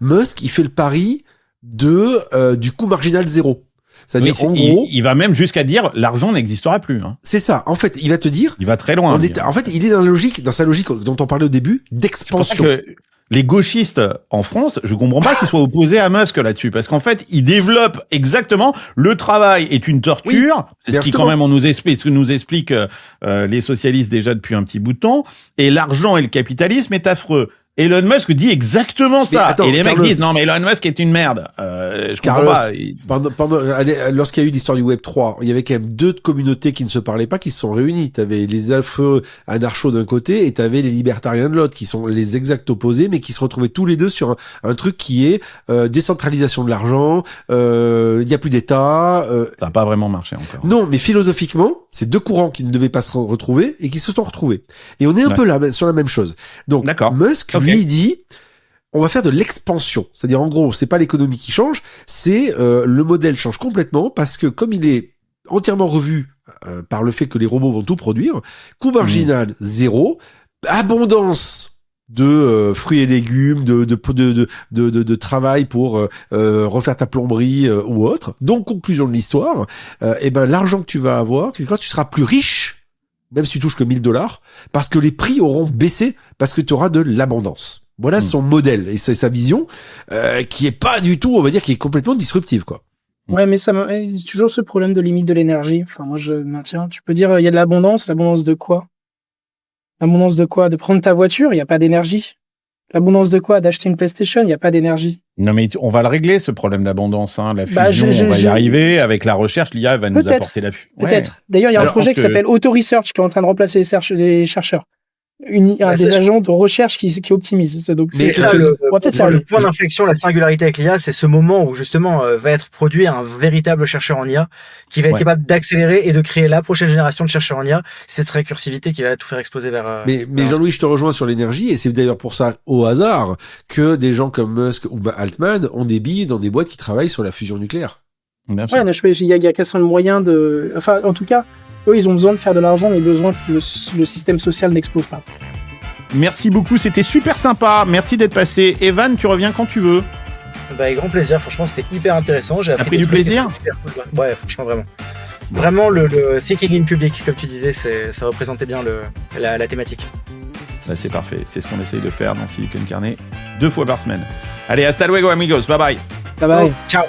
Musk, il fait le pari du coût marginal zéro. C'est-à-dire, en gros, il va même jusqu'à dire l'argent n'existera plus. C'est ça. En fait, il va te dire. Il va très loin. En fait, il est dans sa logique dont on parlait au début, d'expansion. Les gauchistes en France, je comprends pas qu'ils soient opposés à Musk là-dessus, parce qu'en fait, ils développent exactement le travail est une torture. Oui, c'est ce qui quand même nous explique les socialistes déjà depuis un petit bout de temps. Et l'argent et le capitalisme est affreux. Elon Musk dit exactement ça. Attends, et les mecs disent non mais Elon Musk est une merde. Je comprends pas. Lorsqu'il y a eu l'histoire du Web 3, il y avait quand même 2 communautés qui ne se parlaient pas, qui se sont réunies. T'avais les affreux anarchos d'un côté et t'avais les libertariens de l'autre, qui sont les exacts opposés, mais qui se retrouvaient tous les deux sur un truc qui est décentralisation de l'argent. Il y a plus d'État. Ça n'a pas vraiment marché encore. Non, mais philosophiquement, c'est 2 courants qui ne devaient pas se retrouver et qui se sont retrouvés. Et on est un peu là sur la même chose. Donc Musk lui dit, on va faire de l'expansion. C'est-à-dire, en gros, c'est pas l'économie qui change, c'est le modèle change complètement parce que comme il est entièrement revu par le fait que les robots vont tout produire, coût marginal zéro, abondance de fruits et légumes, de travail pour refaire ta plomberie ou autre. Donc, conclusion de l'histoire, l'argent que tu vas avoir, quelque part, tu seras plus riche, même si tu touches que $1000, parce que les prix auront baissé, parce que tu auras de l'abondance. Voilà son modèle et c'est sa vision, qui est pas du tout, on va dire, qui est complètement disruptive, quoi. Ouais, mais toujours ce problème de limite de l'énergie. Enfin, moi, je maintiens. Tu peux dire, il y a de l'abondance de quoi? L'abondance de quoi? De prendre ta voiture, il n'y a pas d'énergie. L'abondance de quoi? D'acheter une PlayStation, il n'y a pas d'énergie. Non, mais on va le régler, ce problème d'abondance. La fusion, on va y arriver. Avec la recherche, l'IA va nous apporter la fusion. Peut-être. D'ailleurs, il y a un projet qui s'appelle Auto-Research qui est en train de remplacer les chercheurs. Des agents de recherche qui optimisent. Donc, mais ça, le point d'inflexion, la singularité avec l'IA, c'est ce moment où justement va être produit un véritable chercheur en IA qui va être capable d'accélérer et de créer la prochaine génération de chercheurs en IA. C'est cette récursivité qui va tout faire exploser vers. Mais Jean-Louis, je te rejoins sur l'énergie et c'est d'ailleurs pour ça, au hasard, que des gens comme Musk ou Altman ont des billes dans des boîtes qui travaillent sur la fusion nucléaire. Bien sûr. Il y a quasiment le moyen de. Enfin, en tout cas. Eux, ils ont besoin de faire de l'argent, mais besoin que le système social n'explose pas. Merci beaucoup, c'était super sympa. Merci d'être passé. Evan, tu reviens quand tu veux. Avec grand plaisir. Franchement, c'était hyper intéressant. J'ai appris du plaisir. Cool. Ouais, franchement, vraiment. Vraiment, le thinking in public, comme tu disais, ça représentait bien la thématique. C'est parfait. C'est ce qu'on essaye de faire dans Silicon Carnet 2 fois par semaine. Allez, hasta luego, amigos. Bye bye. Bye bye. Ciao.